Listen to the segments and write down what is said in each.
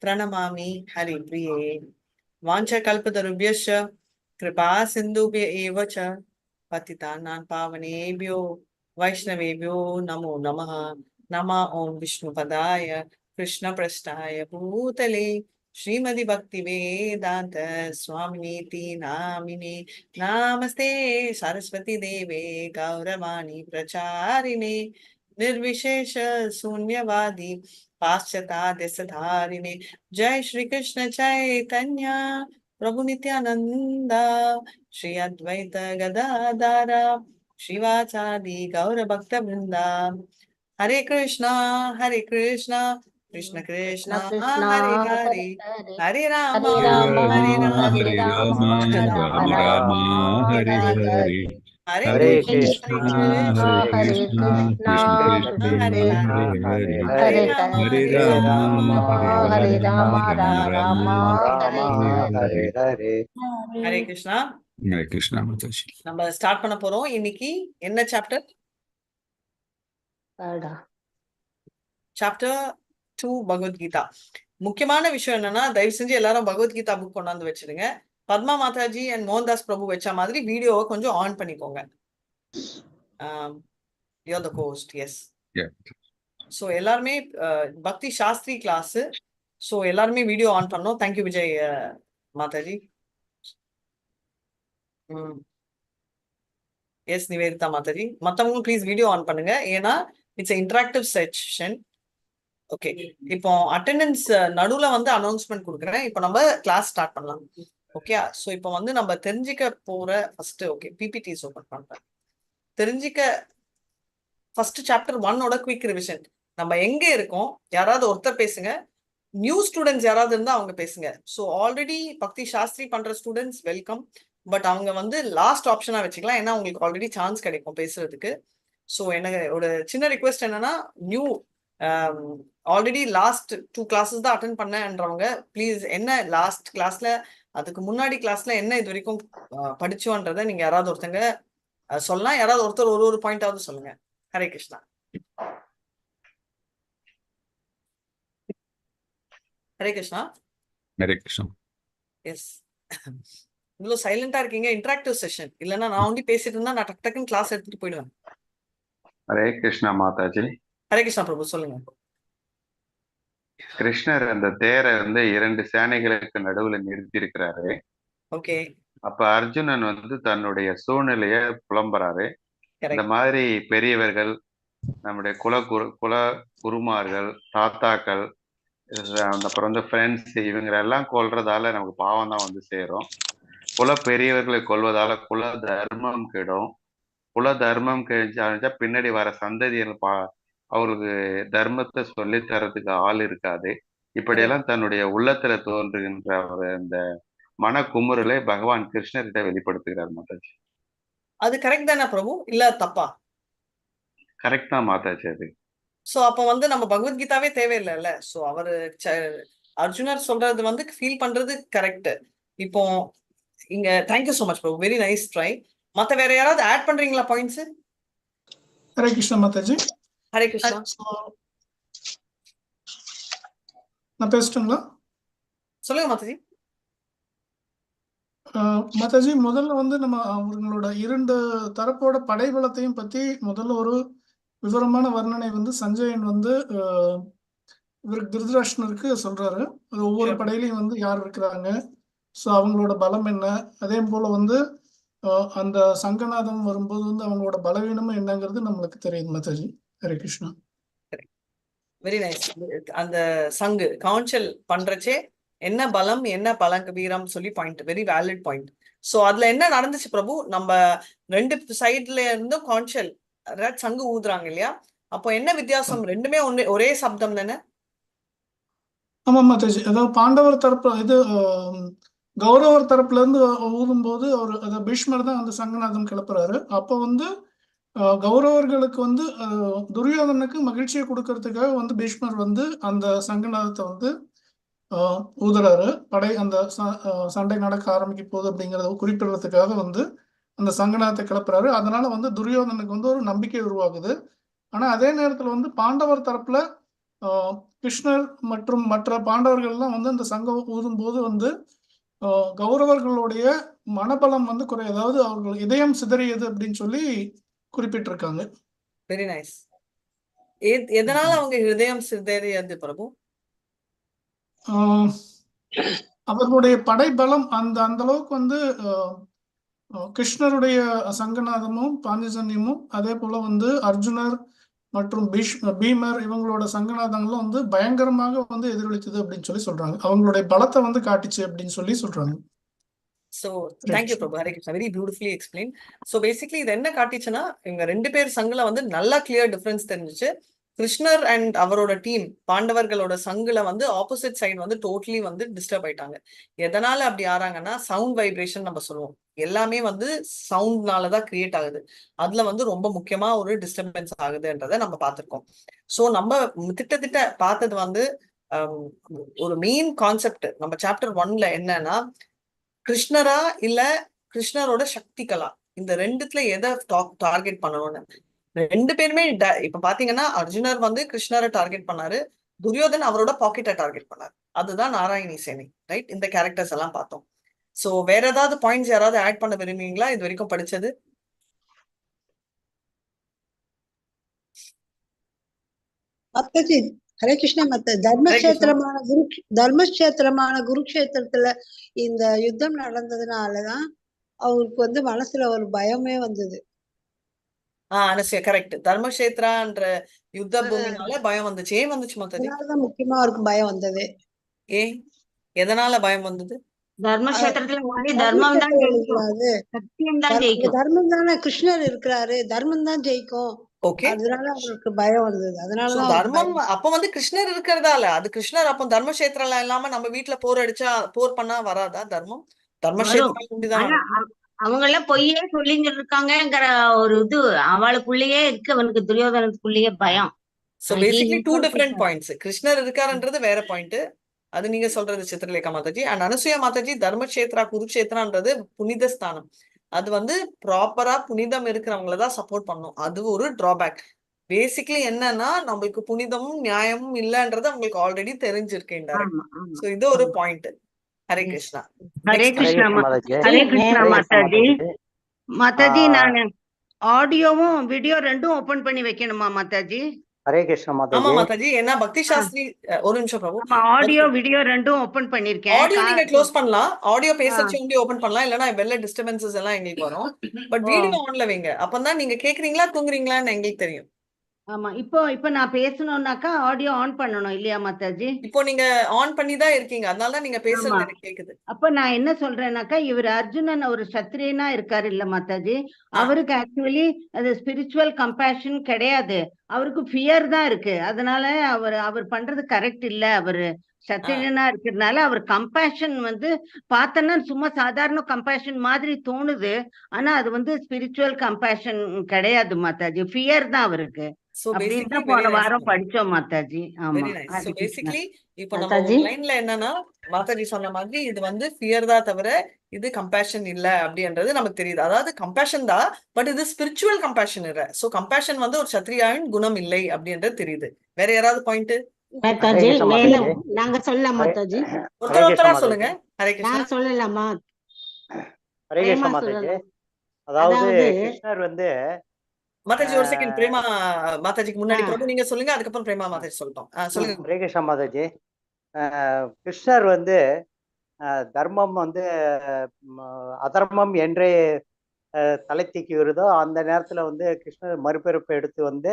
प्रणमामि हरिप्रिये वाञ्छकल्पतरुभ्यश्च कृपा सिन्धुभ्य एव च पतितानां पावनेभ्यो वैष्णवेभ्यो नमो नमः। नमः ओं विष्णुपदाय कृष्णप्रस्थाय भूतले श्रीमदि भक्ति वेदांत स्वामिनीति नामिने नामस्ते सरस्वती देवे गौरवाणी प्रचारिणे निर्विशेष शून्यवादी पाश्चात्य जय श्री कृष्ण चैतन्य प्रभु नित्यानंद श्री अद्वैत गदाधर श्रीवासादि गौर भक्त वृंदा हरे कृष्णा कृष्ण कृष्ण कृष्ण हरे हरे हरे हरे हरे राम हरे राम हरे हरे राम राम राम राम राम राम हरे हरे हरे हरे हरे हरे कृष्ण कृष्णा हरे कृष्ण कृष्ण कृष्ण कृष्ण हरे कृष्ण हरे हरे हरे हरे राम हरे राम हरे राम राम राम राम हरे हरे हरे ஹரே கிருஷ்ணா. ஹரே கிருஷ்ணா மாதாஜி. நம்ம ஸ்டார்ட் பண்ண போறோம். இன்னைக்கு என்ன சாப்டர்? சாப்டர் 2 பகவத்கீதா. முக்கியமான விஷயம் என்னன்னா, தயவு செஞ்சு எல்லாரும் பகவத்கீதா புக் கொண்டாந்து வச்சிருங்க. பத்மா மாதாஜி அண்ட் மோகன்தாஸ் பிரபு வச்ச மாதிரி வீடியோவை கொஞ்சம் ஆன் பண்ணிக்கோங்க. You the host. Yes. So எல்லாருமே பக்தி சாஸ்திரி கிளாஸ். ஸோ எல்லாருமே வீடியோ ஆன் பண்ணோம். தேங்க்யூ விஜய் மாதாஜி. எஸ் நிவேதிதா மாதாஜி. மற்றவங்களும் ப்ளீஸ் வீடியோ ஆன் பண்ணுங்க. ஏன்னா இட்ஸ் இன்டராக்டிவ் செஷன். ஓகே, இப்போ அட்டெண்டன்ஸ் நடுவுல வந்து அனௌன்ஸ்மெண்ட் கொடுக்குறேன். இப்போ நம்ம கிளாஸ் ஸ்டார்ட் பண்ணலாம். ஓகே, ஸோ இப்போ வந்து நம்ம தெரிஞ்சுக்க போற ஃபர்ஸ்ட் பிபிடிஸ் ஓபன் பண்றேன். தெரிஞ்சுக்க ஃபர்ஸ்ட் சாப்டர் 1 குயிக் ரிவிஷன். நம்ம எங்க இருக்கோம்? யாராவது ஒருத்தர் பேசுங்க. நியூ ஸ்டூடெண்ட்ஸ் யாராவது இருந்தா அவங்க பேசுங்க. ஸோ ஆல்ரெடி பக்தி சாஸ்திரி பண்ற ஸ்டூடெண்ட்ஸ் வெல்கம். பட் அவங்க வந்து லாஸ்ட் ஆப்ஷனா வச்சுக்கலாம். ஏன்னா உங்களுக்கு ஆல்ரெடி சான்ஸ் கிடைக்கும் பேசுறதுக்கு. ஸோ எனக்கு ஒரு சின்ன ரிக்வெஸ்ட் என்னன்னா, நியூ ஆல்ரெடி லாஸ்ட் 2 கிளாஸஸ் தான் அட்டென்ட் பண்ணேன்றவங்க ப்ளீஸ் என்ன லாஸ்ட் கிளாஸ்ல அதுக்கு முன்னாடி கிளாஸ்ல என்ன இது வரைக்கும் படிச்சோன்றதை நீங்க யாராவது ஒருத்தங்க சொல்லலாம். யாராவது ஒருத்தர் ஒரு பாயிண்டாவது சொல்லுங்க. ஹரே கிருஷ்ணா. ஹரே கிருஷ்ணா. ஹரே கிருஷ்ணா. எஸ், இவ்வளவு சைலண்டா இருக்கீங்க. இன்டராக்டிவ் செஷன் இல்லைன்னா நான் வந்து பேசிட்டு இருந்தா நான் டக்குன்னு கிளாஸ் எடுத்துட்டு போயிடுவேன். ஹரே கிருஷ்ணா மாதாஜி. ஹரே கிருஷ்ணா பிரபு சொல்லுங்க. கிருஷ்ணர் அந்த தேரை வந்து 2 சேனைகளுக்கு நடுவுல நிறுத்தி இருக்கிறாரு. ஓகே. அப்ப அர்ஜுனன் வந்து தன்னுடைய சூழ்நிலைய புலம்புறாரு. இந்த கரெக்ட். மாதிரி பெரியவர்கள், நம்முடைய குல குருமார்கள், தாத்தாக்கள், அப்புறம் வந்து ஃப்ரெண்ட்ஸ், இவங்க எல்லாம் கொல்றதால நமக்கு பாவம் தான் வந்து சேரும். குல பெரியவர்களை கொல்வதால குல தர்மம் கெடும். குல தர்மம் கெழிஞ்சா பின்னாடி வர சந்ததிகள் அவங்களுக்கு தர்மத்தை சொல்லி தரதுக்கு ஆள் இருக்காது. இப்படியெல்லாம் தன்னுடைய உள்ளத்துல தோன்றுகின்ற ஒரு இந்த மன குமுறலை பகவான் கிருஷ்ணர்கிட்ட வெளிப்படுத்துகிறார் மாதாஜி. அது கரெக்ட் தானே பிரபு? இல்ல தப்பா? கரெக்ட் தான் மாதாஜி. அது சோ அப்ப வந்து நம்ம பகவத்கீதாவே தேவையில்லைல்ல. சோ அவரு அர்ஜுனர் சொல்றது வந்து ஃபீல் பண்றது கரெக்ட். இப்போ இங்க தேங்க்யூ சோ மச் பிரபு, வெரி நைஸ் ட்ரை. மத்த வேற யாராவது ஆட் பண்றீங்களா பாயிண்ட்ஸ்? ஹரே கிருஷ்ணா மாதாஜி. ஹரே கிருஷ்ணா. நான் பேசட்டுங்களா? சொல்லுங்க மாதாஜி. மாதாஜி, முதல்ல வந்து நம்ம அவங்களோட 2 தரப்போட படைபலத்தையும் பத்தி முதல்ல ஒரு விவரமான வர்ணனை வந்து சஞ்சயன் வந்து இவருக்கு திருதராஷ்டிரனுக்கு சொல்றாரு. அது ஒவ்வொரு படையிலையும் வந்து யார் இருக்கிறாங்க, ஸோ அவங்களோட பலம் என்ன, அதே போல வந்து அந்த சங்கநாதம் வரும்போது வந்து அவங்களோட பலவீனமும் என்னங்கிறது நம்மளுக்கு தெரியுது மாதாஜி. ஹரே கிருஷ்ணா. Very nice. அந்த சங்கு கவுன்சில் பண்றச்சே என்ன பலம் என்ன பலங்க வீரம் சொல்லி point, very valid point. So அதுல என்ன நடந்துச்சு பிரபு? நம்ம 2 சைட்ல இருந்தும் கான்ஷியல் சங்கு ஊதுறாங்க இல்லையா? அப்போ என்ன வித்தியாசம்? ரெண்டுமே ஒரே சப்தம் தானே? ஆமா மாதாஜி. அதாவது பாண்டவர் தரப்பு இது கௌரவர் தரப்புல இருந்து ஊதும் போது அவர் பீஷ்மர் தான் அந்த சங்கநாதம் கிளப்புறாரு. அப்போ வந்து கௌரவர்களுக்கு வந்து துரியோதனுக்கு மகிழ்ச்சியை கொடுக்கறதுக்காக வந்து பீஷ்மர் வந்து அந்த சங்கநாதத்தை வந்து ஊதுறாரு. படை அந்த சண்டை நடக்க ஆரம்பிக்க போகுது அப்படிங்கிறத குறிப்பிடுறதுக்காக வந்து அந்த சங்கநாதத்தை கிளப்புறாரு. அதனால வந்து துரியோதனுக்கு வந்து ஒரு நம்பிக்கை உருவாகுது. ஆனா அதே நேரத்துல வந்து பாண்டவர் தரப்புல கிருஷ்ணர் மற்றும் மற்ற பாண்டவர்கள்லாம் வந்து அந்த சங்கம் ஊதும்போது வந்து கௌரவர்களுடைய மனபலம் வந்து அதாவது அவர்கள் இதயம் சிதறியது அப்படின்னு சொல்லி குறிப்பிட்டிருக்காங்க. Very nice. எதனால அவங்க ஹிருதயம் சிதறியது பிரபு? அவர்களுடைய படைபலம் அந்த அளவுக்கு வந்து கிருஷ்ணருடைய சங்கநாதமும் பாஞ்சஜன்யமும் அதே போல வந்து அர்ஜுனர் மற்றும் பீமர் இவங்களோட சங்கநாதங்களும் வந்து பயங்கரமாக வந்து எதிரொலித்தது அப்படின்னு சொல்லி சொல்றாங்க. அவங்களுடைய பலத்தை வந்து காட்டுச்சு அப்படின்னு சொல்லி சொல்றாங்க. So thank you Prabhu. Hare Krishna. Very beautifully explain. So basically இது என்ன காட்டிச்சுன்னா இவங்க 2 பேர் சங்குல வந்து நல்லா கிளியர் டிஃபரன்ஸ் தெரிஞ்சிச்சு. கிருஷ்ணர் அண்ட் அவரோட டீம் பாண்டவர்களோட சங்குல வந்து ஆப்போசிட் சைடு வந்து டோட்டலி வந்து டிஸ்டர்ப் ஆயிட்டாங்க. எதனால அப்படி ஆறாங்கன்னா சவுண்ட் வைப்ரேஷன் நம்ம சொல்லுவோம். எல்லாமே வந்து சவுண்ட்னாலதான் கிரியேட் ஆகுது. அதுல வந்து ரொம்ப முக்கியமா ஒரு டிஸ்டர்பன்ஸ் ஆகுதுன்றத நம்ம பார்த்திருக்கோம். ஸோ நம்ம திட்ட பார்த்தது வந்து ஒரு மெயின் கான்செப்ட் நம்ம சாப்டர் 1ல என்னன்னா கிருஷ்ணரா இல்ல கிருஷ்ணரோட சக்திகளா இந்த ரெண்டுத்துல எதை டார்கெட் பண்ணணும்னு 2 பேருமே இப்ப பாத்தீங்கன்னா அர்ஜுனர் வந்து கிருஷ்ணரை டார்கெட் பண்ணாரு, துரியோதன் அவரோட பாக்கெட்டை டார்கெட் பண்ணாரு. அதுதான் நாராயணி சேனை, ரைட்? இந்த கேரக்டர்ஸ் எல்லாம் பார்த்தோம். சோ வேற ஏதாவது பாயிண்ட்ஸ் யாராவது ஆட் பண்ண விரும்புவீங்களா இது வரைக்கும் படிச்சது? மாதாஜி ஹரே கிருஷ்ணா. மத்த தர்மக்ஷேத்திரமான குருக்ஷேத்திரத்துல இந்த யுத்தம் நடந்ததுனாலதான் அவருக்கு வந்து மனசுல ஒரு பயமே வந்தது. அனசியா கரெக்ட். தர்மக்ஷேத்ரான்ற யுத்த பூமினால பயம் வந்துச்சு. ஏன் வந்துச்சு மாதாஜி? அதனாலதான் முக்கியமா அவருக்கு பயம் வந்தது. எதனால பயம் வந்தது? தர்மக்ஷேத்திரத்துல தர்மம் தான் ஜெயிக்கும். தர்மம் தானே கிருஷ்ணர் இருக்கிறாரு, தர்மம் தான் ஜெயிக்கும். அதனால அவருக்கு பயம் வந்தது. அதனாலதான் தர்மம் அப்ப வந்து கிருஷ்ணர் இருக்கிறதால அது கிருஷ்ணர் அப்போ தர்மக்ஷேத்திரம் இல்லாம நம்ம வீட்டுல போர் பண்ணா வராதா தர்மம்? தர்மக்ஷேத்திரம் அவங்க எல்லாம் பொய்யே சொல்லிங்க இருக்காங்கிற ஒரு இது அவளுக்குள்ளேயே இருக்கு. அவனுக்கு துரியோதனத்துக்குள்ளேயே பயம். So basically 2 different points. கிருஷ்ணர் இருக்காருன்றது வேற பாயிண்ட், அது நீங்க சொல்றது சித்திரலேகா மாதாஜி. அண்ட் அனசூயா மாதாஜி தர்மக்ஷேத்ரா குருக்ஷேத்ரான்றது புனித ஸ்தானம். அது வந்து ப்ராப்பரா புனிதம் இருக்கிறவங்களதான் சப்போர்ட் பண்ணும். அது ஒரு டிராபேக். பேசிக்கலி என்னன்னா நம்மளுக்கு புனிதமும் நியாயமும் இல்லன்றது அவங்களுக்கு ஆல்ரெடி தெரிஞ்சிருக்கு. சோ இது ஒரு பாயிண்ட். ஹரே கிருஷ்ணா. ஹரே கிருஷ்ணா. ஹரே கிருஷ்ணா மாதாஜி. மாதாஜி நான் ஆடியோவும் வீடியோ ரெண்டும் ஓபன் பண்ணி வைக்கணுமா மாதாஜி? ஹரே கிருஷ்ணா மாதாஜி. ஆமா மாதாஜி. ஏன்னா பக்தி சாஸ்திரி ஒரு நிமிஷம் பிரபு. ஆடியோ வீடியோ ரெண்டும் ஓபன் பண்ணிருக்கேன். ஆடியோ நீங்க க்ளோஸ் பண்ணலாம், ஆடியோ பேசறச்சு வந்து ஓபன் பண்ணலாம், இல்லனா வெல்ல டிஸ்டர்பன்சஸ் எல்லாம் எங்களுக்கு வரும். பட் வீடியோ ஆன்ல வைங்க. அப்பதான் நீங்க கேக்குறீங்களா தூங்குறீங்களான்னு எங்களுக்கு தெரியும். ஆமா. இப்போ நான் பேசணும்னாக்கா ஆடியோ ஆன் பண்ணணும் இல்லையா மாதாஜி? இப்போ நீங்க ஆன் பண்ணி தான் இருக்கீங்க, அதனால தான் நீங்க பேசுறது எனக்கு கேக்குது. அப்ப நான் என்ன சொல்றேன்னாக்கா இவர் அர்ஜுனன் ஒரு சத்திரியனா இருக்காரு இல்ல மாதாஜி, அவருக்கு ஆக்சுவலி அது ஸ்பிரிச்சுவல் கம்பேஷன் கிடையாது, அவருக்கு ஃபியர் தான் இருக்கு. அதனால அவர் பண்றது கரெக்ட் இல்ல. அவரு சத்திரியனா இருக்கிறதுனால அவர் கம்பேஷன் வந்து பார்த்தோன்னா சும்மா சாதாரண கம்பேஷன் மாதிரி தோணுது. ஆனா அது வந்து ஸ்பிரிச்சுவல் கம்பேஷன் கிடையாது மாதாஜி, ஃபியர் தான் அவருக்கு. போன வாரம் படிச்சோம் மாதாஜி. ஆமா. சோ பேசிக்கலி இப்போ நம்ம லைன்ல என்னன்னா மாதாஜி சொன்ன மாதிரி இது வந்து ஃபியர் தான் தவிர இது கம்பேஷன் இல்ல அப்படின்றது நமக்கு தெரியுது. அதாவது கம்பேஷன் தான், பட் இது ஸ்பிரிச்சுவல் கம்பேஷன் இல்ல. சோ கம்பேஷன் வந்து ஒரு சத்திரியாவின் குணம் இல்லை அப்படின்றது தெரியுது. வேற யாராவது பாயிண்ட் மாதாஜி? நாங்க சொல்லலாம் மாதாஜி, ஒருத்தரா சொல்லுங்க. ஹரே கிருஷ்ணா. சொல்லலாமா? ஹரே கிருஷ்ணா மாதாஜி. அதாவது கிருஷ்ணர் வந்து மாதாஜி ஒரு செகண்ட். பிரேமா மாதாஜிக்கு முன்னாடி பிரபு நீங்க சொல்லுங்க, அதுக்கப்புறம் பிரேமா மாதாஜி சொல்லிட்டோம். சொல்லுங்க. ஹரே கிருஷ்ணா மாதாஜி. கிருஷ்ணர் வந்து தர்மம் வந்து அதர்மம் என்றே தலை தூக்கி வருதோ அந்த நேரத்துல வந்து கிருஷ்ணர் மறுபிறப்பு எடுத்து வந்து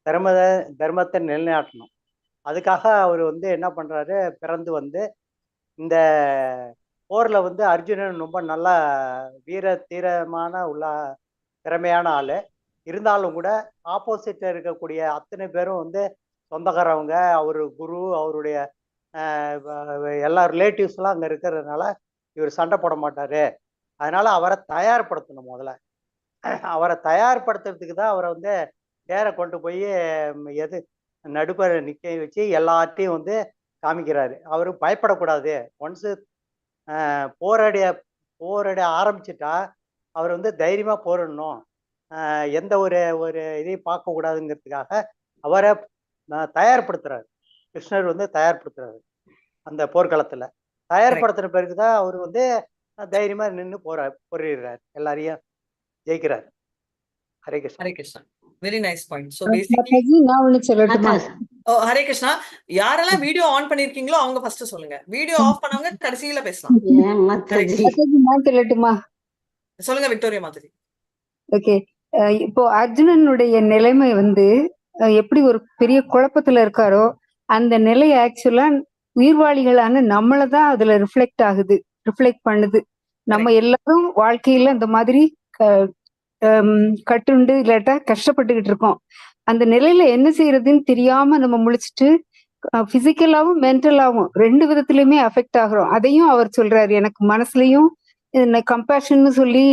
தர்மத்தை நிலைநாட்டணும். அதுக்காக அவர் வந்து என்ன பண்றாரு, பிறந்து வந்து இந்த போர்ல வந்து அர்ஜுனன் ரொம்ப நல்லா தீரமான திறமையான ஆளு. இருந்தாலும் கூட ஆப்போசிட்ல இருக்கக்கூடிய அத்தனை பேரும் வந்து சொந்தக்காரவங்க, அவரு குரு, அவருடைய எல்லா ரிலேட்டிவ்ஸ் எல்லாம் அங்க இருக்கிறதுனால இவர் சண்டை போட மாட்டாரு. அதனால அவரை தயார்படுத்தணும். முதல்ல அவரை தயார்படுத்துறதுக்கு தான் அவரை வந்து நேர கொண்டு போய் நடுப்ப நிக்க வச்சு எல்லாத்தையும் வந்து காமிக்கிறாரு. அவரு பயப்படக்கூடாது. ஒன்ஸ் போராட ஆரம்பிச்சுட்டா அவர் வந்து தைரியமா போரிடணும், எந்த ஒரு இதையும் பார்க்க கூடாதுங்கிறதுக்காக அவரை தயார்படுத்துறாரு. கிருஷ்ணர் வந்து தயார்படுத்துறாரு அந்த போர்க்களத்துல. தயார்படுத்தின பிறகுதான் அவர் வந்து தைரியமா நின்று போரிடுறாரு, எல்லாரையும் ஜெயிக்கிறாரு. Hare Krishna. Hare Krishna. Very nice point. So basically நான் ஒண்ணு சொல்லட்டுமா? ஹரே கிருஷ்ணா. யாரெல்லாம் வீடியோ ஆன் பண்ணிருக்கீங்களோ அவங்க ஃபர்ஸ்ட் சொல்லுங்க. வீடியோ ஆஃப் பண்ணவங்க கடைசியில பேசலாம். நான் சொல்லட்டுமா? சொல்லுங்க விக்டோரியா மாதவி. ஓகே. இப்போ அர்ஜுனனுடைய நிலைமை வந்து எப்படி ஒரு பெரிய குழப்பத்துல இருக்காரோ அந்த நிலை ஆக்சுவலா உயிர்வாளிகளான நம்மளதான் அதுல ரிஃப்ளெக்ட் பண்ணுது. நம்ம எல்லாரும் வாழ்க்கையில அந்த மாதிரி கட்டுண்டு இல்லாட்டா கஷ்டப்பட்டுக்கிட்டு இருக்கோம். அந்த நிலையில என்ன செய்யறதுன்னு தெரியாம நம்ம முழிச்சிட்டு பிசிக்கலாவும் மென்டலாவும் 2 விதத்திலயுமே அஃபெக்ட் ஆகுறோம். அதையும் அவர் சொல்றாரு. எனக்கு மனசுலயும் கம்பேஷன் சொல்லி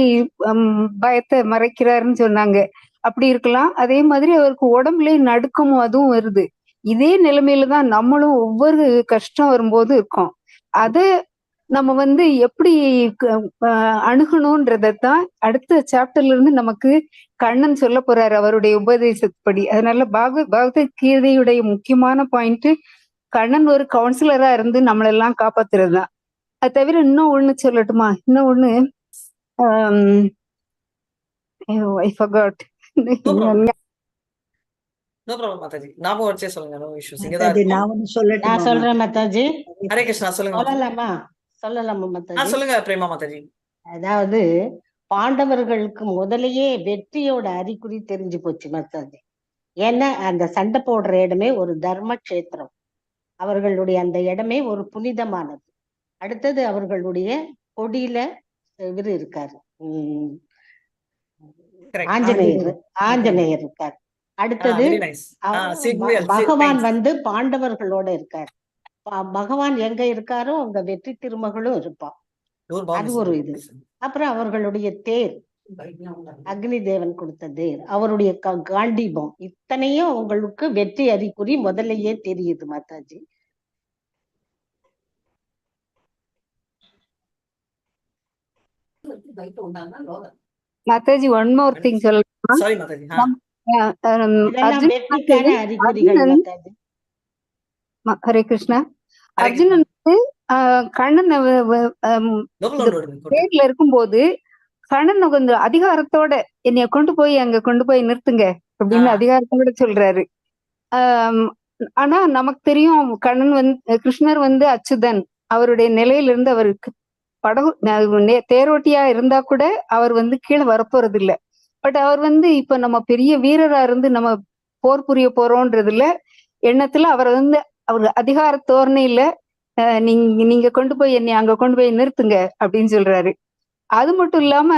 பயத்தை மறைக்கிறாருன்னு சொன்னாங்க. அப்படி இருக்கலாம். அதே மாதிரி அவருக்கு உடம்புலயும் நடுக்கமும் அதுவும் வருது. இதே நிலைமையில தான் நம்மளும் ஒவ்வொரு கஷ்டம் வரும்போது இருக்கோம். அத நம்ம வந்து எப்படி அணுகணும்ன்றதான் அடுத்த சாப்டர்ல இருந்து நமக்கு கண்ணன் சொல்ல போறாரு அவருடைய உபதேசப்படி. அதனால பகவத்கீதையுடைய முக்கியமான பாயிண்ட் கண்ணன் ஒரு கவுன்சிலரா இருந்து நம்மளெல்லாம் காப்பாத்துறது தான். அது தவிர இன்னும் ஒண்ணு சொல்லட்டுமா? இன்னும் ஒண்ணு I forgot. No problem mataji. ஞாபகம் வச்சே சொல்லுங்க. No issues. நான் சொல்றேன் மாதாஜி. ஹரே கிருஷ்ணா. சொல்லுங்க. சொல்லலாமா மாதாஜி? சொல்லுங்க பிரேமா மாதாஜி. அதாவது பாண்டவர்களுக்கு முதலையே வெற்றியோட அறிகுறி தெரிஞ்சு போச்சு மாதாஜி. ஏன்னா அந்த சண்டை போடுற இடமே ஒரு தர்ம கஷேத்திரம். அவர்களுடைய அந்த இடமே ஒரு புனிதமானது. அடுத்தது அவர்களுடைய கொடியில இவர் இருக்காரு, ஆஞ்சநேயர் இருக்காரு. அடுத்தது பகவான் வந்து பாண்டவர்களோட இருக்காரு. பகவான் எங்க இருக்காரோ அங்க வெற்றி திருமகளும் இருப்பான். அது ஒரு இது. அப்புறம் அவர்களுடைய தேர், அக்னி தேவன் கொடுத்த தேர், அவருடைய காண்டீபம், இத்தனையும் உங்களுக்கு வெற்றி அறிகுறி முதலையே தெரியுது Mataji. Mataji one more thing சொல்லலாம். ஹரே கிருஷ்ணா. அர்ஜுனன் வந்து கண்ணன் தேர்ல இருக்கும்போது கண்ணன் கொஞ்சம் அதிகாரத்தோட என்னைய கொண்டு போய் நிறுத்துங்க அப்படின்னு அதிகாரத்தோட சொல்றாரு. ஆனா நமக்கு தெரியும் கண்ணன் வந்து கிருஷ்ணர் வந்து அச்சுதன். அவருடைய நிலையில இருந்து அவருக்கு தேரோட்டியா இருந்தா கூட அவர் வந்து கீழே வரப்போறது இல்ல. பட் அவர் வந்து இப்ப நம்ம பெரிய வீரரா இருந்து நம்ம போர் புரிய போறோம்ன்றதுல எண்ணத்துல அவர் வந்து அவர் அதிகார தோரணையில நீங்க கொண்டு போய் என்னை அங்க கொண்டு போய் நிறுத்துங்க அப்படின்னு சொல்றாரு. அது மட்டும் இல்லாம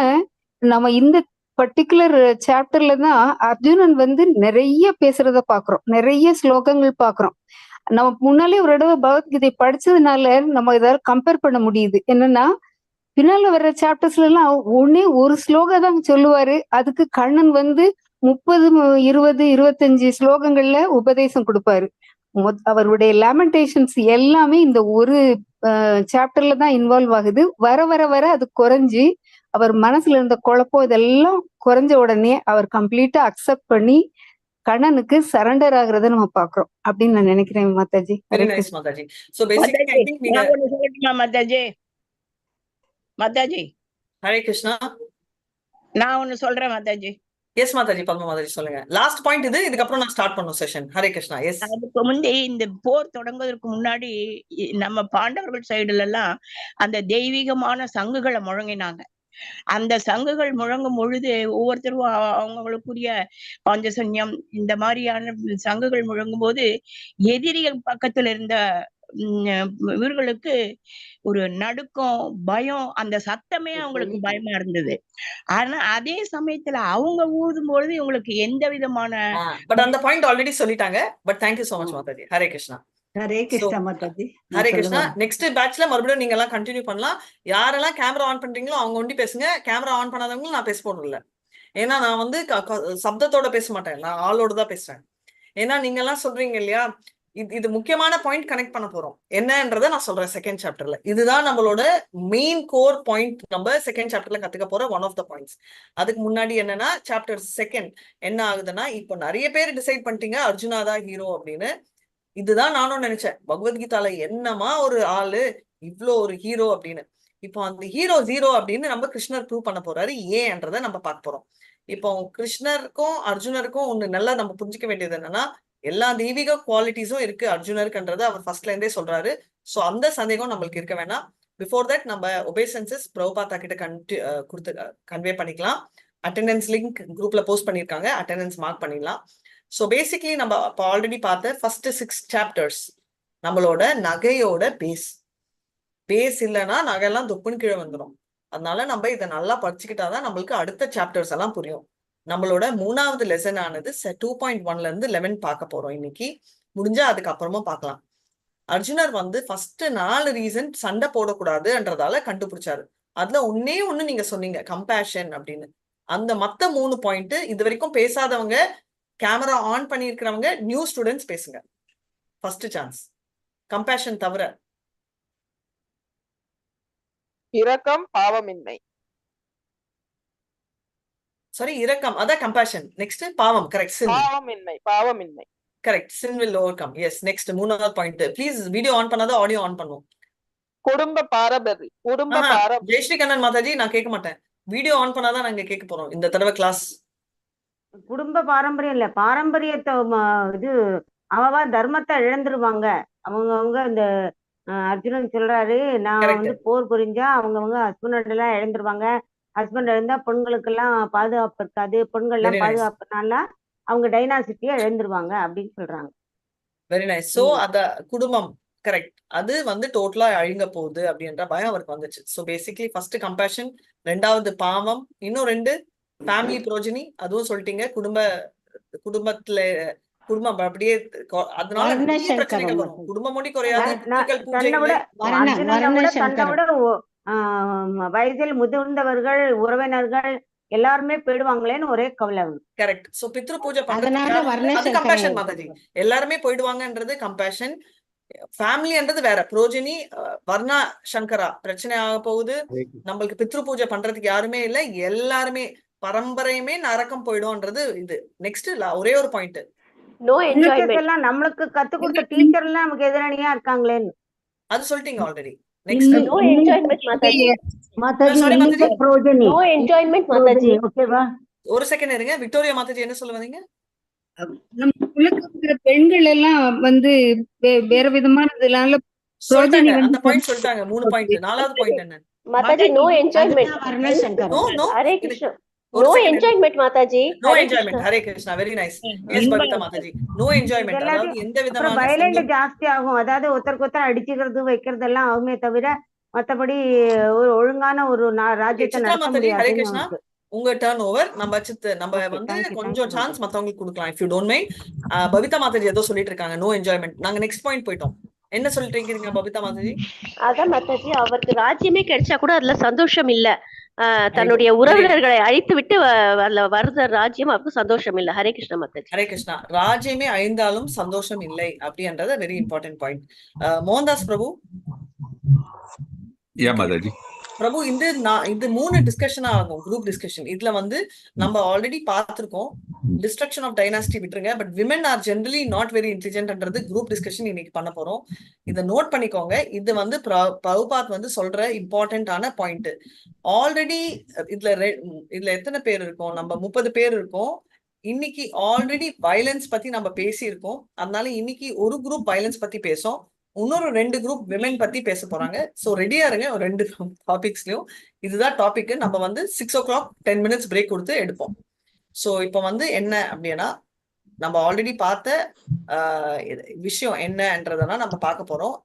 நம்ம இந்த பர்டிகுலர் சாப்டர்ல தான் அர்ஜுனன் வந்து நிறைய பேசுறத பாக்குறோம், நிறைய ஸ்லோகங்கள் பாக்குறோம். நம்ம முன்னாலே ஒரு தடவை பகவத்கீதை படிச்சதுனால நம்ம ஏதாவது கம்பேர் பண்ண முடியுது. என்னன்னா பின்னால வர்ற சாப்டர்ஸ்ல எல்லாம் ஒரு ஸ்லோகம் தான் சொல்லுவாரு. அதுக்கு கண்ணன் வந்து 30, 20, 25 ஸ்லோகங்கள்ல உபதேசம் கொடுப்பாரு. அவருடைய லேமெண்டேஷன்ஸ் எல்லாமே இந்த ஒரு சாப்டர்ல தான் இன்வால்வ் ஆகுது. வர வர வர அது குறைஞ்சு அவர் மனசுல இருந்த குழப்பம் இதெல்லாம் குறைஞ்ச உடனே அவர் கம்ப்ளீட்டா அக்செப்ட் பண்ணி கண்ணனுக்கு சரண்டர் ஆகுறத நம்ம பாக்குறோம் அப்படின்னு நான் நினைக்கிறேன் மாதாஜி. மாதாஜி ஹரே கிருஷ்ணா. நான் ஒண்ணு சொல்றேன் மாதாஜி. எஸ் மாதாஜி. பத்மா மாதாஜி சொல்லுங்க. லாஸ்ட் பாயிண்ட் இது. இதுக்கப்புறம் நான் ஸ்டார்ட் பண்ணும் செஷன். ஹரே கிருஷ்ணா. எஸ். அதுக்கு முந்தைய இந்த போர் தொடங்குவதற்கு முன்னாடி நம்ம பாண்டவர்கள் சைடுல எல்லாம் அந்த தெய்வீகமான சங்குகளை முழங்கினாங்க. அந்த சங்குகள் முழங்கும் பொழுது ஒவ்வொருத்தரும் அவங்களுக்குரிய பாஞ்சசன்யம் இந்த மாதிரியான சங்குகள் முழங்கும் போது எதிரிகள் பக்கத்துல இருந்த இவர்களுக்கு ஒரு நடுக்கம், பயம், அந்த சத்தமே அவங்களுக்கு பயமா இருந்தது. ஆனா அதே சமயத்துல அவங்க ஊதும் பொழுது இவங்களுக்கு எந்த விதமான பட் அந்த பாயிண்ட் ஆல்ரெடி சொல்லிட்டாங்க. But thank you so much Mataji. Hare Krishna. Hare Krishna Mataji. Hare Krishna. Next பேட்ச்ல மறுபடியும் நீங்க எல்லாம் கண்டினியூ பண்ணலாம். யாரெல்லாம் கேமரா ஆன் பண்றீங்களோ அவங்க ஒண்டி பேசுங்க. கேமரா ஆன் பண்ணாதவங்களும் நான் பேச போறது இல்ல. ஏன்னா நான் வந்து சப்தத்தோட பேச மாட்டேன், நான் ஆளோட தான் பேசுறேன். ஏன்னா நீங்க எல்லாம் சொல்றீங்க இல்லையா, இது முக்கியமான பாயிண்ட் கனெக்ட் பண்ண போறோம் என்னன்றதை நான் சொல்றேன் செகண்ட் சாப்டர்ல. இதுதான் நம்மளோட மெயின் கோர் பாயிண்ட். நம்ம செகண்ட் சாப்டர்ல கத்துக்க போற ஒன் ஆஃப் த பாயிண்ட்ஸ். அதுக்கு முன்னாடி என்னன்னா சாப்டர் செகண்ட் என்ன ஆகுதுன்னா, இப்போ நிறைய பேர் டிசைட் பண்ணிட்டீங்க அர்ஜுனா தான் ஹீரோ அப்படின்னு. இதுதான் நானும் நினைச்சேன், பகவத்கீதால என்னமா ஒரு ஆளு, இவ்வளோ ஒரு ஹீரோ அப்படின்னு. இப்போ அந்த ஹீரோ 0 அப்படின்னு நம்ம கிருஷ்ணர் ப்ரூவ் பண்ண போறாரு. ஏன்றதை நம்ம பார்க்க போறோம். இப்போ கிருஷ்ணருக்கும் அர்ஜுனருக்கும் ஒண்ணு நல்லா நம்ம புரிஞ்சுக்க வேண்டியது என்னன்னா, எல்லா தெய்வீக குவாலிட்டிஸும் இருக்கு அர்ஜுனருக்குன்றது அவர் ஃபர்ஸ்ட்ல இருந்தே சொல்றாரு. சோ அந்த சந்தேகம் நம்மளுக்கு இருக்க வேணாம். பிஃபோர் தட் நம்ம ஒபேசன்சஸ் பிரபுபாதா கிட்ட கொடுத்து கன்வே பண்ணிக்கலாம். அட்டெண்டன்ஸ் லிங்க் குரூப்ல போஸ்ட் பண்ணிருக்காங்க, அட்டெண்டன்ஸ் மார்க் பண்ணிடலாம். ஸோ பேசிக்லி நம்ம இப்போ ஆல்ரெடி பார்த்த ஃபர்ஸ்ட் 6 சாப்டர்ஸ் நம்மளோட நகையோட பேஸ் இல்லைன்னா நகையெல்லாம் தொப்புன்னு கீழே வந்துடும். அதனால நம்ம இதை நல்லா படிச்சுக்கிட்டாதான் நம்மளுக்கு அடுத்த சாப்டர்ஸ் எல்லாம் புரியும். நம்மளோட 3வது லெசன் ஆனது 2.1ல இருந்து 11 பார்க்க போறோம் இன்னைக்கு. முடிஞ்சா அதுக்கப்புறமா பார்க்கலாம். அர்ஜுனர் வந்து ஃபர்ஸ்ட் 4 ரீசன் சண்டை போடக்கூடாதுன்றதால கண்டுபிடிச்சாரு. அதுல ஒன்னே ஒண்ணு நீங்க சொன்னீங்க, கம்பேஷன் அப்படின்னு. அந்த மத்த 3 பாயிண்ட் இது வரைக்கும் பேசாதவங்க, கேமரா ஆன் பண்ணியிருக்கிறவங்க, நியூ ஸ்டூடெண்ட்ஸ் பேசுங்க. First chance. கம்பேஷன் தவிர. இரக்கம், பாவமின்மை. சாரி, இரக்கம் அதான் கம்பேஷன். நெக்ஸ்ட் பாவம். கரெக்ட். பாவமின்மை. Correct. sin will overcome. Yes. Next 3வது பாயிண்ட். ப்ளீஸ் வீடியோ ஆன் பண்ணாத, ஆடியோ ஆன் பண்ணுவோம். குடும்ப பாரம்பரியம். ஜெயஸ்ரீ கண்ணன் மாதாஜி, நான் கேட்க மாட்டேன். வீடியோ ஆன் பண்ணாதான் நாங்க கேட்க போறோம் இந்த தடவை கிளாஸ். குடும்ப பாரம்பரியம் இல்ல, பாரம்பரியத்தை இது அவவா தர்மத்தை இழந்துருவாங்க. அவங்க இந்த அர்ஜுனன் சொல்றாரு, நான் வந்து போர் புரிஞ்சா அவங்கவுங்க ஹஸ்பண்ட் எல்லாம் இழந்துருவாங்க. ஹஸ்பண்ட் இழந்தா பெண்களுக்கு எல்லாம் பாதுகாப்பு இருக்காது, பெண்கள் எல்லாம் பாதுகாப்புனால அவங்க டைனாசிட்டியா இழந்துருவாங்க அப்படின்னு சொல்றாங்க. Very nice. சோ அத குடும்பம் கரெக்ட், அது வந்து டோட்டலா அழிங்க போகுது அப்படின்ற பயம் அவருக்கு வந்துச்சு. ஸோ பேசிக்லி ஃபர்ஸ்ட் கம்பேஷன், 2வது பாவம், இன்னும் 2 ஃபேமிலி புரோஜனி, அதுவும் சொல்லிட்டீங்க. குடும்பத்துல குடும்பம் அப்படியே அதனால பிரச்சனைகள் வரும். குடும்பம் மொழி குறையாது. வயதில் முதிர்ந்தவர்கள், உறவினர்கள் எல்லாருமே போயிடுவாங்களேன்னு ஒரே கவலை. கரெக்ட். சோ பித்ரு பூஜை பண்றது கம்பேஷன் மாதிரி எல்லாருமே போயிடுவாங்கன்றது கம்பேஷன். ஃபேமிலின்றது வேற, புரோஜனி, வர்ணா சங்கரா பிரச்சனை ஆக போகுது. நம்மளுக்கு பித்ரு பூஜை பண்றதுக்கு யாருமே இல்லை, எல்லாருமே பரம்பரையுமே நரக்கம் போயிடும்ன்றது இது. நெக்ஸ்ட் ஒரே ஒரு பாயிண்ட், நோ என்ஜாய்மென்ட். எல்லாம் நம்மளுக்கு கத்து கொடுத்த டீச்சர் எல்லாம் நமக்கு எதிரணியா இருக்காங்களேன்னு அது சொல்லிட்டீங்க already. Next no enjoyment mataji. No enjoyment mataji. ஓகேவா, ஒரு செகண்ட் இருங்க. விக்டோரியா மாதாஜி என்ன சொல்ல வந்தீங்க? பெண்கள் எல்லாம் வந்து வேற விதமான சொல்லிட்டாங்க. அந்த பாயிண்ட் சொல்லிட்டாங்க. 3 பாயிண்ட். 4வது பாயிண்ட் என்ன mataji? No enjoyment. Hare Krishna. No enjoyment mataji. No enjoyment. Hare Krishna. Very nice. Yes Pavitha mataji. No enjoyment. அதாவது எந்த விதமான வயலண்ட் ஜாஸ்தி ஆகும். அதாவது ஒருத்தருக்கு ஒருத்தர் அடிச்சுக்கிறது வைக்கிறது எல்லாம் ஆகுமே தவிர மத்தபடி ஒரு ஒழுங்கான ஒரு ராஜ்யத்தை நடத்த முடியாது. ஹரே கிருஷ்ணா. உங்க டர்ன் ஓவர். நம்ம வந்து கொஞ்சம் சான்ஸ் மத்தவங்களுக்கு கொடுக்கலாம், if you don't mind. Pavitha Mataji ஏதோ சொல்லிட்டு இருக்காங்க, நோ என்ஜாய்மெண்ட். நாங்க நெக்ஸ்ட் பாயிண்ட் போயிட்டோம். என்ன சொல்லிட்டு இருக்கீங்க பவிதா மாதாஜி? அதான் மாதாஜி, அவருக்கு ராஜ்யமே கிடைச்சா கூட அதுல சந்தோஷம் இல்ல. தன்னுடைய உறவினர்களை அழித்து விட்டு வருத ராஜ்யம் அவருக்கு சந்தோஷம் இல்ல. ஹரே கிருஷ்ணா மாதாஜி. ஹரே கிருஷ்ணா. ராஜ்யமே அழிந்தாலும் சந்தோஷம் இல்லை அப்படின்றது வெரி இம்பார்ட்டன்ட் பாயிண்ட். மோகன்தாஸ் பிரபு. யா மாதாஜி. பிரபு, இது 3 டிஸ்கஷன் ஆகும், குரூப் டிஸ்கஷன். இதுல வந்து நம்ம ஆல்ரெடி பார்த்திருக்கோம், டிஸ்ட்ரக்ஷன் ஆஃப் டைனாஸ்டி விட்டுருங்க, but women are generally not very இன்டெலிஜென்ட்ன்றது குரூப் டிஸ்கஷன் இன்னைக்கு பண்ண போறோம். இதை நோட் பண்ணிக்கோங்க. இது வந்து பிரபுபாத் வந்து சொல்ற இம்பார்ட்டன்டான பாயிண்ட். ஆல்ரெடி இதுல எத்தனை பேர் இருக்கோம்? நம்ம 30 பேர் இருக்கோம். இன்னைக்கு ஆல்ரெடி வயலன்ஸ் பத்தி நம்ம பேசி இருக்கோம். அதனால இன்னைக்கு ஒரு குரூப் வயலன்ஸ் பத்தி பேசும், இன்னொரு 2 குரூப் விமென் பத்தி பேச போறாங்க. சோ ரெடியா இருங்க. 2 டாபிக்ஸ்லயும் இதுதான் டாபிக். நம்ம வந்து 6 o'clock 10 minutes பிரேக் கொடுத்து எடுப்போம். சோ இப்ப வந்து என்ன அப்படின்னா, நம்ம ஆல்ரெடி பார்த்த விஷயம் என்னன்றதெல்லாம் நம்ம பார்க்க போறோம்.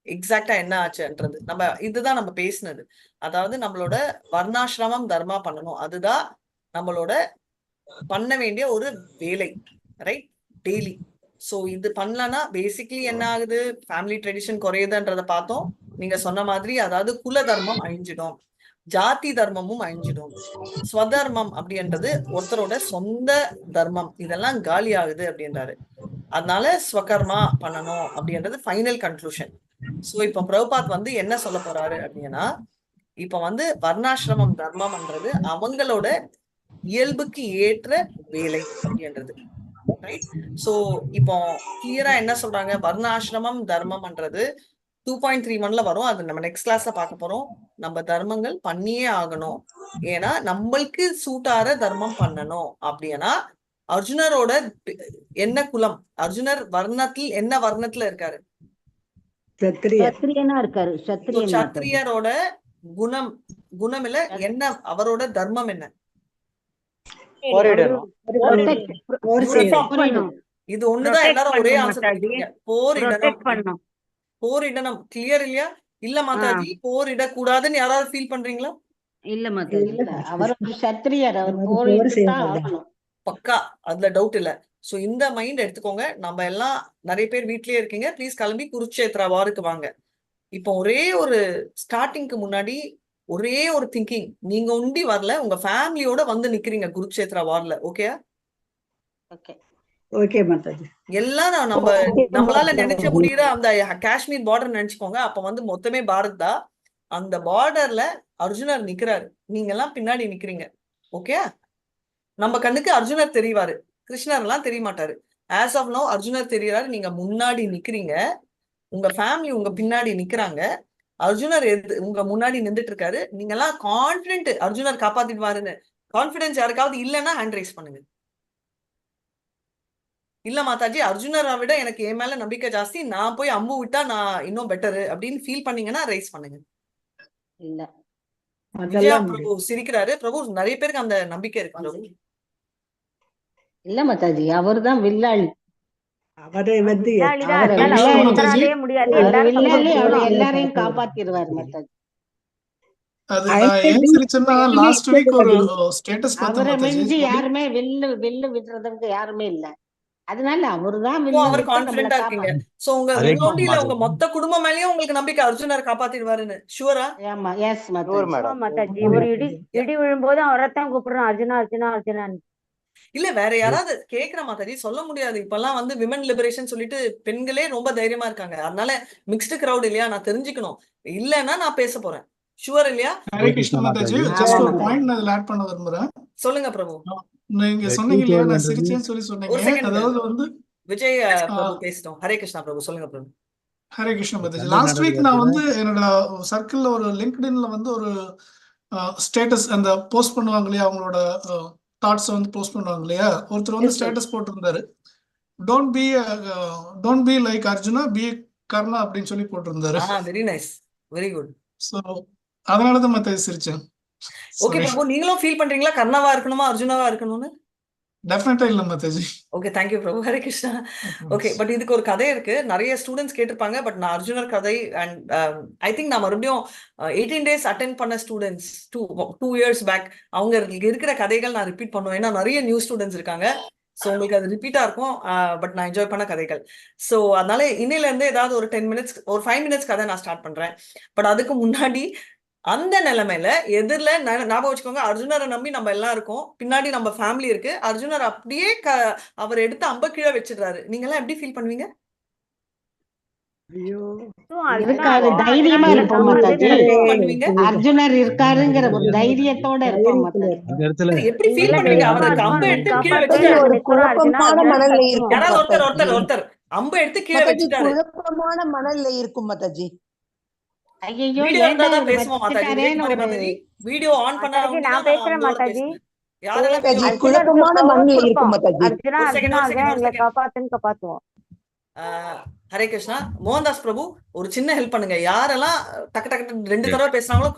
எக்ஸாக்டா என்ன ஆச்சுன்றது இதுதான் நம்ம பேசினது. அதாவது நம்மளோட வர்ணாசிரமம் தர்மா பண்ணணும், அதுதான் நம்மளோட பண்ண வேண்டிய ஒரு வேலை, ரைட்? டெய்லி. சோ இது பண்ணலன்னா பேசிக்லி என்ன ஆகுது? ஃபேமிலி ட்ரெடிஷன் குறையுதுன்றத பார்த்தோம். நீங்க சொன்ன மாதிரி, அதாவது குல தர்மம் அழிஞ்சிடும், ஜாதி தர்மமும் அழிஞ்சிடும், ஸ்வதர்மம் அப்படின்றது ஒருத்தரோட சொந்த தர்மம், இதெல்லாம் காலி ஆகுது அப்படின்றாரு. அதனால ஸ்வகர்மா பண்ணணும் அப்படின்றது ஃபைனல் கன்க்ளூஷன். சோ இப்ப பிரபுபாத் வந்து என்ன சொல்ல போறாரு அப்படின்னா, இப்ப வந்து வர்ணாசிரமம் தர்மம்ன்றது அவங்களோட இயல்புக்கு ஏற்ற வேலை அப்படின்றது. ரைட்? சோ இப்போ கிளியரா என்ன சொல்றாங்க, வர்ணாசிரமம் தர்மம்ன்றது 2.31ல வரும். அது நம்ம நெக்ஸ்ட் கிளாஸ்ல பார்க்க போறோம். நம்ம தர்மங்கள் பண்ணியே ஆகணும். ஏன்னா நம்மளுக்கு சூட்டார தர்மம் பண்ணணும். அப்படின்னா அர்ஜுனரோட என்ன குலம்? அர்ஜுனர் வர்ணத்தில் என்ன வர்ணத்துல இருக்காரு? சத்திரியனா இருக்காரு. சத்திரியரோட குணம் இல்ல, என்ன அவரோட தர்மம் என்ன? இது ஒண்ணுதான் எல்லாரும் ஒரே ஆன்சர் பண்ணிருக்கீங்க. போரிடணும். கிளியர் இல்லையா? இல்ல மாதாஜி, போரிடக்கூடாதுன்னு யாராவது ஃபீல் பண்றீங்களா? இல்ல மாதாஜி, அவர் ஒரு சத்திரியர், அவர் போர் பக்கா, அதுல டவுட் இல்ல. சோ இந்த மைண்ட் எடுத்துக்கோங்க. நம்ம எல்லாம் நிறைய பேர் வீட்லயே இருக்கீங்க, ப்ளீஸ் கிளம்பி குருட்சேத்ரா வாருக்கு வாங்க. இப்போ ஒரே ஒரு ஸ்டார்டிங்க்கு முன்னாடி ஒரே ஒரு திங்கிங், நீங்க ஒண்டி வரல, உங்க ஃபேமிலியோட வந்து நிக்கிறீங்க குருட்சேத்ரா வார்ல. ஓகேயா? ஓகே மாதாஜி. எல்லாம் நம்மளால நினைச்ச முடியற அந்த காஷ்மீர் பார்டர் நினைச்சுக்கோங்க. அப்ப வந்து மொத்தமே பாரத் தான். அந்த பார்டர்ல அர்ஜுனர் நிக்கிறாரு, நீங்க எல்லாம் பின்னாடி நிக்கிறீங்க. ஓகே? நம்ம கண்ணுக்கு அர்ஜுனர் தெரிவாரு, கிருஷ்ணர் எல்லாம் தெரிய மாட்டாரு. ஆஸ் ஆஃப் நவ் அர்ஜுனர் தெரியறாரு, நீங்க முன்னாடி நிக்கிறீங்க, உங்க ஃபேமிலி உங்க பின்னாடி நிக்கிறாங்க, அர்ஜுனர் உங்க முன்னாடி நின்றுட்டு இருக்காரு. நீங்க எல்லாம் கான்பிடென்ட் அர்ஜுனர் காப்பாத்திடுவாருன்னு. கான்பிடன்ஸ் யாருக்காவது இல்லைன்னா ஹேண்ட் ரைஸ் பண்ணுங்க. இல்ல மாதாஜி, அர்ஜுனரை விட எனக்கு என் மேல நம்பிக்கை ஜாஸ்தி, நான் போய் அம்பு விட்டா நான் இன்னும் பெட்டரு அப்படின்னு ஃபீல் பண்ணீங்கன்னா ரைஸ் பண்ணுங்க. இல்ல விஜயா பிரபு சிரிக்கிறாரு. பிரபு, நிறைய பேருக்கு அந்த நம்பிக்கை இருக்கு பிரபு. இல்ல மாதாஜி, அவர்தான் வில்லாளி. அவரை வந்து எல்லாரையும் காப்பாத்திடுவாரு மாதாஜி. அவரை மிஞ்சி யாருமே வில்லு விடுறதுக்கு யாருமே இல்ல. அதனால அவருதான் கான்ஃபிடென்ட்டா இருக்கீங்க. சோ உங்க மொத்த குடும்பம் மேலயும் உங்களுக்கு நம்பிக்கை அர்ஜுனர் காப்பாத்திடுவாருன்னு. ஷூரா? ஆமா, எஸ் மாதாஜி. ஒரு இடி விழும்போது அவரைத்தான் கூப்பிடுறோம், அர்ஜுனா அர்ஜுனா அர்ஜுனான்னு. இல்ல வேற யாராவது கேக்குற மாதாஜி, சொல்ல முடியாது. இப்பெல்லாம் வந்து விமன் லிபரேஷன் சொல்லிட்டு பெண்களே ரொம்ப தைரியமா இருக்காங்க. அதனால மிக்ஸ்டு கிரவுட் இல்லையா, நான் தெரிஞ்சுக்கணும். இல்லன்னா நான் பேச போறேன். ஷுவர் இல்லையா? ஹரே கிருஷ்ண மாதாஜி, ஜஸ்ட் ஒரு பாயிண்ட் நான் ஆட் பண்ண விரும்புறேன். சொல்லுங்க பிரபு. நீங்க சொன்னீங்க இல்லையா, நான் சிரிச்சேன்னு சொல்லி சொன்னீங்க. அதாவது வந்து விஜய் பிரபு பேசிட்டோம். ஹரே கிருஷ்ணா பிரபு, சொல்லுங்க பிரபு. ஹரே கிருஷ்ண மாதாஜி, லாஸ்ட் வீக் நான் வந்து என்னோட சர்க்கிள்ல ஒரு லிங்க்டின்ல வந்து ஒரு ஸ்டேட்டஸ் அந்த போஸ்ட் பண்ணுவாங்க இல்லையா, அவங்களோட தாட்ஸ் வந்து போஸ்ட் பண்ணுவாங்க இல்லையா, ஒருத்தர் வந்து ஸ்டேட்டஸ் போட்டிருந்தாரு, don't be like Arjuna, be Karna அப்படின்னு சொல்லி போட்டிருந்தாரு. Very nice, very good. So அதனாலதான் மாதாஜி சிரிச்சேன். ஓகே பிரபு, நீங்களும் ஃபீல் பண்றீங்களா கர்ணாவா இருக்கணுமா அர்ஜுனாவா இருக்கணும்னு? டெஃபினட்டா இல்ல Mataji. Okay, thank you Prabhu. Hare Krishna. Okay, but இதுக்கு ஒரு கதை இருக்கு. நிறைய ஸ்டூடெண்ட்ஸ் கேட்டிருப்பாங்க. பட் நான் அர்ஜுனர் கதை அண்ட் ஐ திங்க் நான் மறுபடியும் 18 days அட்டென்ட் பண்ண ஸ்டூடெண்ட்ஸ் 2 years பேக் அவங்க இருக்கிற கதைகள் நான் ரிப்பீட் பண்ணுவேன். ஏன்னா நிறைய நியூ ஸ்டூடெண்ட்ஸ் இருக்காங்க. ஸோ உங்களுக்கு அது ரிப்பீட்டா இருக்கும். பட் நான் என்ஜாய் பண்ண கதைகள். ஸோ அதனால இன்னையில இருந்து ஏதாவது ஒரு 10 minutes ஒரு 5 minutes கதை நான் ஸ்டார்ட் பண்றேன். பட் அதுக்கு முன்னாடி அந்த நிலைமையில எதிரில ஞாபகம் வச்சுக்கோங்க, அர்ஜுனரை நம்பி நம்ம எல்லாம் இருக்கோம், பின்னாடி நம்ம ஃபேமிலி இருக்கு. அர்ஜுனர் அப்படியே அவர் எடுத்து அம்ப கீழே வச்சிடுறாரு. நீங்க எல்லாம் எப்படி ஃபீல் பண்ணுவீங்க? தைரியமா இருப்போம் மாதாஜி. அர்ஜுனர் இருக்காருங்கிற ஒரு தைரியத்தோட இருப்போம் மாதாஜி. எப்படி ஃபீல் பண்ணுவீங்க? அவருக்கு அம்ப எடுத்து கீழே வச்சிட்டாரு. ஒருத்தர் அம்ப எடுத்து கீழே வச்சிட்டாரு. குழப்பமான மனநிலை இருக்கும் மாதாஜி. ஐயோ, பேசுவோம் மாதாஜி. வீடியோ ஆன் பண்ணாங்க. நான் பேசுறேன் மாதாஜி. குழப்பமான மனநிலை இருக்கும் மாதாஜி. காப்பாத்துவோம். ஹரே கிருஷ்ணா. மோகன்தாஸ் பிரபு, ஒரு சின்ன ஹெல்ப் பண்ணுங்க. யாரெல்லாம் டக்கு டக்கு 2 தடவை பேசுறாங்களோ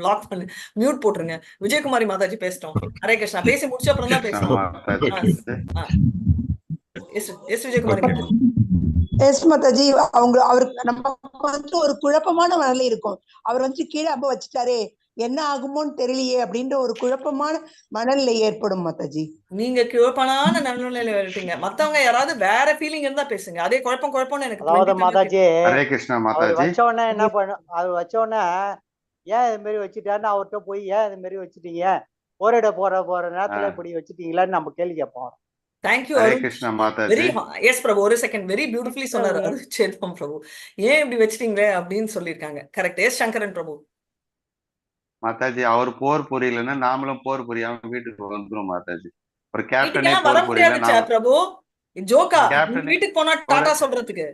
லாக் பண்ணு, மியூட் போட்டுருங்க. விஜயகுமாரி மாதாஜி பேசிட்டோம். ஹரே கிருஷ்ணா. பேசி முடிச்ச அப்புறம் தான் பேசணும். எஸ் விஜயகுமாரி. எஸ் மாதாஜி. அவருக்கு நமக்கு வந்து ஒரு குழப்பமான மனநிலை இருக்கும். அவர் வந்து கீழே அம்ப வச்சுட்டாரே, என்ன ஆகுமோன்னு தெரியலையே அப்படின்ற ஒரு குழப்பமான மனநிலை ஏற்படும் மாதாஜி. நீங்க குழப்பமான மனநிலையில வரீங்க. மத்தவங்க யாராவது வேற ஃபீலிங் இருந்தா பேசுங்க. அதே குழப்பம்னு எனக்கு மாதாஜி. ஹரே கிருஷ்ணா மாதாஜி. வச்ச உடனே என்ன பண்ண, அது வச்ச உடனே ஏன் இது மாதிரி வச்சுட்டாருன்னு அவர்கிட்ட போய் ஏன் இது மாதிரி வச்சுட்டீங்க, போரிட போற நேரத்துல இப்படி வச்சுட்டீங்களான்னு நம்ம கேள்வி கேட்போம். Thank you. Hare Krishna Mataji. Yes Prabhu, ஒரு செகண்ட். வெரி பியூட்டிஃபுல்லி சொன்னாரு சேத்பம் பிரபு. ஏன் இப்படி வச்சிட்டீங்களே அப்படின்னு சொல்லியிருக்காங்க. கரெக்ட். எஸ் சங்கரன் பிரபு. மாதாஜி, அவர் போர் புரியலன்னா நாமளும் போர் புரியாம வீட்டுக்கு வந்துரும் மாதாஜி. ஒரு கேப்டனே வர முடியாது பிரபு. ஜோக்கா கேப்டனே வீட்டுக்கு போனா ஒரு டாடா சொல்றதுக்கு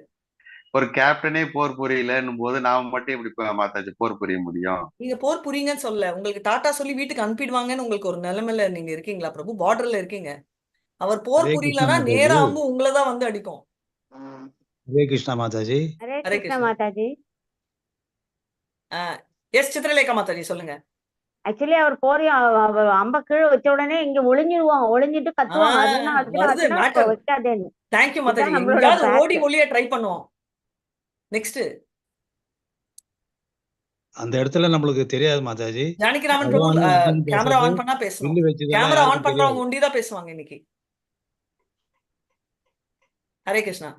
ஒரு கேப்டனே போர் புரியலன்னும் போது நாம மட்டும் எப்படி மாத்தாச்சு போர் புரிய முடியும்? நீங்க போர் புரியுங்கன்னு சொல்ல, உங்களுக்கு டாடா சொல்லி வீட்டுக்கு அனுப்பிடுவாங்கன்னு உங்களுக்கு ஒரு நிலைமையில நீங்க இருக்கீங்களா பிரபு? பார்டர்ல இருக்கீங்க. அவர் போர் ஹரே கிருஷ்ணா புரியலன்னா மாதாஜி. நேரா அம்பு உங்களதான் வந்து அடிக்கும். ஹரே கிருஷ்ணா மாதாஜி. ஹரே ஹரே கிருஷ்ணா. மாதாஜி. எஸ் சித்ரலேகா மாதாஜி சொல்லுங்க. ஆக்சுவலி அவர் அவர் அம்ப கீழே வச்ச உடனே இங்க ஒளிஞ்சிடுவாங்க, ஒளிஞ்சிட்டு கத்துவாங்க, அர்ஜுனா அர்ஜுனா வருது அர்ஜுனா மேட்டர். வைக்காதேன்னு. தேங்க்யூ மாதாஜி. இதுதான் நம்மளோட எங்கேயாவது ஓடி பேட். ஒளிய ட்ரை பண்ணுவோம். நெக்ஸ்ட் அந்த இடத்துல நம்மளுக்கு தெரியாது மாதாஜி. ஜானகிராமன் பிரபு பகவான் அர்ஜுன் கேமரா பேசுறது ஆன் பண்ணா பேசணும். வில்லு வச்சதெல்லாம் கேமரா ஆன் யாருக்கும் பண்றவங்க தெரியாது. ஒண்டிதான் பேசுவாங்க இன்னைக்கு. ஹரே கிருஷ்ணா.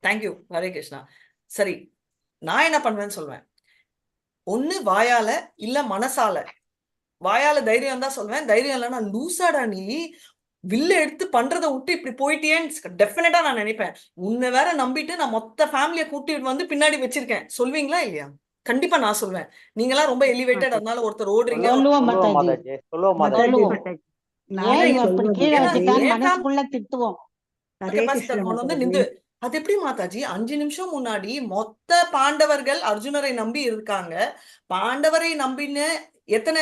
தேங்க்யூ. ஹரே கிருஷ்ணா. சரி, நான் என்ன பண்ணுவேன்னு சொல்வேன். ஒண்ணு வாயால இல்ல மனசால. வாயால தைரியம் தான் சொல்வேன், தைரியம் இல்லைன்னா லூசாடா நீ வில்ல எடுத்து பண்றதை விட்டு இப்படி போயிட்டியேன்னு டெஃபினட்டா நான் நினைப்பேன். உன்னை வேற நம்பிட்டு நான் மொத்த ஃபேமிலியை கூட்டிட்டு வந்து பின்னாடி வச்சிருக்கேன். சொல்வீங்களா இல்லையா? கண்டிப்பா நான் சொல்வேன். நீங்க எல்லாம் ரொம்ப எலிவேட்டட், அதனால ஒருத்தர் ஓடுறீங்க. சொல்லுவோம் மாதாஜி, சொல்லுவோம் மாதாஜி. ஏன் இவன் இப்படி கீழே வச்சுட்டான்னு ஏன் மனசுக்குள்ள திட்டுவோம். கெப்பாசிட்டர் கொண்டு வந்து நின்று அது எப்படி மாதாஜி 5 நிமிஷம் முன்னாடி மொத்த பாண்டவர்கள் அர்ஜுனரை நம்பி இருக்காங்க. பாண்டவரை நம்பின்னு எத்தனை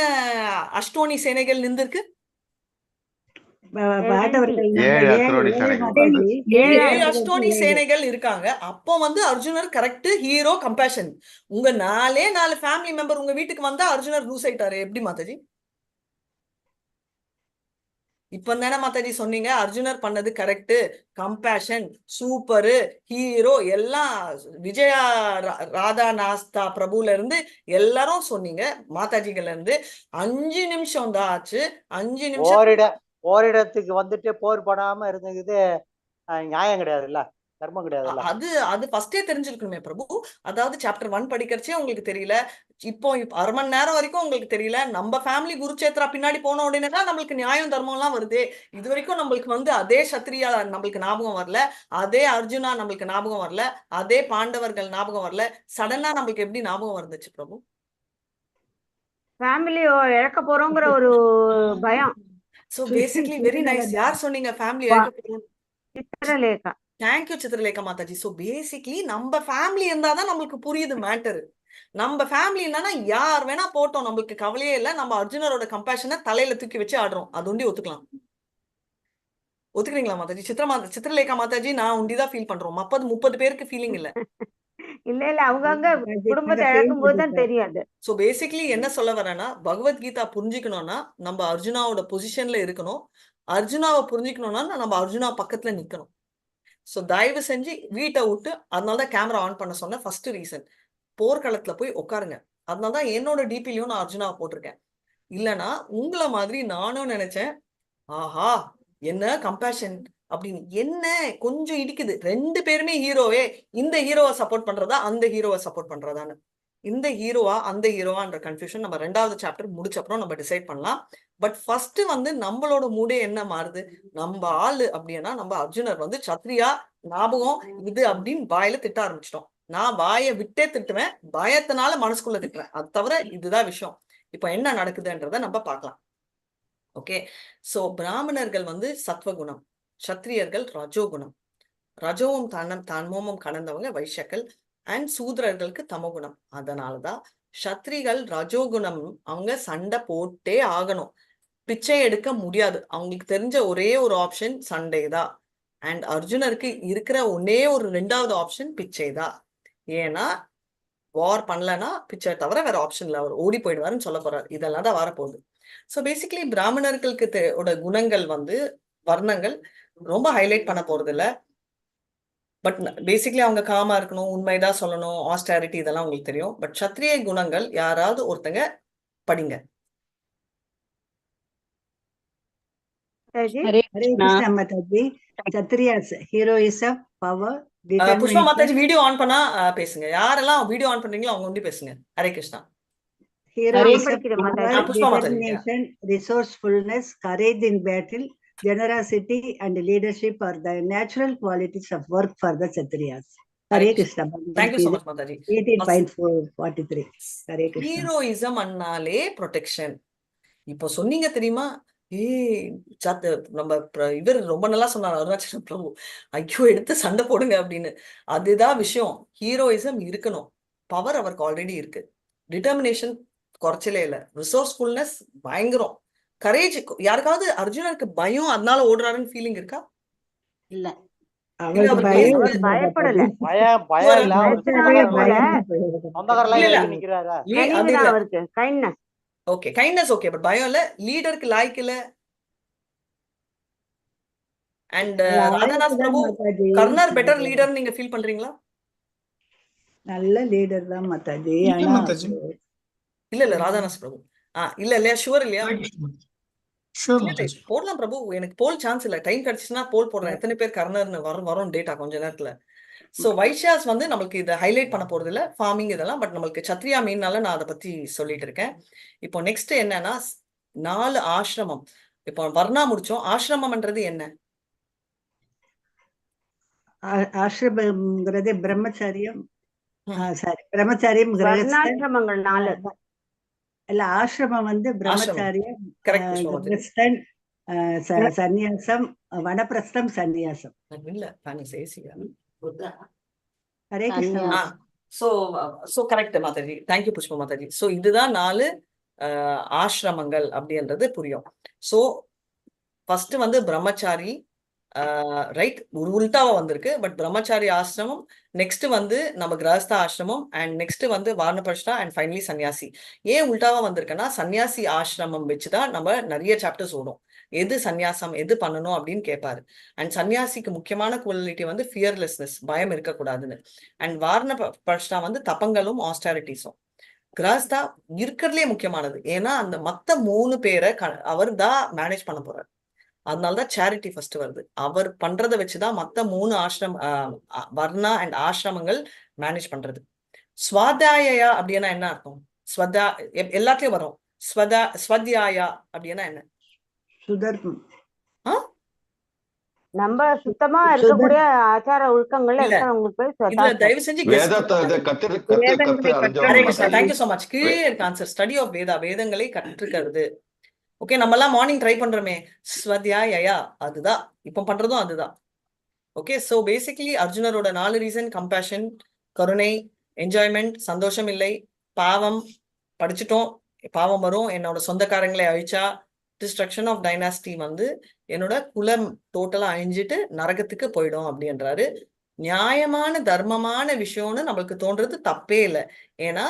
அஷ்டோனி சேனைகள் நின்றுருக்கு? 7 அஷ்டோனி சேனைகள் இருக்காங்க. அப்போ வந்து அர்ஜுனர் கரெக்ட் ஹீரோ கம்பேஷன். உங்க 4 ஃபேமிலி மெம்பர் உங்க வீட்டுக்கு வந்தா அர்ஜுனர் லூஸ் ஆயிட்டாரு. எப்படி மாதாஜி? இப்ப தானே மாதாஜி சொன்னீங்க அர்ஜுனர் பண்ணது கரெக்ட், கம்பேஷன் சூப்பரு, ஹீரோ எல்லாம். விஜயா ராதா நாஸ்தா பிரபுல இருந்து எல்லாரும் சொன்னீங்க, மாதாஜிகள்ல இருந்து. 5 நிமிஷம் தான் ஆச்சு. 5 நிமிஷம் ஓரிடத்துக்கு வந்துட்டு போர் பண்ணாம இருந்தது நியாயம் கிடையாதுல்ல, தர்மம் கிடையாதுல்ல. அது ஃபர்ஸ்டே தெரிஞ்சிருக்கணுமே பிரபு. அதாவது சாப்டர் 1 படிக்கிறச்சே உங்களுக்கு தெரியல, இப்போ 1/2 மணி நேரம் வரைக்கும் உங்களுக்கு தெரியல. நம்ம ஃபேமிலி குருச்சேத்ரா பின்னாடி போன உடனே தான் நம்மளுக்கு நியாயம் தர்மம் எல்லாம் வருது. இது வரைக்கும் நம்மளுக்கு வந்து அதே சத்திரியா நம்மளுக்கு ஞாபகம் வரல, அதே அர்ஜுனா நம்மளுக்கு ஞாபகம் வரல, அதே பாண்டவர்கள் ஞாபகம் வரல. சடனா நம்மளுக்கு எப்படி ஞாபகம் வந்துச்சு பிரபு? ஃபேமிலி இழக்க போறோங்கிற ஒரு பயம். So basically very nice. யார் சொன்னீங்க ஃபேமிலி இழக்க போறோம்? Chitralekha. Thank you Chitralekha Mataji. So basically நம்ம ஃபேமிலி இருந்தாதான் நம்மளுக்கு புரியுது மேட்டர். நம்ம ஃபேமிலி இல்லைன்னா யார் வேணா போட்டோம், நம்மளுக்கு கவலையே இல்லை. நம்ம அர்ஜுனரோட கம்பேஷனை தலையில தூக்கி வச்சு ஆடுறோம். அது ஒண்டி ஒத்துக்கலாம். ஒத்துக்கிறீங்களா மாதாஜி? சித்ரலேகா மாதாஜி நான் ஒண்டிதான் ஃபீல் பண்றோம். 30 பேருக்கு ஃபீலிங் இல்ல. இல்ல அவங்க குடும்பத்தை இழக்கும் போதுதான் தெரியாது. சோ பேசிக்கலி என்ன சொல்ல வரேன்னா, பகவத்கீதா புரிஞ்சுக்கணும்னா நம்ம அர்ஜுனாவோட பொசிஷன்ல இருக்கணும். அர்ஜுனாவை புரிஞ்சுக்கணும்னா நம்ம அர்ஜுனா பக்கத்துல நிக்கணும். சோ தயவு செஞ்சு வீட்டை விட்டு, அதனாலதான் கேமரா ஆன் பண்ண சொன்ன ஃபர்ஸ்ட் ரீசன். போர்க்களத்துல போய் உட்காருங்க. அதனாலதான் என்னோட டிபிலையும் நான் அர்ஜுனாவை போட்டிருக்கேன். இல்லைன்னா உங்களை மாதிரி நானும் நினைச்சேன், ஆஹா என்ன கம்பேஷன் அப்படின்னு. என்ன கொஞ்சம் இடிக்குது. 2 பேருமே ஹீரோவே, இந்த ஹீரோவை சப்போர்ட் பண்றதா அந்த ஹீரோவை சப்போர்ட் பண்றதான்னு. இந்த ஹீரோவா அந்த ஹீரோவான்ற கன்ஃபியூஷன் நம்ம 2வது சாப்டர் முடிச்ச அப்புறம் நம்ம டிசைட் பண்ணலாம். பட் ஃபர்ஸ்ட் வந்து நம்மளோட மூடே என்ன மாறுது, நம்ம ஆளு அப்படின்னா நம்ம அர்ஜுனர் வந்து சத்ரியா ஞாபகம் இது அப்படின்னு வாயில திட்ட ஆரம்பிச்சிட்டோம். நான் வாயை விட்டே திட்டுவேன், பயத்தினால மனசுக்குள்ள திட்டுறேன். அது தவிர இதுதான் விஷயம். இப்ப என்ன நடக்குதுன்றத நம்ம பார்க்கலாம். ஓகே, சோ பிராமணர்கள் வந்து சத்வகுணம், சத்திரியர்கள் ரஜோகுணம், ரஜோவும் தன்மமும் கடந்தவங்க வைஷ்யக்கள், அண்ட் சூத்ரர்களுக்கு தமகுணம். அதனாலதான் சத்ரிகள் ரஜோகுணம் அவங்க சண்டை போட்டே ஆகணும், பிச்சை எடுக்க முடியாது. அவங்களுக்கு தெரிஞ்ச ஒரே ஒரு ஆப்ஷன் சண்டை தான். அண்ட் அர்ஜுனருக்கு இருக்கிற ஒன்னே ஒரு 2வது ஆப்ஷன் பிச்சை தான். ஏன்னா வார் பண்ணலன்னா பிச்சை தவிர வேற ஆப்ஷன்ல அவர் ஓடி போயிடுவாருன்னு சொல்ல போறாரு. இதெல்லாம் தான் வரப்போகுது. ஸோ பேசிக்கலி பிராமணர்களுக்கு குணங்கள் வந்து வர்ணங்கள் ரொம்ப ஹைலைட் பண்ண போறது இல்லை. பட் பேசிக்கலி அவங்க காமா இருக்கணும், உண்மைதான் சொல்லணும், ஆஸ்டாரிட்டி இதெல்லாம் உங்களுக்கு தெரியும். பட் சத்திரிய குணங்கள் யாராவது ஒருத்தங்க படிங்க. புஷ்பா மாதாஜி வீடியோ ஆன் பண்ணா பேசுங்க. யாரெல்லாம் வீடியோ ஆன் பண்றீங்களோ அவங்க வந்து பேசுங்க. Hare Krishna. Pushpa Mataji. Resourcefulness, courage in battle, generosity and leadership are the natural qualities of work for the Kshatriyas. Hare Krishna. Thank you so much Mataji. 18.43. Hare Krishna. Heroism அண்ணாலே ப்ரொடெக்ஷன். இப்போ சொன்னீங்க தெரியுமா, ஏய் நம்ம இவர் ரொம்ப நல்லா சொன்னார் அருணாச்சலம் பிரபு. ஐயோ எடுத்து சண்டை போடுங்க அப்படின்னு. அதுதான் விஷயம். ஹீரோயிசம் இருக்கணும். பவர் அவருக்கு ஆல்ரெடி இருக்கு. டிட்டர்மினேஷன் குறைச்சலே இல்லை. ரிசோர்ஸ்ஃபுல்னஸ் பயங்கரம். கரேஜ். யாருக்காவது அர்ஜுனனுக்கு பயம் அதனால ஓடுறாருன்னு ஃபீலிங் இருக்கா? இல்ல இல்ல அவருக்கு அவர் பயம் பயந்து பயப்படல. பயம் இல்ல அவருக்கு. சொந்தக்காரெல்லாம் இல்ல இல்ல எழுதி நிக்கிறாரா? அது கனிவுதான் இல்ல. அவருக்கு, kindness. Okay kindness okay, but பயம் இல்ல. லீடருக்கு லாய்க்கு இல்ல. அண்ட் ராதாதாஸ் லாயக்கு தான் பிரபு மாதாஜி. கர்ணர் பெட்டர் லீடர் நீங்க ஃபீல் பண்றீங்களா? நல்ல லீடர் தான் மாதாஜி. இல்ல ஆனா மாதாஜி. இல்ல இல்ல ராதாதாஸ் பிரபு. இல்ல இல்லையா? ஷுவர் இல்லையா? ஷூர் இல்ல இல்ல மாதாஜி. போடலாம் பிரபு. எனக்கு போல் சான்ஸ் இல்ல. டைம் கிடைச்சுன்னா போல் போடுறேன். எத்தனை பேர் கர்ணர்னு வரும் டேட்டா கொஞ்ச நேரத்துல. சோ வைஷ்யாஸ் வந்து நம்மளுக்கு இதை ஹைலைட் பண்ண போறது இல்ல, ஃபார்மிங் இதெல்லாம். பட் நம்மளுக்கு சத்ரியா மீன்னால நான் அதை பத்தி சொல்லிட்டு இருக்கேன். இப்போ நெக்ஸ்ட் என்னன்னா 4 ஆசிரமம். இப்போ வர்ணா முடிச்சோம். ஆசிரமம்ன்றது என்ன? ஆசிரமங்கிறது பிரம்மச்சரியம். சாரி, பிரம்மச்சரியம், கிரகஸ்தன். வர்ணாசிரமங்கள் 4. இல்ல, ஆசிரமம் வந்து பிரம்மச்சரியம், கரெக்ட் புஷ்பவதி. கிரகஸ்தன், சந்நியாசம், வனப்பிரஸ்தம், சந்நியாசம். இல்ல பானி சேசியா. Hare Krishna. So correct Mataji. Thank you Pushpa Mataji. So இதுதான் 4 ஆசிரமங்கள் அப்படின்றது புரியும். சோ ஃபர்ஸ்ட் வந்து பிரம்மச்சாரி, ரைட், ஒரு உல்டாவா வந்திருக்கு. பட் பிரம்மச்சாரி ஆசிரமம், நெக்ஸ்ட் வந்து நம்ம கிரகஸ்த ஆசிரமம், அண்ட் நெக்ஸ்ட் வந்து வானப்பிரஸ்தா, அண்ட் ஃபைனலி சன்னியாசி. ஏன் உல்டாவா வந்திருக்குன்னா சன்னியாசி ஆசிரமம் வச்சுதான் நம்ம நிறைய சாப்டர்ஸ் ஓடும். எது சன்னியாசம், எது பண்ணணும் அப்படின்னு கேட்பாரு. அண்ட் சன்னியாசிக்கு முக்கியமான குவாலிட்டி வந்து ஃபியர்லெஸ்னஸ், பயம் இருக்கக்கூடாதுன்னு. அண்ட் வானப்பிரஸ்தா வந்து தப்பங்களும் ஆஸ்டாரிட்டிஸும். கிரகஸ்தா இருக்கிறதுலே முக்கியமானது. ஏன்னா அந்த மத்த 3 பேரை அவர் தான் மேனேஜ் பண்ண போறாரு. அதனாலதான் சேரிட்டி ஃபர்ஸ்ட் வருது. அவர் பண்றதை வச்சுதான் மத்த 3 வர்ணா அண்ட் ஆசிரமங்கள் மேனேஜ் பண்றது. ஸ்வாத்தியாயா அப்படின்னா என்ன அர்த்தம்? எல்லாத்தையும் வரும். ஸ்வத்யாயா அப்படின்னா என்ன? சுதர்மம். நம்ம சுத்தமா இருக்கக்கூடிய ஆச்சார ஒழுக்கங்கள்ல இல்ல இருக்கிறவங்களுக்கு இதுல தயவு செஞ்சு தேங்க்யூ சோ மச். கீழே இருக்க ஆன்சர் ஸ்டடி ஆஃப் வேதா, வேதங்களை கற்றுக்கிறது. ஓகே, நம்ம எல்லாம் மார்னிங் ட்ரை பண்றோமே ஸ்வத்யாயா, அதுதான் இப்ப பண்றதும் அதுதான். ஓகே, சோ பேசிக்கலி அர்ஜுனரோட 4 ரீசன்: கம்பேஷன், கருணை, என்ஜாய்மெண்ட், சந்தோஷம் இல்லை, பாவம். படிச்சுட்டோம், பாவம் வரும், என்னோட சொந்தக்காரங்களை அழிச்சா, டிஸ்ட்ரக்ஷன் ஆஃப் டைனாஸ்டி வந்து என்னோட குலம் டோட்டலா அழிஞ்சிட்டு நரகத்துக்கு போயிடும் அப்படின்றாரு. நியாயமான தர்மமான விஷயம்னு நம்மளுக்கு தோன்றது தப்பே இல்லை. ஏன்னா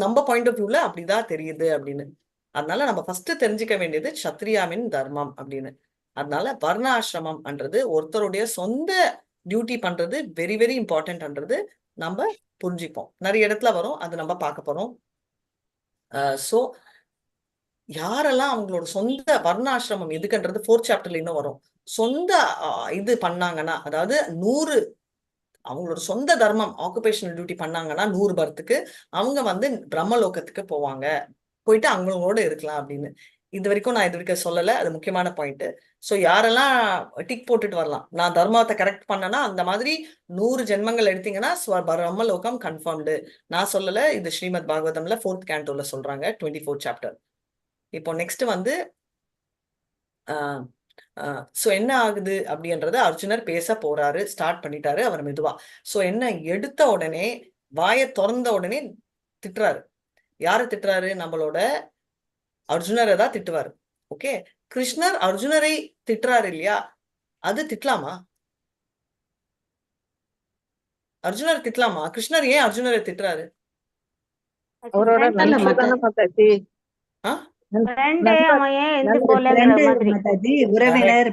நம்ம பாயிண்ட் ஆஃப் வியூல அப்படிதான் தெரியுது அப்படின்னு. அதனால நம்ம ஃபர்ஸ்ட் தெரிஞ்சுக்க வேண்டியது சத்ரியாவின் தர்மம் அப்படின்னு. அதனால வர்ணாசிரமம்ன்றது ஒருத்தருடைய சொந்த டியூட்டி பண்றது வெரி வெரி இம்பார்ட்டன்ட்ன்றது நம்ம புரிஞ்சுப்போம். நிறைய இடத்துல வரும், அது நம்ம பார்க்க போறோம். சோ யாரெல்லாம் அவங்களோட சொந்த வர்ணாசிரமம் எதுக்குன்றது 4th சாப்டர்ல இன்னும் வரும். சொந்த இது பண்ணாங்கன்னா, அதாவது 100 அவங்களோட சொந்த தர்மம் ஆக்குபேஷனல் டியூட்டி பண்ணாங்கன்னா 100 பர்த்துக்கு அவங்க வந்து பிரம்மலோகத்துக்கு போவாங்க, போயிட்டு அவங்களோட இருக்கலாம் அப்படின்னு. இது வரைக்கும் நான் இது வரைக்கும் சொல்லல, அது முக்கியமான பாயிண்ட். ஸோ யாரெல்லாம் டிக் போட்டுட்டு வரலாம், நான் தர்மத்தை கரெக்ட் பண்ணனா அந்த மாதிரி 100 ஜென்மங்கள் எடுத்தீங்கன்னா பிரம்மலோகம் கன்ஃபார்ம்டு. நான் சொல்லல, இது ஸ்ரீமத் பாகவதம்ல 4th கேண்டோல சொல்றாங்க, 24th சாப்டர். இப்போ நெக்ஸ்ட் வந்து சோ என்ன ஆகுது அப்படின்றத அர்ஜுனர் பேச போறாரு, ஸ்டார்ட் பண்ணிட்டாரு அவர் மெதுவா. சோ என்ன, எடுத்த உடனே வாயை திறந்த உடனே திட்டுறாரு. யாரு திட்டுறாரு? நம்மளோட அர்ஜுனரை தான் திட்டுவாரு. ஓகே, கிருஷ்ணர் அர்ஜுனரை திட்டுறாரு இல்லையா, அது திட்டலாமா? அர்ஜுனர் திட்டலாமா? கிருஷ்ணர் ஏன் அர்ஜுனரை திட்டுறாரு? அவரோட உறவினர்,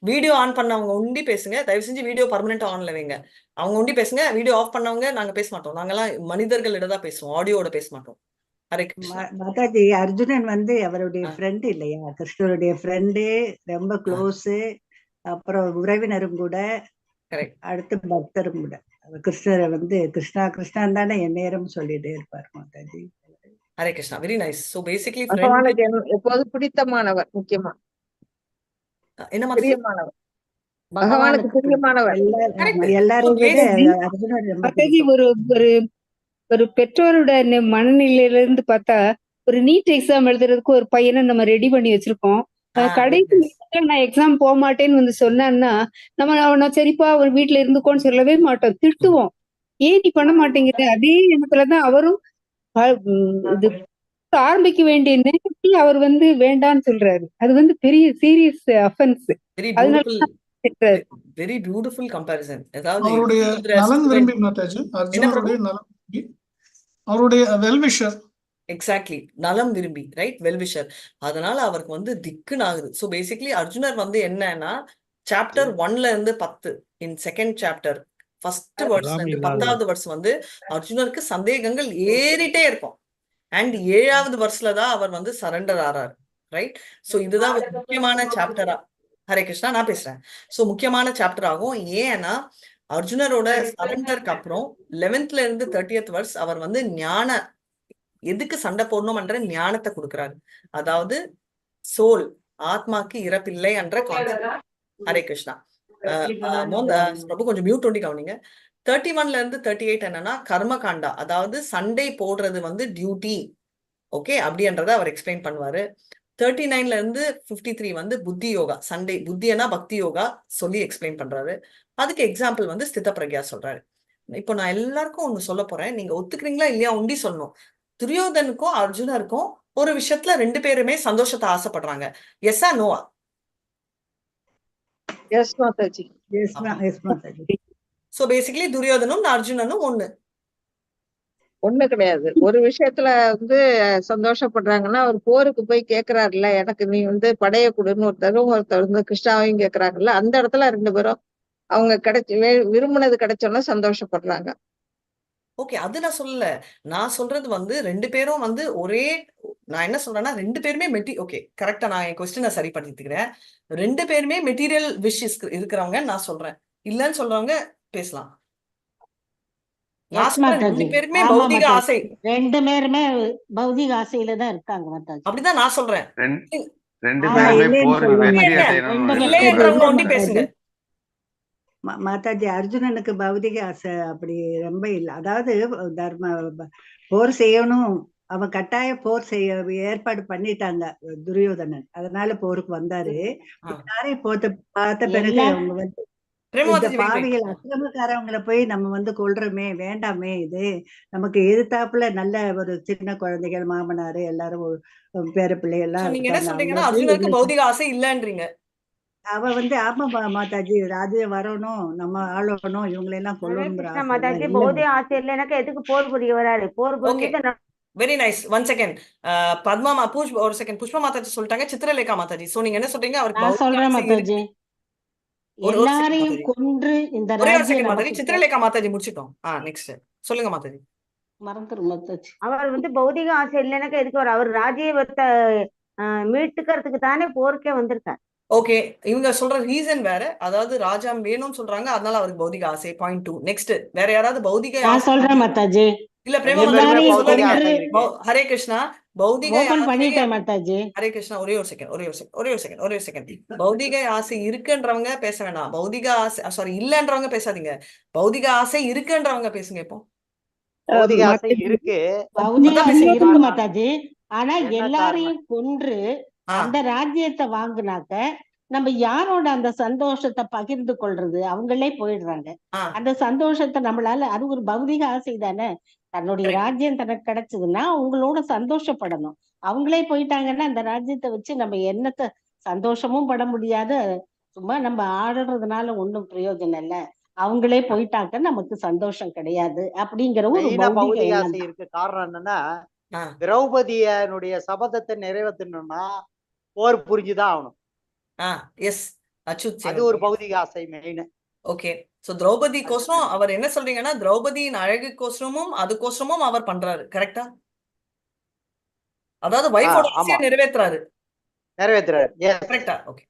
வீடியோ ஆன் பண்ணவங்க உண்டி பேசுங்க, தயவு செஞ்சு வீடியோ பர்மனெண்ட் ஆன்ல வைங்க. அவங்க உண்டி பேசுங்க, வீடியோ ஆஃப் பண்ணவங்க நாங்க பேச மாட்டோம். நாங்கெல்லாம் மனிதர்களிடம் தான் பேசுவோம், ஆடியோட பேச மாட்டோம். ஹரே கிருஷ்ணா. மாதாஜி, அர்ஜுனன் வந்து அவருடைய ஃப்ரெண்ட் இல்லையா, கிருஷ்ணருடைய ஃப்ரெண்டு, ரொம்ப க்ளோஸ், அப்புறம் உறவினரும் கூட, அடுத்து பக்தரும் கூட. கிருஷ்ணரை வந்து கிருஷ்ணா கிருஷ்ணான் தானே என் நேரம் சொல்லிட்டே இருப்பார் Mataji. Hare Krishna, very nice. So basically எப்போது பிடித்தமானவர், முக்கியமா என்ன பிரியமானவர், பகவானுக்கு பிரியமானவர். எல்லாரும் விட அர்ஜுனன் ஒரு ஒரு பெற்றோரோட மனநிலையில இருந்து பார்த்தா ஒரு நீட் எக்ஸாம் எழுதுறதுக்கு ஒரு பையனை நம்ம ரெடி பண்ணி வச்சிருக்கோம். கடைசி நேரத்துல நான் எக்ஸாம் போக மாட்டேன்னு வந்து சொன்னான்னா நம்ம அவனை சரிப்பா அவன் வீட்டுல இருந்துக்கோன்னு சொல்லவே மாட்டோம், திட்டுவோம். ஏன் நீ பண்ண மாட்டேங்கிற? அதே எண்ணத்துலதான் அவரும் இது ஆரம்பிக்க வேண்டிய நேரத்துல அவர் வந்து வேண்டான்னு சொல்றாரு. அது வந்து பெரிய serious offence. Very beautiful comparison. அவருடைய நலன் விரும்பி மாதாஜி, அர்ஜுனருடைய நலன் விரும்பி, அவருடைய வெல்விஷர். எக்ஸாக்ட்லி, நலம் விரும்பி, ரைட், வெல்விஷர். அதனால அவருக்கு வந்து திக்குன்னு ஆகுது. ஸோ பேசிக்லி அர்ஜுனர் வந்து என்னன்னா சாப்டர் 1ல இருந்து 10 இன் செகண்ட் சாப்டர் ஃபர்ஸ்ட் வேர்ட்ஸ்ல இருந்து 10வது வேர்ட்ஸ் வந்து அர்ஜுனருக்கு சந்தேகங்கள் ஏறிட்டே இருக்கும். அண்ட் 7வது வருஷத்துல தான் அவர் வந்து சரண்டர் ஆறாரு, ரைட்? ஸோ இதுதான் ஒரு முக்கியமான சாப்டரா. ஹரே கிருஷ்ணா, நான் பேசுறேன். ஸோ முக்கியமான சாப்டர் ஆகும். ஏன்னா அர்ஜுனரோட சரண்டருக்கு அப்புறம் 11th இருந்து 30th verse அவர் வந்து ஞான, எதுக்கு சண்டை போடணும்ன்ற ஞானத்தை கொடுக்குறாரு. அதாவது சோல், ஆத்மாக்கு இறப்பில்லை என்ற கான்செப்ட். ஹரே கிருஷ்ணா. பிரபு கொஞ்சம் மியூட் ஒண்டி கவனிங்க. 31ல இருந்து 38 என்னன்னா கர்மகாண்டா, அதாவது சண்டை போடுறது வந்து டியூட்டி, ஓகே, அப்படின்றத அவர் எக்ஸ்பிளைன் பண்ணுவாரு. 39ல இருந்து 53 வந்து புத்தி யோகா, சண்டை புத்தியனா பக்தி யோகா சொல்லி எக்ஸ்பிளைன் பண்றாரு. அதுக்கு எக்ஸாம்பிள் வந்து ஸ்தித பிரக்யா சொல்றாரு. இப்போ நான் எல்லாருக்கும் ஒண்ணு சொல்ல போறேன், நீங்க ஒத்துக்கிறீங்களா இல்லையா ஒண்டி சொல்லணும். துரியோதனுக்கும் அர்ஜுனருக்கும் ஒரு விஷயத்துல 2 பேருமே சந்தோஷத்தை ஆசைப்படுறாங்க. எஸ்ஸா நோவா? Yes Mataji. Yes Mataji. So basically துரியோதனும் அர்ஜுனனும் ஒண்ணு கிடையாது. ஒரு விஷயத்துல வந்து சந்தோஷப்படுறாங்கன்னா, அவர் போருக்கு போய் கேக்குறாருல்ல, எனக்கு நீ வந்து படைய கொடுன்னு ஒருத்தர் வந்து கிருஷ்ணாவையும் கேக்குறாங்கல்ல, அந்த இடத்துல 2 பேரும் அவங்க விரும்பினது கிடைச்சோன்னா சந்தோஷப்படுறாங்க. ஓகே, அது நான் சொல்லல. நான் சொல்றது வந்து 2 பேரும் வந்து ஒரே, நான் என்ன சொல்றேன்னா 2 பேருமே ஓகே கரெக்டா, நான் என் கொஸ்டினை சரி பண்ணிக்கிறேன். 2 பேருமே மெட்டீரியல் விஷ் இருக்கிறவங்க நான் சொல்றேன். இல்லன்னு சொல்றவங்க பேசலாம். நான் சொல்றேன் 2 பேருமே பௌதிக ஆசை. 2 பேருமே பௌதிக ஆசையில தான் இருக்காங்க மாதாஜி. அப்படிதான் நான் சொல்றேன். 2 பேருமே போருக்கு வெற்றி அடையணும். இல்லைன்றவங்க ஒண்டி பேசுங்க. மாதாஜி, அர்ஜுனனுக்கு பௌதிக ஆசை அப்படி ரொம்ப இல்லை. அதாவது போர் செய்யணும், அவன் கட்டாய போர் செய்ய ஏற்பாடு பண்ணிட்டாங்க துரியோதனன், அதனால போருக்கு வந்தாரு. எல்லாரையும் பார்த்த பிறகு அவங்க வந்து இந்த பாவிகள் அக்கிரமக்காரவங்களை போய் நம்ம வந்து கொல்றோமே, வேண்டாமே, இது நமக்கு எதிர்த்தாப்புல நல்ல ஒரு சின்ன குழந்தைகள், மாமனாரு, எல்லாரும் பேர பிள்ளை எல்லாம் நீங்க என்ன சொல்றீங்கன்னா அர்ஜுனருக்கு பௌதிக ஆசை இல்லன்றீங்க. அவ வந்து ஆமா மாதாஜி, ராஜ்யம் வரணும், நம்ம ஆளணும், இவங்களெல்லாம் கொல்லணும். மாதாஜி, பௌதிக ஆசை இல்லைனாக்க எதுக்கு போர் புரிய வராரு? போர் புரிஞ்சுட்டு வெரி நைஸ். 1 செகண்ட். பத்மா ஒரு செகண்ட். புஷ்பா மாதாஜி சொல்லிட்டாங்க, சித்திரலேகா மாதாஜி. சோ நீங்க என்ன சொல்றீங்க? அவருக்கு சொல்றேன் மாதாஜி, எல்லாரையும் கொன்று இந்த ராஜ்யம் மாதாஜி. சித்திரலேகா மாதாஜி முடிச்சிட்டோம். நெக்ஸ்ட் சொல்லுங்க மாதாஜி. மறந்துரும் மாதாஜி. அவர் வந்து பௌதிக ஆசை இல்லைனாக்க எதுக்கு வர? அவர் ராஜ்யத்தை மீட்டுக்கிறதுக்கு தானே போருக்கே வந்திருக்காரு. ஓகே, இவங்க சொல்ற ரீசன் வேற. அதாவது ராஜா வேணும்னு சொல்றாங்க, அதனால அவருக்கு பௌதிக ஆசை. பாயிண்ட் 2. நெக்ஸ்ட் வேற யாராவது பௌதிக நான் சொல்றேன் மாதாஜி. இல்ல பிரேமா, ஹரே கிருஷ்ணா, பௌதிக மாதாஜி. ஹரே கிருஷ்ணா, ஒரே ஒரு செகண்ட். பௌதிக ஆசை இருக்குன்றவங்க பேச வேணாம். பௌதிக ஆசை சாரி இல்லன்றவங்க பேசாதீங்க. பௌதிக ஆசை இருக்குன்றவங்க பேசுங்க. இப்போ பௌதிக ஆசை இருக்கு மாதாஜி. ஆனா எல்லாரையும் கொன்று அந்த ராஜ்யத்தை வாங்குனாக்க நம்ம யாரோட அந்த சந்தோஷத்தை பகிர்ந்து கொள்றது? அவங்களே போயிடுறாங்க. அந்த சந்தோஷத்தை நம்மளால, அது ஒரு பௌதிக ஆசை தானே. தன்னுடைய ராஜ்யம் தனக்கு கிடைச்சதுன்னா அவங்களோட சந்தோஷப்படணும். அவங்களே போயிட்டாங்கன்னா அந்த ராஜ்யத்தை வச்சு நம்ம என்னத்தை சந்தோஷமும் பட முடியாது. சும்மா நம்ம ஆடுறதுனால ஒண்ணும் பிரயோஜனம் இல்ல. அவங்களே போயிட்டாக்க நமக்கு சந்தோஷம் கிடையாது அப்படிங்கிற ஒரு பௌதிக ஆசை இருக்கு. காரணம் என்னன்னா, திரௌபதியனுடைய சபதத்தை நிறைவேற்றணும்னா போர் புரிஞ்சுதான் ஆகணும். அது ஒரு பௌதிக ஆசை மெயின். ஓகே, சோ திரௌபதி கோசரம் அவர் என்ன சொல்றீங்கன்னா, திரௌபதியின் அழகு கோசரமும் அதுக்கோசரமும் அவர் பண்றாரு, கரெக்டா? அதாவது வைஃபோட ஆசையை நிறைவேத்துறாரு. கரெக்டா? ஓகே,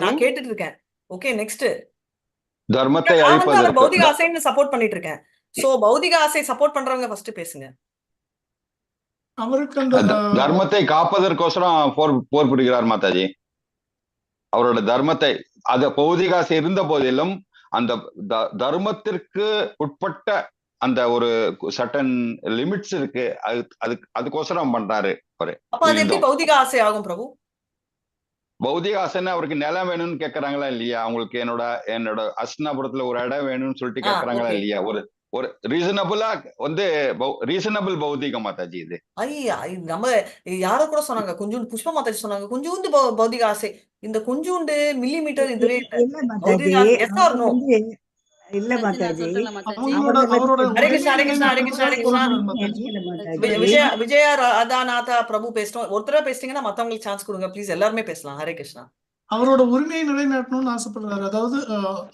நான் கேட்டுட்டு இருக்கேன். Okay, next. தர்மத்தை அழிப்பதற்கு பௌதிக ஆசைன்னு சப்போர்ட் பண்ணிட்டு இருக்கேன். சோ பௌதிக ஆசை சப்போர்ட் பண்றவங்க ஃபர்ஸ்ட் பேசுங்க. அவருக்கு தர்மத்தை காப்பதற்கோசரம் போர் புரிகிறார் மாதாஜி. அவரோட தர்மத்தை, அது பௌதிக ஆசை இருந்த போதிலும் அந்த தர்மத்திற்கு உட்பட்ட அந்த ஒரு சர்டன் லிமிட்ஸ் இருக்கு, அதுக்கோசரம் பண்றாரு அவரு அப்ப அது எப்படி யுத்தம். பௌதிக ஆசை ஆகும் பிரபு? பௌதிக ஆசைன்னா அவருக்கு நிலம் வேணும்னு கேக்குறாங்களா இல்லையா? அவங்களுக்கு என்னோட அஸ்தினாபுரத்துல ஒரு இடம் வேணும்னு சொல்லிட்டு கேக்குறாங்களா இல்லையா? ஒரு ரீசனபிளா வந்து ரீசனபிள் பௌதிகம் மாதாஜி இது. ஐயா, நம்ம யாரோ கூட சொன்னாங்க, கொஞ்சோண்டு புஷ்ப மாதாஜி சொன்னாங்க, கொஞ்சோண்டு பௌதிக ஆசை. இந்த கொஞ்சோண்டு மில்லிமீட்டர் இதுவே இல்ல மாதாஜி, அவர் வந்து இல்ல மாதாஜி, அவரோட ஹரே கிருஷ்ணா ஹரே கிருஷ்ணா ஹரே கிருஷ்ணா ஹரே கிருஷ்ணா. நினைக்கல மாதாஜி. விஜயா ராதாநாதா பிரபு பேசணும். ஒருத்தர பேசுறீங்கன்னா மத்தவங்களுக்கு சான்ஸ் கொடுங்க ப்ளீஸ். எல்லாருமே பேசலாம். ஹரே கிருஷ்ணா. அவரோட உரிமையை நிலைநாட்டணும்னு ஆசைப்படுறாரு. அதாவது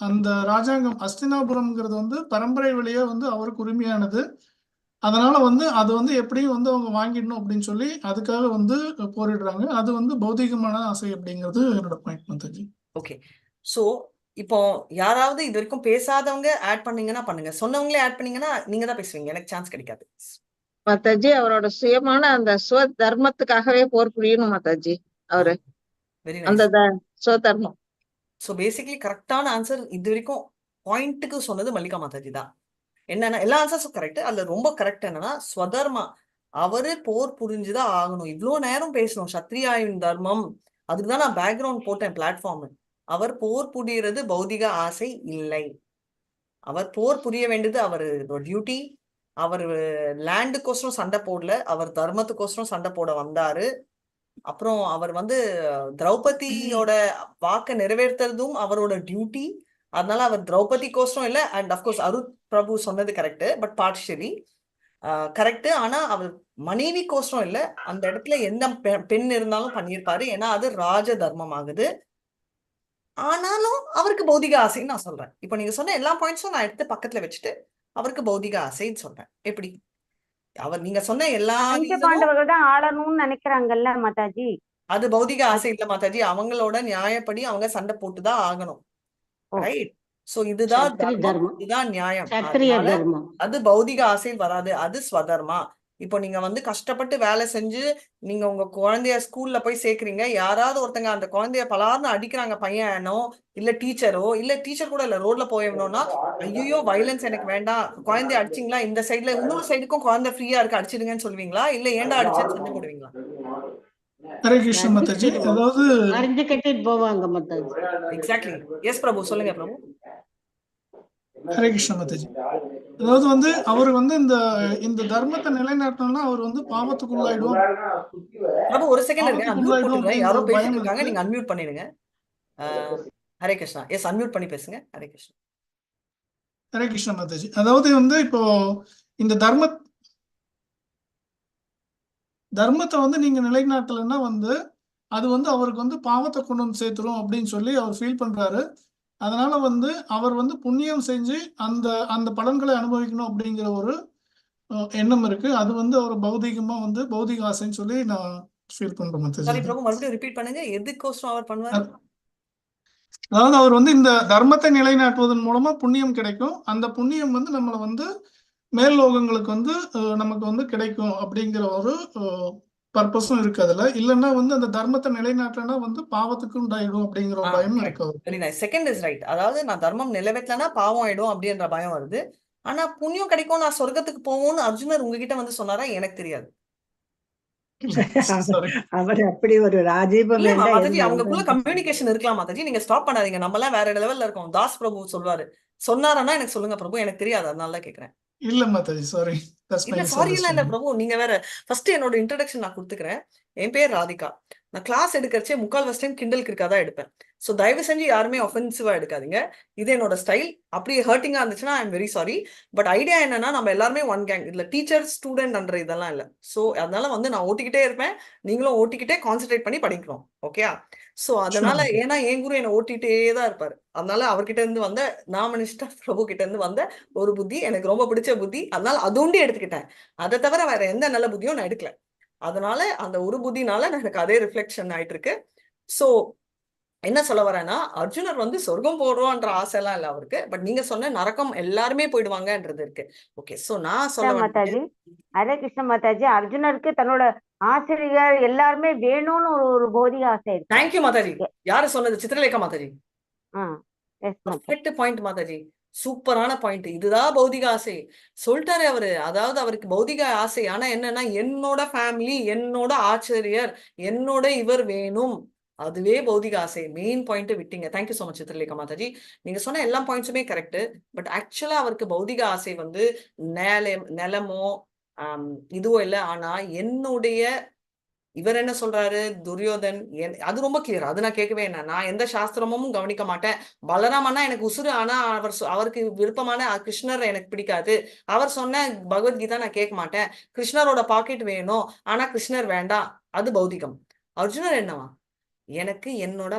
அந்த ராஜாங்கம் அஸ்தினாபுரம்ங்கிறது வந்து பரம்பரை வழியா வந்து அவருக்கு உரிமையானது. அதனால வந்து அது வந்து எப்படியும் வந்து அவங்க வாங்கிடணும் அப்படின்னு சொல்லி அதுக்காக வந்து போரிடுறாங்க. அது வந்து பௌதிகமான ஆசை அப்படிங்கிறது என்னோட பாயிண்ட் மாதாஜி. ஓகே, சோ இப்போ யாராவது இது வரைக்கும் பேசாதவங்க ஆட் பண்ணீங்கன்னா பண்ணுங்க, சொன்னவங்களே ஆட் பண்ணீங்கன்னா நீங்க தான் பேசுவீங்க, எனக்கு சான்ஸ் கிடைக்காது. மாதாஜி அவரோட சுயமான அந்த ஸ்வ தர்மத்துக்காகவே போர் புரியணும் மாதாஜி. அவரு வெரி அந்த நைஸ். ஸ்வதர்மம். ஸோ பேசிக்கலி கரெக்டான ஆன்சர் இது வரைக்கும் பாயிண்ட்டுக்கு சொன்னது மல்லிகா மாதாஜி தான். என்னன்னா எல்லா ஆன்சர்ஸும் கரெக்ட். அதுல ரொம்ப கரெக்ட் என்னன்னா ஸ்வதர்மா, அவரு போர் புரிஞ்சுதான் ஆகணும். இவ்வளோ நேரம் பேசணும் சத்ரியாவின் தர்மம், அதுக்குதான் நான் பேக்ரவுண்ட் போட்டேன் பிளாட்ஃபார்ம். அவர் போர் புரியுறது பௌதிக ஆசை இல்லை. அவர் போர் புரிய வேண்டியது அவர் டியூட்டி. அவர் லேண்டுக்கோசரம் சண்டை போடல, அவர் தர்மத்துக்கோசரம் சண்டை போட வந்தாரு. அப்புறம் அவர் வந்து திரௌபதியோட வாக்க நிறைவேற்றுறதும் அவரோட டியூட்டி. அதனால அவர் திரௌபதிக்கோசரம் இல்லை. அண்ட் அப்கோர்ஸ் அருத் பிரபு சொன்னது கரெக்ட், பட் பார்ஷியலி கரெக்ட். ஆனா அவர் மனைவிக்கோசரம் இல்லை. அந்த இடத்துல எந்த பெண் இருந்தாலும் பண்ணியிருப்பாரு, ஏன்னா அது ராஜ தர்மம் ஆகுது. ஆனாலும் அவருக்கு பௌதிக ஆசைன்னு நான் சொல்றேன். இப்போ நீங்க சொன்ன எல்லா பாயிண்ட்ஸும் நான் எடுத்து பக்கத்துல வச்சுட்டு அவருக்கு பௌதிக ஆசைன்னு சொல்றேன். எப்படி அவர் நீங்க சொன்ன எல்லா பாண்டவர்கள் தான் ஆளணும்னு நினைக்கிறாங்கல்ல மாதாஜி, அது பௌதிக ஆசை இல்ல மாதாஜி. அவங்களோட நியாயப்படி அவங்க சண்டை போட்டுதான் ஆகணும். ரைட்? சோ இதுதான் தர்மம், இதுதான் நியாயம். அது பௌதிக ஆசை வராது, அது ஸ்வதர்மா. இப்போ நீங்க வந்து கஷ்டப்பட்டு வேலை செஞ்சு நீங்க உங்க குழந்தைய ஸ்கூல்ல போய் சேர்க்கறீங்க, யாராவது ஒருத்தங்க அந்த குழந்தைய பலார்னு அடிக்கிறாங்க, பையனோ இல்ல டீச்சரோ, இல்ல டீச்சர் கூட இல்ல ரோட்ல போயணும்னா, ஐயோ வயலன்ஸ் எனக்கு வேண்டாம், குழந்தைய அடிச்சிங்களா, இந்த சைட்ல இன்னொரு சைடுக்கும் குழந்தை ஃப்ரீயா இருக்கு அடிச்சிடுங்கன்னு சொல்லுவீங்களா, இல்ல ஏண்டா அடிச்சேன்னு சண்டை போடுவீங்களா? ஹரே கிருஷ்ண மாதாஜி. அதாவது அறிஞ்சு கட்டிட்டு போவாங்க மாதாஜி. எக்ஸாக்ட்லி. எஸ் பிரபு, சொல்லுங்க பிரபு. ஹரே கிருஷ்ண மாதாஜி. அதாவது வந்து அவர் வந்து இந்த தர்மத்தை நிலைநாட்டணும்னா அவர் வந்து பாவத்துக்குள்ளாயிடுவோம். பிரபு ஒரு செகண்ட் இருங்க, அன்மியூட் போட்டுடுறேன். யாரோ பேசிட்டு இருக்காங்க, நீங்க அன்மியூட் பண்ணிடுங்க. ஹரே கிருஷ்ணா. எஸ், அன்மியூட் பண்ணி பேசுங்க. ஹரே கிருஷ்ணா. ஹரே கிருஷ்ண மாதாஜி. அதாவது வந்து இப்போ இந்த தர்மத்தை வந்து நீங்க நிலைநாட்டலைன்னா வந்து அது வந்து அவருக்கு வந்து பாவத்தை கொண்டு வந்து சேர்த்துரும் அப்படின்னு சொல்லி அவர் ஃபீல் பண்றாரு. அதனால வந்து அவர் வந்து புண்ணியம் செஞ்சு அந்த பலன்களை அனுபவிக்கணும் அப்படிங்கிற ஒரு எண்ணம் இருக்கு. அது வந்து அவர் பௌதிகமா வந்து பௌதிக ஆசைன்னு சொல்லி நான் ஃபீல் பண்றேன். சாரி பிரபு, மறுபடியும் ரிப்பீட் பண்ணுங்க. எதுக்கோசரம் அவர் பண்ணுவார்? அதாவது அவர் வந்து இந்த தர்மத்தை நிலைநாட்டுவதன் மூலமா புண்ணியம் கிடைக்கும். அந்த புண்ணியம் வந்து நம்மளை வந்து மேல் லோகங்களுக்கு வந்து நமக்கு வந்து கிடைக்கும் அப்படிங்கிற ஒரு பர்பஸும் இருக்கு அதுல. இல்லைன்னா வந்து அந்த தர்மத்தை நிலைநாட்டினா வந்து பாவத்துக்கு உண்டாயிடும் அப்படிங்கிற ஒரு பயம் இருக்கு. Very nice. Second is right. அதாவது நான் தர்மம் நிலைவேற்றலன்னா பாவம் ஆயிடும் அப்படின்ற பயம் வருது. ஆனா புண்ணியம் கிடைக்கும், நான் சொர்க்கத்துக்கு போவோம்னு அர்ஜுனர் உங்ககிட்ட வந்து சொன்னாரா? எனக்கு தெரியாது. அவர் அப்படி ஒரு ராஜீவம் அவங்களுக்குள்ள கம்யூனிகேஷன் இருக்கலாம் மாதாஜி, நீங்க ஸ்டாப் பண்ணாதீங்க. நம்ம எல்லாம் வேற லெவல்ல இருக்கோம். தாஸ் பிரபு சொல்வாரு, சொன்னாரன்னா எனக்கு சொல்லுங்க பிரபு, எனக்கு தெரியாது, அதனால கேக்குறேன். இல்ல மாதாஜி, சாரி. இல்ல சாரி எல்லாம் இல்ல பிரபு, நீங்க வேற. ஃபர்ஸ்ட் என்னோட இன்ட்ரோடக்ஷன் நான் கொடுத்துக்கிறேன். என் பேர் ராதிகா. நான் கிளாஸ் எடுக்கிறச்சே முக்கால்வாசி டைம் கிண்டல் கிரிக்கா தான் எடுப்பேன். ஸோ தயவு செஞ்சு யாருமே ஒஃபென்சிவா எடுக்காதீங்க. இது என்னோட ஸ்டைல். அப்படியே ஹர்ட்டிங்கா இருந்துச்சுன்னா I am very sorry. But idea என்னன்னா நம்ம எல்லாருமே ஒன் கேங், இதுல டீச்சர் ஸ்டூடெண்ட் அன்ற இதெல்லாம் இல்லை. ஸோ அதனால வந்து நான் ஓட்டிக்கிட்டே இருப்பேன், நீங்களும் ஓட்டிக்கிட்டே கான்சென்ட்ரேட் பண்ணி படிக்கணும். ஓகே? ஸோ அதனால ஏன்னா என் குரு என்னை ஓட்டிகிட்டே தான் இருப்பாரு. அதனால அவர்கிட்ட இருந்து வந்த நாமனிஷ்ட பிரபு கிட்ட இருந்து வந்த ஒரு புத்தி எனக்கு ரொம்ப பிடிச்ச புத்தி. அதனால அதுண்டி எடுத்துக்கிட்டேன். அதை தவிர வேற எந்த நல்ல புத்தியும் நான் எடுக்கல. அதனால அந்த ஒரு புத்தினால எனக்கு அதே ரிஃப்ளெக்ஷன் ஆயிட்டு இருக்கு. சோ என்ன சொல்ல வரேன்னா, அர்ஜுனர் வந்து சொர்க்கம் போடுறோம்ன்ற ஆசை எல்லாம் இல்ல அவருக்கு. பட் நீங்க சொன்ன நரக்கம் எல்லாருமே போயிடுவாங்கன்றது இருக்கு. ஓகே, சோ நான் சொல்ல மாதாஜி, ஹரே கிருஷ்ண மாதாஜி, அர்ஜுனருக்கு தன்னோட ஆசிரியர் எல்லாருமே வேணும்னு ஒரு பௌதிக ஆசை இருக்கு. தேங்க்யூ மாதாஜி. யாரு சொன்னது? சித்திரலேகா மாதாஜி. Perfect point Mataji. சூப்பரான பாயிண்ட். இதுதான் பௌதிக ஆசை சொல்லிட்டாரு அவரு. அதாவது அவருக்கு பௌதிக ஆசை ஆனா என்னன்னா, என்னோட ஃபேமிலி, என்னோட ஆச்சரியர், என்னோட இவர் வேணும். அதுவே பௌதிக ஆசை. மெயின் பாயிண்ட் விட்டீங்க. Thank you so much Chitralekha Mataji. நீங்க சொன்ன எல்லா பாயிண்ட்ஸுமே கரெக்ட். பட் ஆக்சுவலா அவருக்கு பௌதிக ஆசை வந்து நிலமோ இதுவோ இல்லை. ஆனா என்னுடைய இவர் என்ன சொல்றாரு, துரியோதன் அது ரொம்ப கிளியர். அது நான் கேட்கவே என்ன, நான் எந்த சாஸ்திரமும் கவனிக்க மாட்டேன். பலராமன்னா எனக்கு உசுறு, ஆனா அவருக்கு விருப்பமான கிருஷ்ணர் எனக்கு பிடிக்காது. அவர் சொன்ன பகவத்கீதா நான் கேட்க மாட்டேன். கிருஷ்ணரோட பாக்கெட் வேணும், ஆனா கிருஷ்ணர் வேண்டாம். அது பௌதிகம். அர்ஜுனர் என்னவா, எனக்கு என்னோட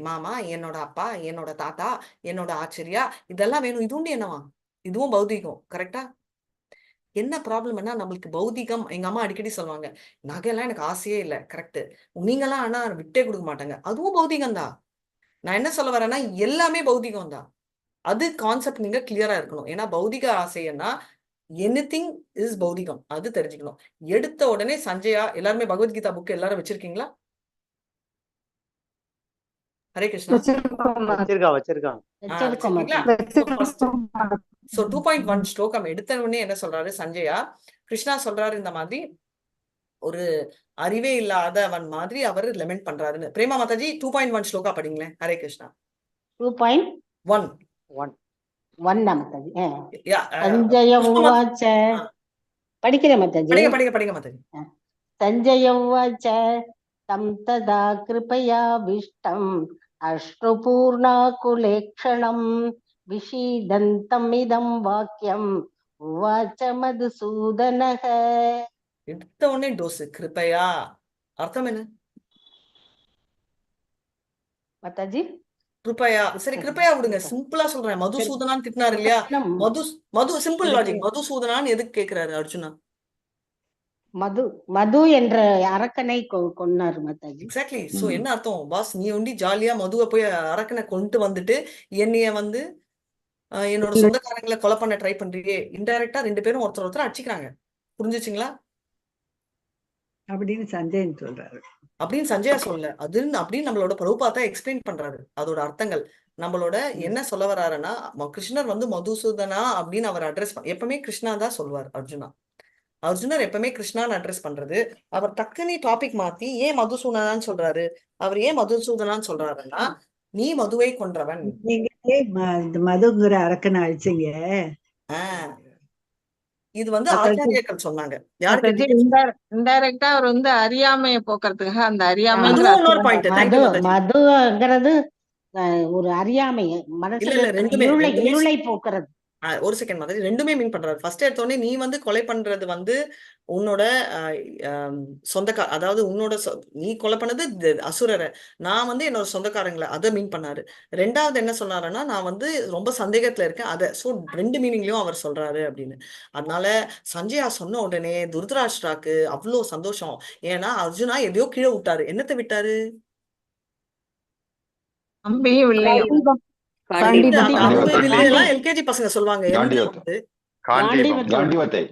மாமா, என்னோட அப்பா, என்னோட தாத்தா, என்னோட ஆச்சரியா இதெல்லாம் வேணும். இதுவும் என்னவா, இதுவும் பௌதிகம். கரெக்டா? என்ன ப்ராப்ளம்னா, நம்மளுக்கு பௌதிகம், எங்க அம்மா அடிக்கடி சொல்லுவாங்க, நகையெல்லாம் எனக்கு ஆசையே இல்லை. கரெக்ட். நீங்கெல்லாம் ஆனா விட்டே கொடுக்க மாட்டாங்க. அதுவும் பௌதிகம் தான். நான் என்ன சொல்ல வரேன்னா, எல்லாமே பௌதிகம் தான். அது கான்செப்ட் நீங்க கிளியரா இருக்கணும். ஏன்னா பௌதிக ஆசைன்னா எனிதிங் இஸ் பௌதிகம். அது தெரிஞ்சுக்கணும். எடுத்த உடனே சஞ்சயா, எல்லாருமே பகவத்கீதா புக் எல்லாரும் வச்சிருக்கீங்களா? ஹரே கிருஷ்ணா. வச்சிருக்காங்க. So 2.1 ஸ்லோகம் எடுத்த உடனே என்ன சொல்றாரு சஞ்சயா, கிருஷ்ணா சொல்றாரு இந்த மாதிரி ஒரு அறிவே இல்லாதவன் மாதிரி அவர் லெமெண்ட் பண்றாருன்னு. பிரேமா மாதாஜி 2.1 ஸ்லோகா படிங்களேன். ஹரே கிருஷ்ணா. 2.1 மாதாஜி. சஞ்சய உவாச்ச. படிக்கிறேன் மாதாஜி. படிங்க மாதாஜி. சஞ்சய உவாச்ச தம் ததா கிருபயா விஷ்டம் அஷ்ணுபூர்ணாகுலேக்ஷணம் விஷீதந்தம் இதம் வாக்கியம் உவாச்ச மதுசூதனஹ. எடுத்த உடனே டோஸ் கிருபையா அர்த்தம் என்ன மாதாஜி? கிருபையா. சரி கிருபையா விடுங்க, சிம்பிளா சொல்றேன். மதுசூதனான்னு திட்டினாரு இல்லையா, மது சிம்பிள் லாஜிக். மதுசூதனான்னு எதுக்கு கேக்குறாரு அர்ஜுனா? மது என்ற அரக்கனை கொன்னாரு மாதாஜி. எக்ஸாக்ட்லி. சோ என்ன அர்த்தம், பாஸ் நீ ஒண்டி ஜாலியா மதுவை போய் அரக்கனை கொண்டு வந்துட்டு என்னைய வந்து என்னோட சொந்தக்காரங்களை கொலை பண்ண ட்ரை பண்றியே. இன்டைரக்டா 2 பேரும் ஒருத்தர் அடிச்சுக்கிறாங்க. புரிஞ்சுச்சுங்களா? அப்படின்னு சஞ்சயன் சொல்றாரு. அப்படின்னு சஞ்சயா சொல்லல, அது அப்படின்னு நம்மளோட பிரபுபாதா எக்ஸ்பிளைன் பண்றாரு அதோட அர்த்தங்கள். நம்மளோட என்ன சொல்ல வர்றாருன்னா, கிருஷ்ணர் வந்து மதுசூதனா அப்படின்னு அவர் அட்ரஸ் எப்பவுமே கிருஷ்ணா தான் சொல்லுவார் அர்ஜுனா. அர்ஜுனர் எப்பவுமே கிருஷ்ணான்னு அட்ரஸ் பண்றது. அவர் டக்குனி டாபிக் மாத்தி ஏன் மதுசூதனான்னு சொல்றாரு. அவர் ஏன் மதுசூதனான்னு சொல்றாருன்னா, நீ மதுவை கொன்றவன், நீங்க மதுங்கிற அரக்கனை அழிச்சீங்க. இது வந்து ஆச்சாரியர்கள் சொன்னாங்க. யாருக்கு இன்டைரக்டா அவர் வந்து அறியாமையை போக்குறதுக்காக அந்த அறியாமைங்கிற மதுங்கிறது ஒரு அறியாமை, மனசுல இருளை போக்குறது. ஒரு செகண்ட் மாதிரி ரெண்டுமே மீன் பண்றாரு. ஃபர்ஸ்ட் எடுத்தோடனே நீ வந்து கொலை பண்றது வந்து உன்னோட சொந்தக்கார, அதாவது உன்னோட நீ கொலை பண்ணது அசுரரை, நான் வந்து என்னோட சொந்தக்காரங்களை, அதை மீன் பண்ணாரு. ரெண்டாவது என்ன சொன்னாருன்னா, நான் வந்து ரொம்ப சந்தேகத்துல இருக்கேன் அதை. ஸோ 2 மீனிங்லயும் அவர் சொல்றாரு அப்படின்னு. அதனால சஞ்சயா சொன்ன உடனே துருதராஷ்டிராக்கு அவ்வளோ சந்தோஷம். ஏன்னா அர்ஜுனா எதையோ கீழே விட்டாரு. என்னத்தை விட்டாரு? எல்கேஜி பசங்க சொல்லுவாங்க.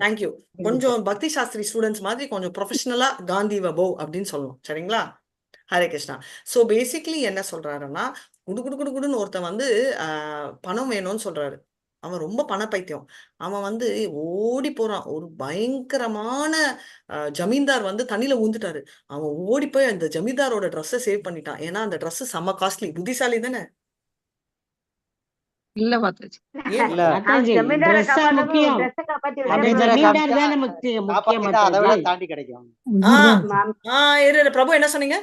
தேங்க்யூ. கொஞ்சம் பக்தி சாஸ்திரி ஸ்டூடெண்ட்ஸ் மாதிரி கொஞ்சம் ப்ரொஃபஷனலா காந்தி வபோ அப்படின்னு சொல்லணும். சரிங்களா? ஹரே கிருஷ்ணா. சோ பேசிக்லி என்ன சொல்றாருன்னா, குடுன்னு ஒருத்தன் வந்து பணம் வேணும்னு சொல்றாரு. அவன் ரொம்ப பண பைத்தியம். அவன் வந்து ஓடி போறான். ஒரு பயங்கரமான ஜமீன்தார் வந்து தண்ணியில ஊந்துட்டாரு. அவன் ஓடி போய் அந்த ஜமீன்தாரோட ட்ரெஸ்ஸை சேவ் பண்ணிட்டான். ஏன்னா அந்த ட்ரெஸ் செம்ம காஸ்ட்லி. புத்திசாலி தானே? இல்ல மாதாஜி. பிரபு என்ன சொன்னீங்க?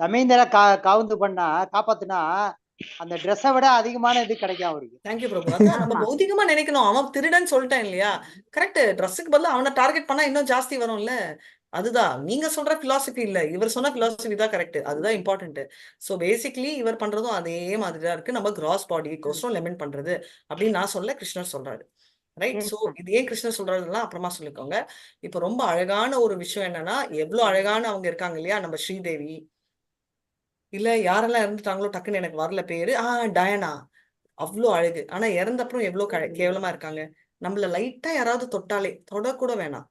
ஜமீன்தார காவுந்து பண்ணா காப்பாத்துனா அந்த ட்ரெஸ்ஸை விட அதிகமான இது கிடைக்கும் அவருக்கு. தேங்க்யூ பிரபு. அதான் நம்ம பௌதிகமா நினைக்கணும். அவன் திருடன் சொல்லிட்டேன் இல்லையா? கரெக்ட். ட்ரெஸ்ஸுக்கு பதிலா அவனை டார்கெட் பண்ணா இன்னும் ஜாஸ்தி வரும்ல. அதுதான் நீங்க சொல்ற பிலாசபி இல்ல, இவர் சொன்ன பிலாசபி தான் கரெக்ட். அதுதான் இம்பார்ட்டன்ட். சோ பேசிக்லி இவர் பண்றதும் அதே மாதிரிதான் இருக்கு. நம்ம கிராஸ் பாடிக்கோசரம் லெமெண்ட் பண்றது அப்படின்னு நான் சொல்ல, கிருஷ்ணர் சொல்றாரு. ரைட். சோ இது ஏன் கிருஷ்ணர் சொல்றாருலாம் அப்புறமா சொல்லிக்கோங்க. இப்ப ரொம்ப அழகான ஒரு விஷயம் என்னன்னா, எவ்வளவு அழகான அவங்க இருக்காங்க இல்லையா, நம்ம ஸ்ரீதேவி இல்ல யாரெல்லாம் இறந்துட்டாங்களோ, டக்குன்னு எனக்கு வரல பேரு, டயனா. அவ்வளோ அழகு. ஆனா இறந்தப்புறம் எவ்வளவு கேவலமா இருக்காங்க. நம்மள லைட்டா யாராவது தொட்டாலே, தொடக்கூட வேணாம்.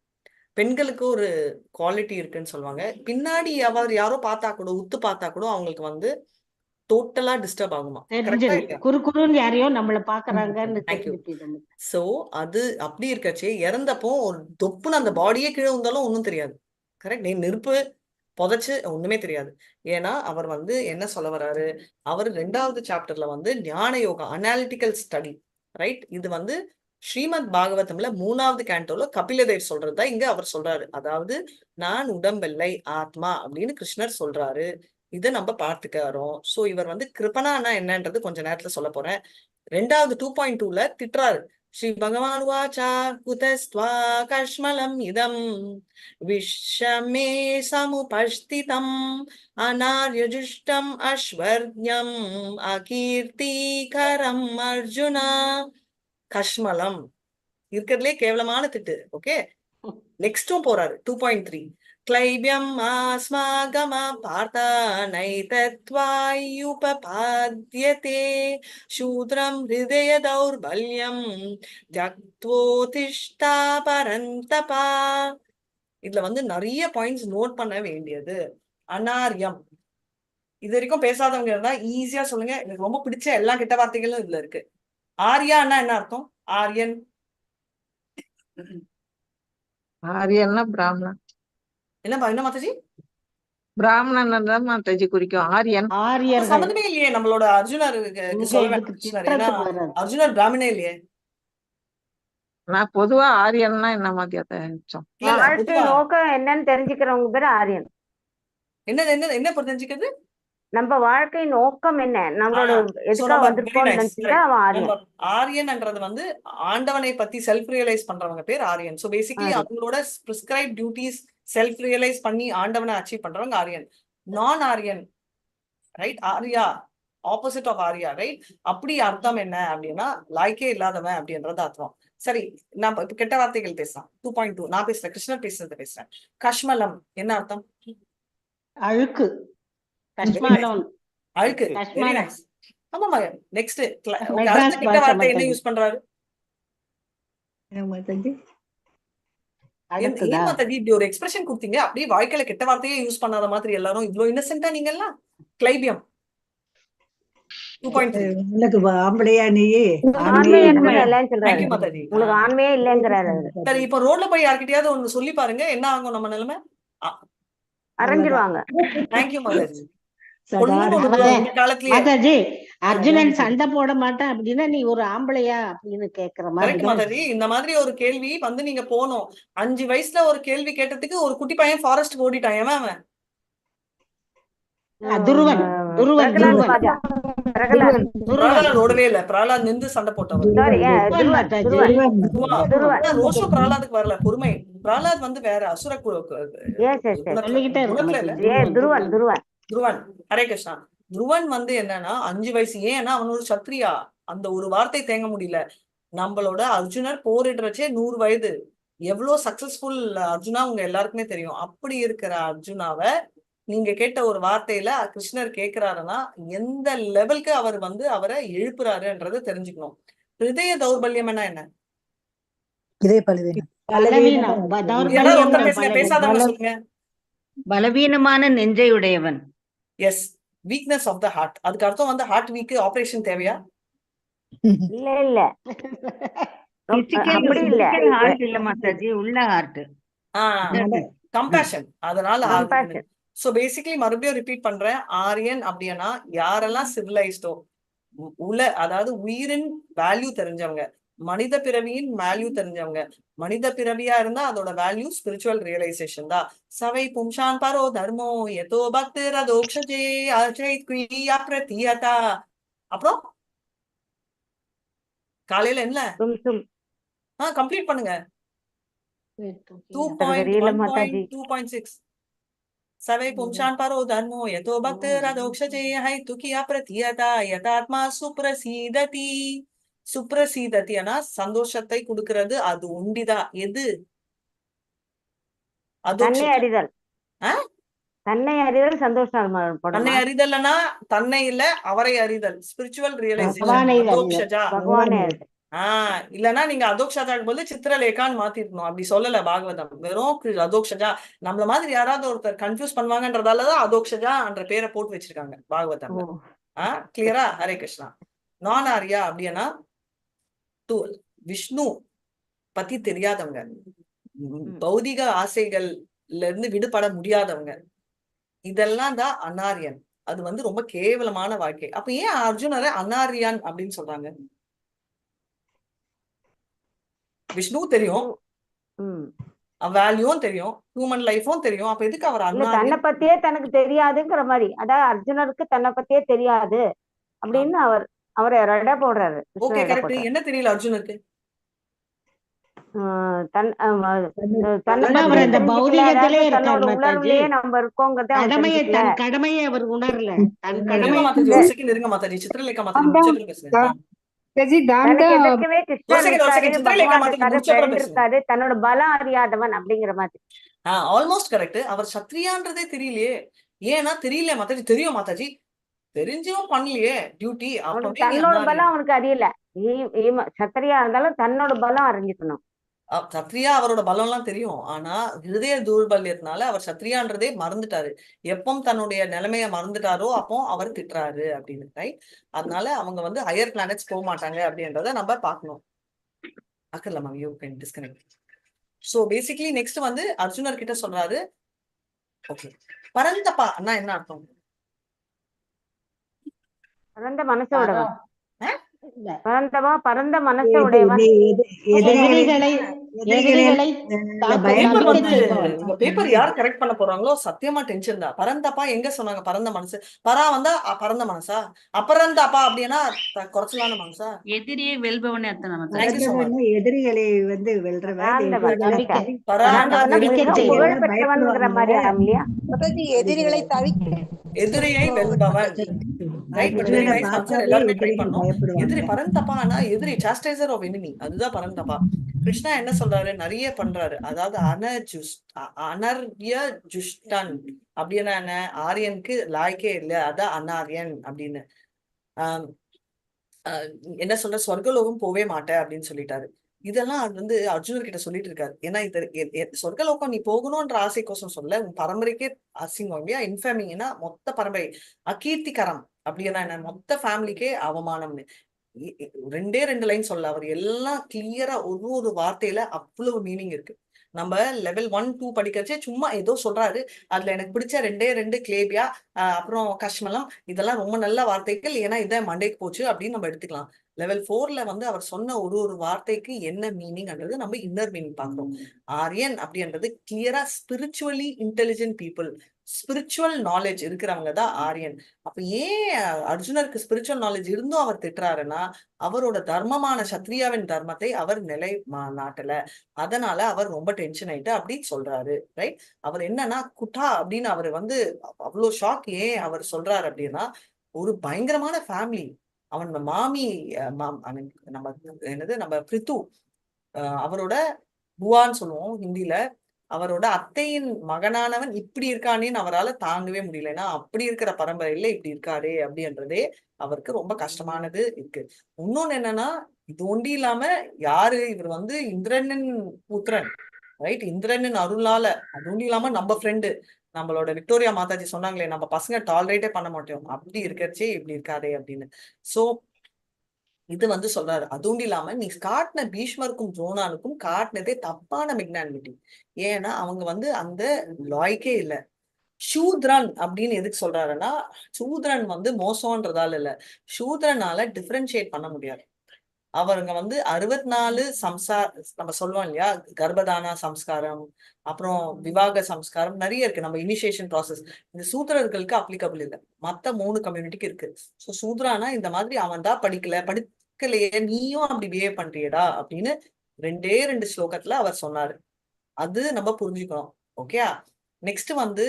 பெண்களுக்கு ஒரு குவாலிட்டி இருக்குன்னு சொல்லுவாங்க. பின்னாடி யாரோ பார்த்தா கூட, உத்து பார்த்தா கூட அவங்களுக்கு வந்து டோட்டலா டிஸ்டர்ப் ஆகுமா? கரெக்டா இல்லையா? குறுன்னு யாரையோ நம்மள பாக்குறாங்கன்னு தெரிஞ்சுது. சோ அது அப்படி இருக்கச்சே இறந்தப்போ ஒரு தொப்புன்னு அந்த பாடியே கீழே வந்தாலும் ஒன்றும் தெரியாது. கரெக்ட். நெருப்பு புதைச்சு ஒண்ணுமே தெரியாது. ஏன்னா அவர் வந்து என்ன சொல்ல வர்றாரு, அவர் 2வது சாப்டர்ல வந்து ஞான யோகா அனாலிட்டிக்கல் ஸ்டடி, ரைட்? இது வந்து ஸ்ரீமத் பாகவதம்ல 3வது கேண்டோல கபிலதேவ் சொல்றதுதான் இங்க அவர் சொல்றாரு. அதாவது நான் உடம்பில்லை ஆத்மா அப்படின்னு கிருஷ்ணர் சொல்றாரு. இதை நம்ம பார்த்துக்கிறோம். சோ இவர் வந்து கிருபனானா என்னன்றது கொஞ்ச நேரத்துல சொல்ல போறேன். 2வது 2.2ல திட்டுறாரு. ஸ்ரீ பகவான் வாச்சா குதஸ்த்வா கஷ்மலம் இதம் விஷ்மே சமுபஸ்திதம் அநார்யஜுஷ்டம் அஸ்வர்யம் அகீர்த்திகரம் அர்ஜுனா. கஷ்மலம் இருக்கிறதுலே கேவலமான திட்டு. ஓகே, நெக்ஸ்டும் போறாரு 2.3. क्लैब्यम् आस्मागम पार्थ नैतत्वायुपपाद्यते शूद्रं हृदय दौर्बल्यं त्यक्त्वोत्तिष्ठा परन्तपा. இதுல வந்து நிறைய பாயிண்ட்ஸ் நோட் பண்ண வேண்டியது. அனாரியம் இது வரைக்கும் பேசாதவங்க இருந்தா ஈஸியா சொல்லுங்க. எனக்கு ரொம்ப பிடிச்ச எல்லா கெட்ட வார்த்தைகளும் இதுல இருக்கு. ஆர்யான்னா என்ன அர்த்தம்? ஆரியன் ஆரியன்னா பிராமணன். என்ன மாதாஜி? பிராமணன் தான் மாதாஜி குறிக்கும். ஆரியன் சம்பந்தமே இல்லையே நம்மளோட அர்ஜுனர் சொல்ல வேண்டாம். அர்ஜுனர் பிராமணே இல்லையே. நான் பொதுவா ஆரியன்னா என்ன மாதிரி வாழ்க்கை நோக்கம் என்னன்னு தெரிஞ்சுக்கிறவங்க பேரு ஆரியன். என்ன தெரிஞ்சுக்கிறது? நம்ம வாழ்க்கை நோக்கம் என்ன, நம்மளோட எதுக்காக வந்திருக்கோம் நினைச்சுட்டா அவன் ஆரியன். ஆரியன்ன்றது வந்து ஆண்டவனை பத்தி செல்ஃப் ரியலைஸ் பண்றவங்க பேர் ஆரியன். சோ பேசிக்கலி அவங்களோட பிரிஸ்கிரைப் டியூட்டிஸ் செல்ஃப் ரியலைஸ் பண்ணி ஆண்டவனை அச்சீவ் பண்றவங்க ஆரியன். நான் Aryan, right? Arya opposite of Arya, right? அப்படி அர்த்தம் என்ன அப்படின்னா லாய்க்கே இல்லாதவன் அப்படின்றது அர்த்தம். சரி, நான் இப்ப கெட்ட வார்த்தைகள் பேசலாம். 2.2 நான் பேசுறேன், கிருஷ்ணர் பேசுறத பேசுறேன். கஷ்மலம் என்ன அர்த்தம்? அழுக்கு. அழுக்கு. ஆமாமா. நெக்ஸ்ட் கெட்ட வார்த்தை என்ன யூஸ் பண்றாரு? இப்படி ஒரு எக்ஸ்பிரஷன் கொடுத்தீங்க, அப்படியே வாழ்க்கையில கெட்ட வார்த்தையே யூஸ் பண்ணாத மாதிரி எல்லாரும் இவ்வளவு இன்னசென்ட்டா நீங்க எல்லாம். கிளைபியம் 2.3 ஆம்பளையா நீ உங்களுக்கு ஆண்மையே இல்லைங்கிறாரு. சரி, இப்ப ரோட்ல போய் யார்கிட்டயாவது ஒண்ணு சொல்லி பாருங்க, என்ன ஆகும் நம்ம நிலைமை? அரைஞ்சிருவாங்க. தேங்க்யூ மாதாஜி. மாதாஜி அர்ஜுனன் சண்டை போட மாட்டான் அப்படின்னா நீ ஒரு ஆம்பளையா அப்படின்னு கேக்குற மாதிரி மாதாஜி. இந்த மாதிரி ஒரு கேள்வி வந்து நீங்க போனோம். 5 வயசுல ஒரு கேள்வி கேட்டதுக்கு ஒரு குட்டி பையன் ஃபாரஸ்ட் ஓடிட்டான். ஏன் அவன்? ஓடவே இல்ல. பிரகலாத் நின்று சண்டை போட்டவன். ரோஷம் பிரகலாதுக்கு வரல, பொறுமை. பிரகலாத் வந்து வேற அசுர துருவன். ஹரே கிருஷ்ணா. துருவன் வந்து என்னன்னா 5 வயசு. ஏன்னா அவன் ஒரு சத்ரியா. அந்த ஒரு வார்த்தை தேங்க முடியல. நம்மளோட அர்ஜுனர் போரிடுறச்சே 100 வயது. எவ்வளவு சக்சஸ்ஃபுல் அர்ஜுனா உங்க எல்லாருக்குமே தெரியும். அப்படி இருக்கிற அர்ஜுனாவை நீங்க கேட்ட ஒரு வார்த்தையில கிருஷ்ணர் கேட்கிறாருன்னா எந்த லெவலுக்கு அவர் வந்து அவரை எழுப்புறாருன்றதை தெரிஞ்சுக்கணும். ஹிருதய தௌர்பல்யம்னா என்ன? பேசாதவங்க சொல்லுங்க. பலவீனமான நெஞ்சையுடையவன். Yes, weakness of the heart. அதுக்கு அர்த்தம் வந்து ஹார்ட் வீக், ஆபரேஷன் தேவையா? இல்ல இல்ல இல்ல மாதாஜி, உள்ள ஹார்ட். கம்பேஷன். அதனால சோ பேசிக்கலி மறுபடியும் ரிப்பீட் பண்றேன். ஆரியன் அப்படின்னா யாரெல்லாம் சிவிலைஸ்டோ, அதாவது உயிரின் வேல்யூ தெரிஞ்சவங்க, மனித பிறவியின் வேல்யூ தெரிஞ்சவங்க. மனித பிறவியா இருந்தா அதோட வேல்யூ ஸ்பிரிச்சுவல் ரியலைசேஷன் தான். சவை பும்சான் பரோ தர்மோ யதோ பக்திர் அதோக்ஷஜே அஜைத்யா பிரதியதா. அப்புறம் காலையில என்ன கம்ப்ளீட் பண்ணுங்க. 2.1.2.6 சவை பும்சான் பரோ தர்மோ யதோ பக்திர் அதோக்ஷஜே அஜைத்யா பிரதியதா யதாத்மா சுப்ரசீததி. சுப்ரசீதத்தினா சந்தோஷத்தை கொடுக்கிறது. அது உண்டிதான். எது? தன்னை அறிதல். தன்னை அறிதல் சந்தோஷம். தன்னை அறிதல்னா தன்னை இல்ல, அவரை அறிதல். Spiritual realisation. இல்லன்னா நீங்க அதோக்ஷஜாக்கு போது சித்திரலேகான்னு மாத்திருக்கணும். அப்படி சொல்லல பாகவதம். வெறும் அதோக்ஷஜா. நம்மள மாதிரி யாராவது ஒருத்தர் கன்ஃபியூஸ் பண்ணுவாங்கன்றதாலதான் அதோக்ஷஜா என்ற பேரை போட்டு வச்சிருக்காங்க பாகவதம். கிளியரா? ஹரே கிருஷ்ணா. நான் ஆர்யா அப்படின்னா விஷ்ணு பத்தி தெரியாதவங்க, பௌதிக ஆசைகள்ல இருந்து விடுபட முடியாதவங்க, இதெல்லாம் தான் அனாரியன். அது வந்து ரொம்ப கேவலமான வாழ்க்கை. அப்ப ஏன் அர்ஜுனரை அனாரியான் அப்படின்னு சொல்றாங்க? விஷ்ணு தெரியும், வேல்யூவும் தெரியும், ஹியூமன் லைஃபும் தெரியும், அப்ப எதுக்கு அவர் இல்ல தன்னை பத்தியே தனக்கு தெரியாதுங்கிற மாதிரி, அதாவது அர்ஜுனருக்கு தன்னை பத்தியே தெரியாது அப்படின்னு அவரை எடை போடுறாரு. Okay correct. என்ன தெரியல அர்ஜுனுக்கு? தன்னோட உணர்வுலயே நம்ம இருக்கோங்கிறத கடமையை அவர் உணரல. இருங்க மாதாஜி, சித்திரலேகா மாதாஜி தன்னோட பலம் அறியாதவன் அப்படிங்கிற மாதிரி. Almost correct. அவர் சத்ரியான்றதே தெரியலையே. ஏன்னா தெரியல மாதாஜி. தெரியும் மாதாஜி, தெரிஞ்சும் பண்ணலையே டியூட்டி. தன்னோட பலம் அவனுக்கு அறியல. சத்திரியா இருந்தாலும் தன்னோட பலம் அறிஞ்சுக்கணும். சத்ரியா அவரோட பலம் எல்லாம் தெரியும், ஆனா ஹிருதய தூர்பல்யத்தினால அவர் சத்ரியான்றதே மறந்துட்டாரு. எப்பவும் தன்னுடைய நிலைமைய மறந்துட்டாரோ அப்போ அவர் திட்டுறாரு அப்படின்னு, ரைட்? அதனால அவங்க வந்து ஹையர் பிளானட்ஸ் போக மாட்டாங்க அப்படின்றத நம்ம பார்க்கணும். அக்கர்லமா you can disconnect. So basically next வந்து அர்ஜுனர் கிட்ட சொல்றாரு, ஓகே பரந்தப்பா அண்ணா என்ன அர்த்தம்? பரந்த மனசோட பரந்த மனசை உடையவன். பேப்பர் யார் கரெக்ட் பண்ண போறாங்களோ சத்தியமா டென்ஷன் தான். பரந்தப்பா எங்க சொன்னாங்க? பரந்த மனசு. பரா வந்தா பரந்த மனசா? அப்பரந்தப்பா அப்படின்னா குறைச்சலான மனசா? எதிரியை வெல்பவனே அர்த்தம். எதிரிகளை வந்து எதிரிகளை தவிக்க, எதிரியை வெல்பவன். எல்லாருமே ட்ரை பண்ணோம். எதிரி பரந்தப்பானா எதிரி, சாஸ்டைசர் ஆஃப் எனிமி, அதுதான் பரந்தப்பா. கிருஷ்ணா என்ன சொல்றாரு? நிறைய பண்றாரு. அதாவது அனர்ய ஜுஷ்டன் அப்படின்னா என்ன? ஆரியனுக்கு லாய்க்கே இல்லை, அதான் அனாரியன் அப்படின்னு. என்ன சொல்ற? சொர்க்கலோகம் போவே மாட்டேன் அப்படின்னு சொல்லிட்டாரு. இதெல்லாம் அது வந்து அர்ஜுனர் கிட்ட சொல்லிட்டு இருக்காரு. ஏன்னா இது சொர்க்கலோகம் நீ போகணும்ன்ற ஆசைக்கோசம் சொல்ல, உன் பரம்பரைக்கே அசிங்கம் இல்லையா? இன்ஃபேமிங்னா மொத்த பரம்பரை, அகீர்த்திகரம் அப்படின்னா என்ன? மொத்த ஃபேமிலிக்கே அவமானம்னு. ரெண்டே 2 லைன் சொல்ல, அவர் எல்லாம் கிளியரா ஒரு வார்த்தையில அவ்வளவு மீனிங் இருக்கு. நம்ம லெவல் 1, 2 படிக்கிறச்சே சும்மா ஏதோ சொல்றாரு. அதுல எனக்கு பிடிச்ச 2 கிளேபியா, அப்புறம் கஷ்மலம், இதெல்லாம் ரொம்ப நல்ல வார்த்தைகள், ஏன்னா இதான் மண்டேக்கு போச்சு அப்படின்னு நம்ம எடுத்துக்கலாம். லெவல் 4ல வந்து அவர் சொன்ன ஒரு வார்த்தைக்கு என்ன மீனிங்ன்றது நம்ம இன்னர் மீனிங் பாக்குறோம். ஆரியன் அப்படின்றது கிளியரா spiritually intelligent people, spiritual knowledge இருக்கிறவங்க தான் ஆரியன். அப்ப ஏன் அர்ஜுனருக்கு ஸ்பிரிச்சுவல் நாலேஜ் இருந்தும் அவர் திட்டுறாருன்னா, அவரோட தர்மமான சத்ரியாவின் தர்மத்தை அவர் நிலை நாட்டல. அதனால அவர் ரொம்ப டென்ஷன் ஆயிட்டு அப்படி சொல்றாரு, ரைட்? அவர் என்னன்னா குட்டா அப்படின்னு அவர் வந்து அவ்வளவு ஷாக். ஏன் அவர் சொல்றாரு அப்படின்னா, ஒரு பயங்கரமான ஃபேமிலி. அவன் மாமி, நம்ம என்னது, நம்ம பிரித்து, அவரோட புவான்னு சொல்லுவோம் ஹிந்தில, அவரோட அத்தையின் மகனானவன் இப்படி இருக்கானேன்னு அவரால் தாங்கவே முடியலன்னா, அப்படி இருக்கிற பரம்பரையில இப்படி இருக்காரே அப்படின்றதே அவருக்கு ரொம்ப கஷ்டமானது இருக்கு. இன்னொன்னு என்னன்னா, இது ஒண்டி இல்லாம யாரு இவர் வந்து இந்திரனின் புத்திரன், ரைட்? இந்திரனின் அருளால, அது ஒண்டி இல்லாம நம்ம ஃப்ரெண்டு நம்மளோட விக்டோரியா மாதாஜி சொன்னாங்களே, நம்ம பசங்க டாலரேட்டே பண்ண மாட்டோம், அப்படி இருக்கிறச்சே இப்படி இருக்காதே அப்படின்னு. சோ இது வந்து சொல்றாரு. அதுவும் இல்லாம நீ காட்டின பீஷ்மருக்கும் துரோணானுக்கும் காட்டினதே தப்பான மெக்னானிமிட்டி. ஏன்னா அவங்க வந்து அந்த லாய்க்கே இல்லை. சூத்ரன் அப்படின்னு எதுக்கு சொல்றாருன்னா, சூத்ரன் வந்து மோசம்ன்றதால இல்ல, சூத்ரனால டிஃபரன்ஷியேட் பண்ண முடியாது. அவருங்க வந்து 64 நம்ம சொல்லுவோம் இல்லையா, கர்ப்பதான சம்ஸ்காரம், அப்புறம் விவாக சம்ஸ்காரம் நிறைய இருக்கு. நம்ம இனிஷியேஷன் ப்ராசஸ் இந்த சூத்ரர்களுக்கு அப்ளிகபிள் இல்லை, மத்த 3 கம்யூனிட்டிக்கு இருக்கு. ஸோ சூத்ரானா இந்த மாதிரி அவன் தான் படிக்கலையே, நீயும் அப்படி பிஹேவ் பண்றியடா அப்படின்னு 2 ஸ்லோகத்துல அவர் சொன்னாரு. அது நம்ம புரிஞ்சுக்கணும். ஓகே, நெக்ஸ்ட் வந்து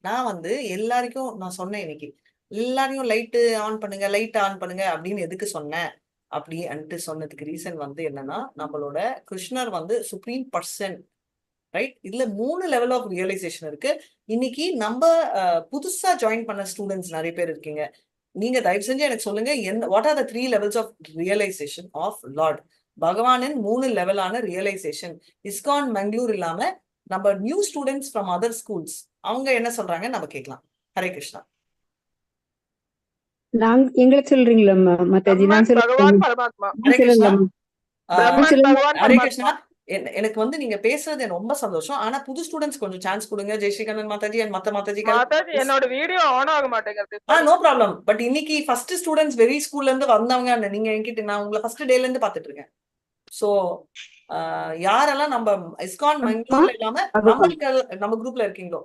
நான் வந்து எல்லாருக்கும் நான் சொன்னேன், இன்னைக்கு எல்லாரையும் லைட் ஆன் பண்ணுங்க அப்படின்னு எதுக்கு சொன்னேன் அப்படி சொன்னதுக்கு ரீசன் வந்து என்னன்னா, நம்மளோட கிருஷ்ணர் வந்து சுப்ரீம் பர்சன், ரைட்? இதுல 3 லெவல் ஆஃப் ரியலைசேஷன் இருக்கு. இன்னைக்கு நம்ம புதுசா ஜாயின் பண்ண ஸ்டூடெண்ட்ஸ் நிறைய பேர் இருக்கீங்க. நீங்க தயவு செஞ்சு எனக்கு சொல்லுங்க, what are the 3 levels of realisation of lord பகவானின் 3 லெவலான ரியலைசேஷன். இஸ்கான் மங்களூர் இல்லாம நம்ம new students from other schools அவங்க என்ன சொல்றாங்க நம்ம கேட்கலாம். ஹரே கிருஷ்ணா. எங்களை சொல்றீங்களா மாதாஜி? நான் பகவான் பரமாத்மா. ஹரே கிருஷ்ணா. பிரம்மன் பகவான் ஹரே பரமாத்மா. கிருஷ்ணா. எனக்கு வந்து நீங்க பேசுறது எனக்கு ரொம்ப சந்தோஷம். ஆனா புது ஸ்டூடெண்ட்ஸ் கொஞ்சம் சான்ஸ் கொடுங்க. ஜெய்ஸ்ரீகண்ணன் மாதாஜி அண்ட் மத்த மாதாஜிகள். மாதாஜி என்னோட வீடியோ ஆன் ஆக மாட்டேங்குது. No problem. பட் இன்னைக்கு ஃபர்ஸ்ட் ஸ்டூடெண்ட்ஸ் வெரி ஸ்கூல்ல இருந்து வந்தவங்க. நீங்க என்கிட்ட நான் உங்களை ஃபர்ஸ்ட் டேல இருந்து பாத்துட்டு இருக்கேன். சோ யாரெல்லாம் நம்ம இஸ்கான் மங்களூர்ல இல்லாம நம்ம குரூப்ல இருக்கீங்களோ,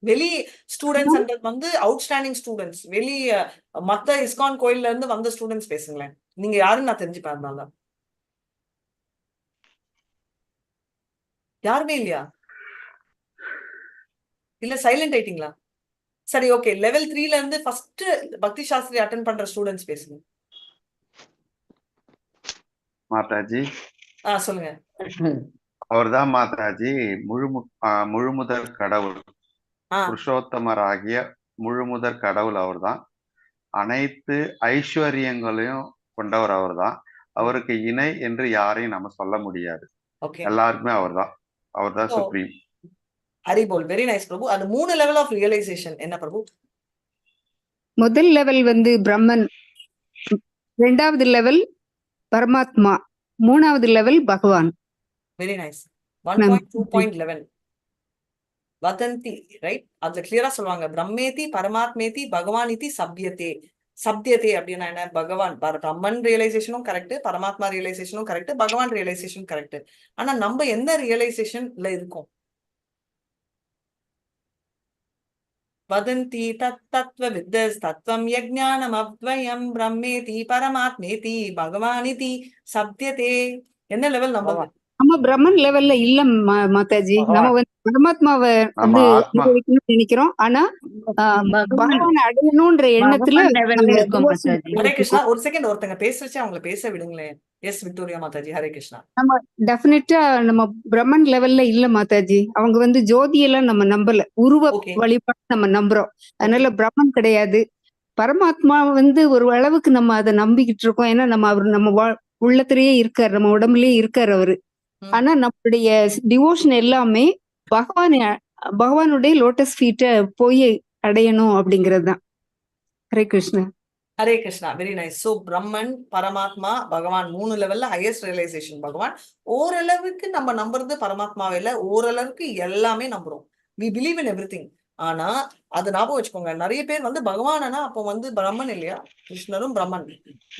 வெளி ஸ்டூடெண்ட்ஸ் வந்து அவுட்ஸ்டாண்டிங் ஸ்டூடெண்ட்ஸ், வெளி மத்த இஸ்கான் கோயில்ல இருந்து வந்த ஸ்டூடெண்ட்ஸ் பேசுங்களேன். நீங்க யாருன்னு நான் தெரிஞ்சுப்பேன். அதனால யாருமே இல்லையா? இல்ல சைலண்ட் ஆயிட்டீங்களா? சரி, ஓகே. லெவல் 3ல இருந்து ஃபர்ஸ்ட் பக்தி சாஸ்திரி அட்டெண்ட் பண்ற ஸ்டூடெண்ட்ஸ் பேசுங்க. மாதாஜி சொல்லுங்க. அவர்தான் மாதாஜி முழுமுதற் கடவுள், புருஷோத்தமராகிய முழுமுதற் கடவுள் அவர்தான். அனைத்து ஐஸ்வர்யங்களையும் கொண்டவர் அவர்தான். அவருக்கு இணை என்று யாரையும் நம்ம சொல்ல முடியாது. எல்லாருக்குமே அவர்தான் சுப்ரீம். ஹரிபோல். வெரி நைஸ் பிரபு. அது 3 லெவல் ஆஃப் ரியலைசேஷன் என்ன பிரபு? முதல் லெவல் வந்து பிரம்மன், 2வது லெவல் பரமாத்மா, 3வது லெவல் பகவான். Very nice. 1.2.11 வதந்தி, ரைட்? அதுல கிளியரா சொல்லுவாங்க, பிரம்மேதி பரமாத்மேதி பகவானிதி சப்யதே. சப்யதே அப்படின்னா என்ன? பகவான் பிரம்மன் ரியலைசேஷனும் கரெக்ட், பரமாத்மா ரியலைசேஷனும் கரெக்ட், பகவான் ரியலைசேஷனும் கரெக்ட். ஆனா நம்ம எந்த ரியலைசேஷன்ல இருக்கோம்? வதந்தி தத்துவ வித்தஸ் தத்துவம் யஜ்ஞானம் அத்வயம் பிரம்மேதி பரமாத்மேதி பகவானிதி சப்யதே. என்ன லெவல் நம்ம? நம்ம பிரம்மன் லெவல்ல இல்ல மாதாஜி. நம்ம வந்து பரமாத்மாவை வந்து நினைக்கிறோம். ஆனா பகவான் அடையணும்ன்ற எண்ணத்துல. ஹரே கிருஷ்ணா. ஒரு செகண்ட், ஒருத்தங்க பேசுறச்சு அவங்களை பேச விடுங்களேன். எஸ் விக்டோரியா மாதாஜி. ஹரே கிருஷ்ணா. நம்ம டெஃபினட்டா நம்ம பிரம்மன் லெவல்ல இல்ல மாதாஜி. அவங்க வந்து ஜோதியெல்லாம் நம்ம நம்பல, உருவ வழிபாடு நம்ம நம்புறோம். அதனால பிரம்மன் கிடையாது. பரமாத்மா வந்து ஒரு அளவுக்கு நம்ம அதை நம்பிக்கிட்டு இருக்கோம். ஏன்னா நம்ம அவர் நம்ம உள்ளத்திலேயே இருக்காரு, நம்ம உடம்புலயே இருக்காரு அவரு. ஆனா நம்மளுடைய டிவோஷன் எல்லாமே பகவானுடைய லோட்டஸ் ஃபீட்ட போய் அடையணும் அப்படிங்கிறது தான். Hare Krishna. Hare Krishna. Very nice. So Brahman, Paramatma, Bhagavan 3 லெவல்ல ஹையஸ்ட் ரியலைசேஷன் பகவான். ஓரளவுக்கு நம்ம நம்புறது பரமாத்மாவே இல்ல, ஓரளவுக்கு எல்லாமே நம்புறோம். We believe in everything. ஆனா அது ஞாபகம் வச்சுக்கோங்க, நிறைய பேர் வந்து பகவானா அப்போ வந்து பிரம்மன் இல்லையா? கிருஷ்ணரும் பிரம்மன்.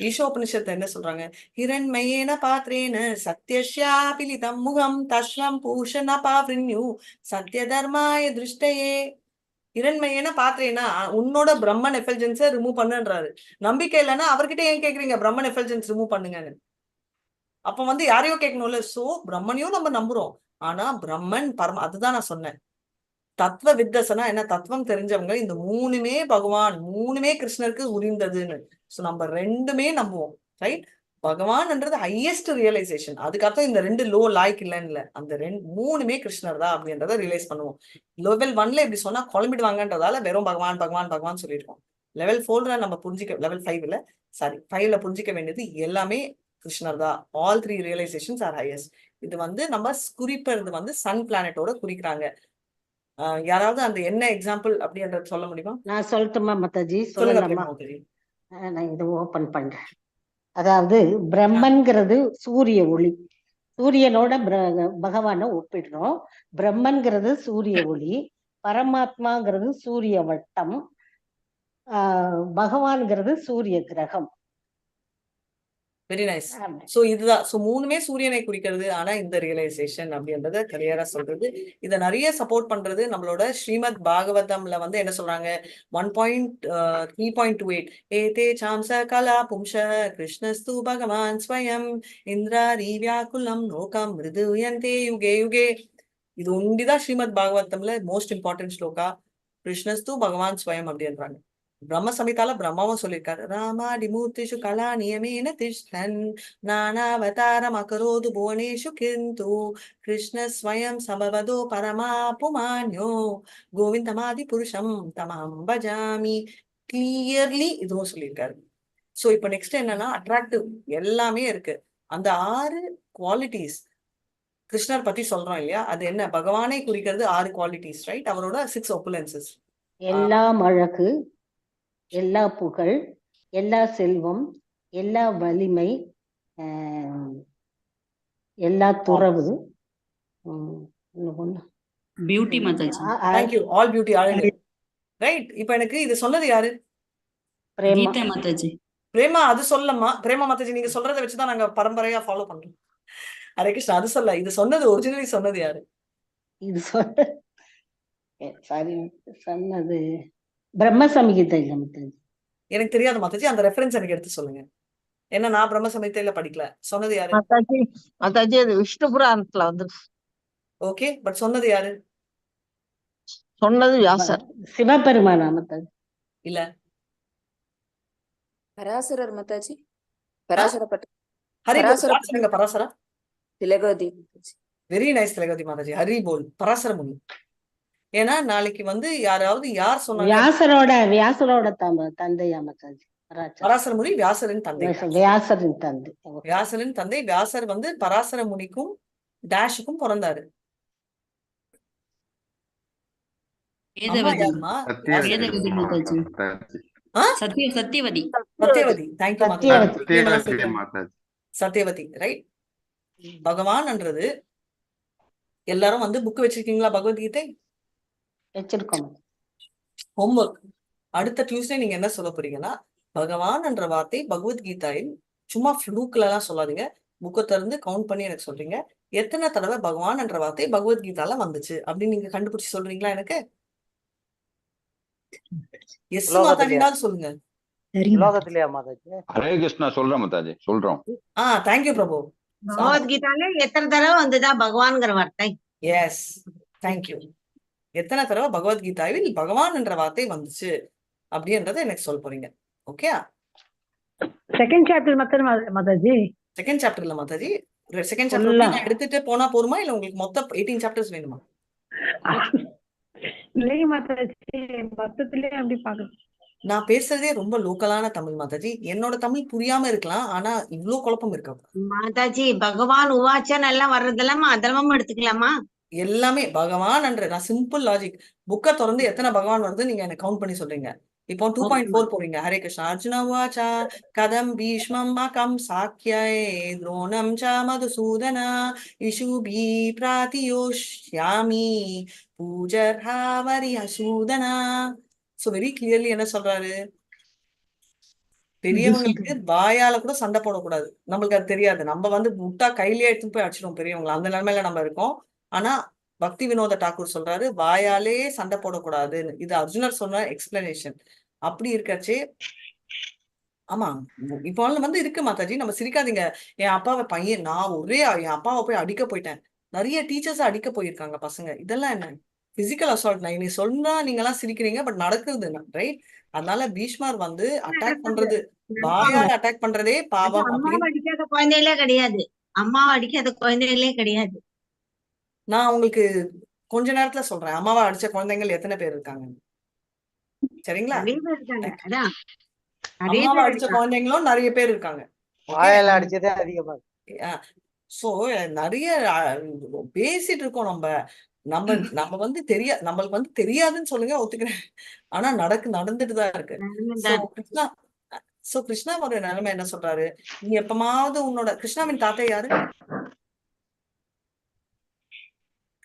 ஈஷோபனிஷத்தை என்ன சொல்றாங்க? ஹிரண்மயேன பாத்ரேன சத்யஸ்யாபிலிதம் முகம் தஸ்வம் பூஷண பாவ்ரின்யு சத்ய தர்மாய திருஷ்டயே. இரண்மையன பாத்திரேனா உன்னோட பிரம்மன் எஃபல்ஜென்ஸை ரிமூவ் பண்ணுன்றாரு. நம்பிக்கை இல்லைன்னா அவர்கிட்ட ஏன் கேக்குறீங்க பிரம்மன் எஃபல்ஜென்ஸ் ரிமூவ் பண்ணுங்கன்னு? அப்ப வந்து யாரையோ கேட்கணும்ல. சோ பிரம்மனையும் நம்ம நம்புறோம். ஆனா பிரம்மன் அதுதான் நான் சொன்னேன். தத்துவ வித்தசனா என்ன? தத்துவம் தெரிஞ்சவங்க. இந்த 3மே பகவான், 3மே கிருஷ்ணருக்கு உரிந்ததுன்னு. சோ நம்ம 2மே நம்புவோம், ரைட்? பகவான்ன்றது highest realisation. அதுக்கப்புறம் இந்த 2 லோ லாய்க்கு இல்லைன்னு, அந்த 3மே கிருஷ்ணர் தான் அப்படின்றத ரியலைஸ் பண்ணுவோம். லெவல் 1ல இப்படி சொன்னா குழம்பிடுவாங்கன்றதால வெறும் பகவான் பகவான் பகவான் சொல்லியிருக்கோம். லெவல் 4ல நம்ம புரிஞ்சிக்க, லெவல் 5ல புரிஞ்சிக்க வேண்டியது எல்லாமே கிருஷ்ணர் தான். All 3 realisations are highest. இது வந்து நம்ம குறிப்பிடுறது வந்து சன் பிளானட்டோட குறிக்கிறாங்க. யாராவது அந்த என்ன எக்ஸாம்பிள் அப்படின்றத சொல்ல முடியுமா? நான் சொல்லட்டுமா மாதாஜி? சொல்லலாமா? நான் இது ஓபன் பண்றேன். அதாவது பிரம்மன்கிறது சூரிய ஒளி, சூரியனோட பகவானை ஒப்பிடுறோம். பிரம்மன்கிறது சூரிய ஒளி, பரமாத்மாங்கிறது சூரிய வட்டம், பகவான்கிறது சூரிய கிரகம். Very nice. சோ இதுதான். சோ 3மே சூரியனை குறிக்கிறது. ஆனா இந்த ரியலைசேஷன் அப்படின்றத கிளியரா சொல்றது. இதை நிறைய சப்போர்ட் பண்றது நம்மளோட ஸ்ரீமத் பாகவதம்ல வந்து என்ன சொல்றாங்க? 1.3.28 ஏதே சாம்ச கலா பும்ச கிருஷ்ணஸ்து பகவான் ஸ்வயம் இந்திராரி வியாக்குலம் லோகம் மிருதுயந்தே யுகே யுகே. இது ஒண்டிதான் ஸ்ரீமத் பாகவதம்ல மோஸ்ட் இம்பார்ட்டன்ட் ஸ்லோகா. கிருஷ்ணஸ்து பகவான் ஸ்வயம் அப்படின்றாங்க. பிரம்ம சமிதால பிரம்மாவும் சொல்லியிருக்காரு, ராமாடி மூர்த்திஷு கலா நியமேன திஷ்டன் நானாவதாரம் அகரோது புவனேஷு கிந்து கிருஷ்ண ஸ்வயம் சம்பவதோ பரமா புமான்யோ கோவிந்தமாதி புருஷம் தமாம் பஜாமி. கிளியர்லி இதுவும் சொல்லியிருக்காரு. சோ இப்ப நெக்ஸ்ட் என்னன்னா அட்ராக்டிவ் எல்லாமே இருக்கு. அந்த 6 குவாலிட்டிஸ் கிருஷ்ணர் பத்தி சொல்றோம் இல்லையா? அது என்ன? பகவானை குறிக்கிறது 6 குவாலிட்டிஸ், ரைட்? அவரோட 6 ஒப்புலன்சஸ். எல்லாம் அழகு, எல்லா புகழ், எல்லா செல்வம், எல்லா வலிமை, எல்லா துறவு, beauty Mataji. Thank you. All beauty அழகு. ரைட். இப்ப எனக்கு இது சொன்னது யாரு? கீதா மாதாஜி. பிரேமா அது சொல்லம்மா. பிரேமா மாதாஜி நீங்க சொல்றதை வச்சுதான் நாங்க பரம்பரையா ஃபாலோ பண்றோம். ஹரே கிருஷ்ணா. அது சொல்ல, இது சொன்னது ஒரிஜினலி சொன்னது யாரு? இது சொன்னது பிரம்ம சம்ஹிதை இல்ல மாதாஜி. எனக்கு தெரியாது மாதாஜி, அந்த ரெஃபரன்ஸ் எனக்கு எடுத்து சொல்லுங்க. ஏன்னா நான் பிரம்ம சம்ஹிதையில படிக்கல. சொன்னது யாரு? மாதாஜி அது விஷ்ணு புராணத்துல வந்து. ஓகே, பட் சொன்னது யாரு? சொன்னது வியாசர். சிவபெருமானா மாதாஜி? இல்ல, பராசரர் மாதாஜி. பராசர பட்ட ஹரி பராசர போல். பராசரா? திலகவதி மாதாஜி. Very nice Thilagavathi Mataji. ஹரி போல். பராசர முனி. ஏன்னா நாளைக்கு வந்து யாராவது யார் சொன்னாங்க? வியாசரோட தந்தையா மாதாஜி? பராசர முனி வியாசரின் தந்தை. வியாசரின் தந்தை. வியாசரின் தந்தை. வியாசர் வந்து பராசர முனிக்கும் டேஷுக்கும் பிறந்தாரு. சத்யவதி. சத்யவதி. ரைட். பகவான்ன்றது எல்லாரும் வந்து புக் வச்சிருக்கீங்களா? பகவத்கீதை வச்சிருக்கோம். ஹோம்ஒர்க். அடுத்த டியூஸ்டே நீங்க என்ன சொல்ல போறீங்கன்னா, பகவான் என்ற வார்த்தை பகவத்கீதையில் சும்மா ஃப்ளூக்ல எல்லாம் சொல்லாதீங்க. புக்கை திறந்து கவுண்ட் பண்ணி எனக்கு சொல்றீங்க. எத்தனை தடவை பகவான் என்ற வார்த்தை பகவத்கீதால வந்துச்சு அப்படின்னு நீங்க கண்டுபிடிச்சு சொல்றீங்களா எனக்கு? எஸ் மாதாஜினாலும் சொல்லுங்க. ஹரே கிருஷ்ணா சொல்றோம் மாதாஜி, சொல்றோம். தேங்க்யூ பிரபு. பகவத்கீதால எத்தனை தடவை வந்துதா பகவான்ங்கிற வார்த்தை? Yes, thank you. எத்தனை தடவை பகவத்கீதாவில் பகவான் என்ற வார்த்தை வந்துச்சு அப்படின்றத எனக்கு சொல்ல போறீங்க. Okay? Second chapter Mataji. Second சாப்டர்ல மாதாஜி. செகண்ட் சாப்டர் நான் எடுத்துட்டு போனா போருமா இல்ல உங்களுக்கு மொத்தம் 18 சாப்டர்ஸ் வேணுமா? இல்லைங்க மாதாஜி, மொத்தத்திலே அப்படி பாக்குறேன். நான் பேசுறதே ரொம்ப லோக்கலான தமிழ் மாதாஜி. என்னோட தமிழ் புரியாம இருக்கலாம், ஆனா இவ்ளோ குழப்பம் இருக்காது மாதாஜி. பகவான் உவாச்சன் எல்லாம் வர்றதெல்லாம் அதர்மமா எடுத்துக்கலாமா? எல்லாமே பகவான் என்ற நான் சிம்பிள் லாஜிக். புக்கை திறந்து எத்தனை பகவான் வருது நீங்க எனக்கு கவுண்ட் பண்ணி சொல்றீங்க. இப்போ 2.4 போறீங்க. ஹரே கிருஷ்ணா. அர்ஜுன உவாச்சா கதம் பீஷ்மம் மகம் சாக்யாய துரோணம் ச மதுசூதனா இஷுபி பிராதியோஷ்யாமி பூஜர்ஹாவரி அசூதனா. சோ வெரி கிளியர்லி என்ன சொல்றாரு? பெரியவங்களுக்கு வாயால கூட சண்டை போடக்கூடாது. நம்மளுக்கு அது தெரியாது. நம்ம வந்து முட்டா கையிலேயே எடுத்து போய் அடிச்சிடும் பெரியவங்களை. அந்த நிலைமையில நம்ம இருக்கோம். ஆனா பக்தி வினோத டாக்கூர் சொல்றாரு வாயாலே சண்டை போடக்கூடாதுன்னு. இது அர்ஜுனர் சொன்ன எக்ஸ்பிளனேஷன். அப்படி இருக்கச்சே ஆமா இப்போ வந்து இருக்கு மாதாஜி. நம்ம சிரிக்காதீங்க. என் அப்பாவை பையன் நான் என் அப்பாவை போய் அடிக்க போயிட்டேன். நிறைய டீச்சர்ஸ் அடிக்க போயிருக்காங்க பசங்க. இதெல்லாம் என்ன பிசிக்கல் அசால்ட்? நான் இன்னைக்கு சொன்னா நீங்க எல்லாம் சிரிக்கிறீங்க, பட் நடக்குது ரைட். அதனால பீஷ்மர் வந்து அட்டாக் பண்றது, வாயால அட்டாக் பண்றதே பாவம். அம்மாவை அடிக்காத குழந்தைகளே கிடையாது. அம்மாவை அடிக்காத குழந்தைகளே கிடையாது. நான் உங்களுக்கு கொஞ்ச நேரத்துல சொல்றேன் அம்மாவை அடிச்ச குழந்தைகள் எத்தனை பேர் இருக்காங்க. சரிங்களா? அம்மாவை அடிச்ச குழந்தைங்களும் நிறைய பேர் இருக்காங்க. வாயால அடிச்சதே அதிகமா. சோ நிறைய பேசிட்டு இருக்கோம் நம்ம வந்து நம்மளுக்கு வந்து தெரியாதுன்னு சொல்லுங்க, ஒத்துக்கிறேன். ஆனா நடந்துட்டுதான் இருக்கு. கிருஷ்ணா ஒரு நிலைமை என்ன சொல்றாரு? நீ எப்பமாவது உன்னோட கிருஷ்ணாவின் தாத்தா யாரு?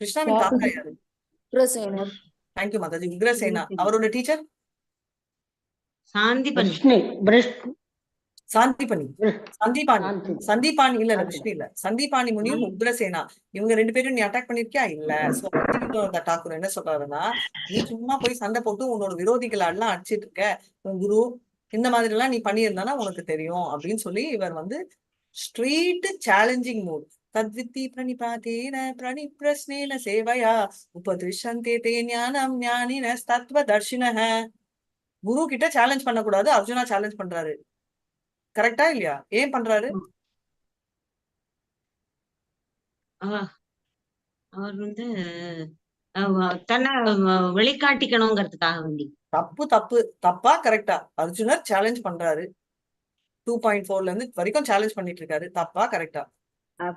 கிருஷ்ணாவின் தாத்தா யாரு? தேங்க்யூ மாதாஜி. உக்ரசேனா. அவரோட டீச்சர் சந்தீபாணி இல்ல விஷ்ணு இல்ல, சந்தீபாணி முனியும் உக்ரசேனா. இவங்க 2 பேரும் நீ அட்டாக் பண்ணிருக்கியா? இல்ல. சோ பக்தி வினோத டாக்கூர் என்ன சொல்றாருன்னா, நீ சும்மா போய் சண்டை போட்டு உன்னோட விரோதிகளை எல்லாம் அடிச்சிட்டு இருக்க, உன் குரு இந்த மாதிரி எல்லாம் நீ பண்ணியிருந்தானா உனக்கு தெரியும் அப்படின்னு சொல்லி இவர் வந்து ஸ்ட்ரெயிட் சேலஞ்சிங் மூட். தத்வித்தி பிரணிபாதேன பிரணிப்ரஸ்னேன சேவையா உபதிஷந்தே தே ஞானம் ஞானின தத்வ தர்ஷினஹ. குரு கிட்ட சேலஞ்ச் பண்ணக்கூடாது, அர்ஜுனா சேலஞ்ச் பண்றாரு. கரெக்டா இல்லையா? ஏன் பண்றாரு? அவர் வந்து தன்னை வெளிக்காட்டிக்கணுங்கிறதுக்காக வேண்டி. தப்பா கரெக்டா? அர்ஜுனர் சேலஞ்ச் பண்றாரு. 2.4ல இருந்து வரைக்கும் சேலஞ்ச் பண்ணிட்டு இருக்காரு. தப்பா கரெக்டா?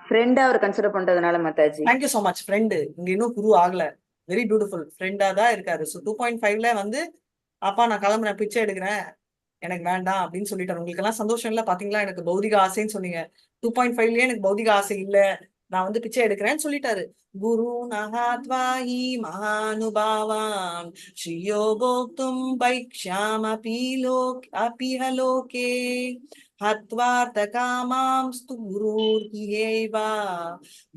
ஃப்ரெண்டா அவர் கன்சிடர் பண்றதுனால Mataji. Thank you so much. Friend இங்க இன்னும் குரு ஆகல. Very beautiful. ஃப்ரெண்டா தான் இருக்காரு. ஸோ 2.5ல வந்து அப்பா நான் கிளம்புறேன், பிச்சை எடுக்கிறேன், எனக்கு வேண்டாம் அப்படின்னு சொல்லிட்டாரு. உங்களுக்கு எல்லாம் சந்தோஷம் இல்ல பாத்தீங்களா, எனக்கு பௌதிக ஆசைன்னு சொன்னீங்க. 2.5லயே எனக்கு பௌதிக ஆசை இல்ல, நான் வந்து பிச்சை எடுக்கிறேன்னு சொல்லிட்டாரு. குரு நகாத்வாஹி மகானுபாவான் ஸ்ரீயோ போக்தும் பைக்ஷாம் அபிஹ லோகே ஹத்வார்த்த காமாம்ஸ்து குருர்ஹிஹைவா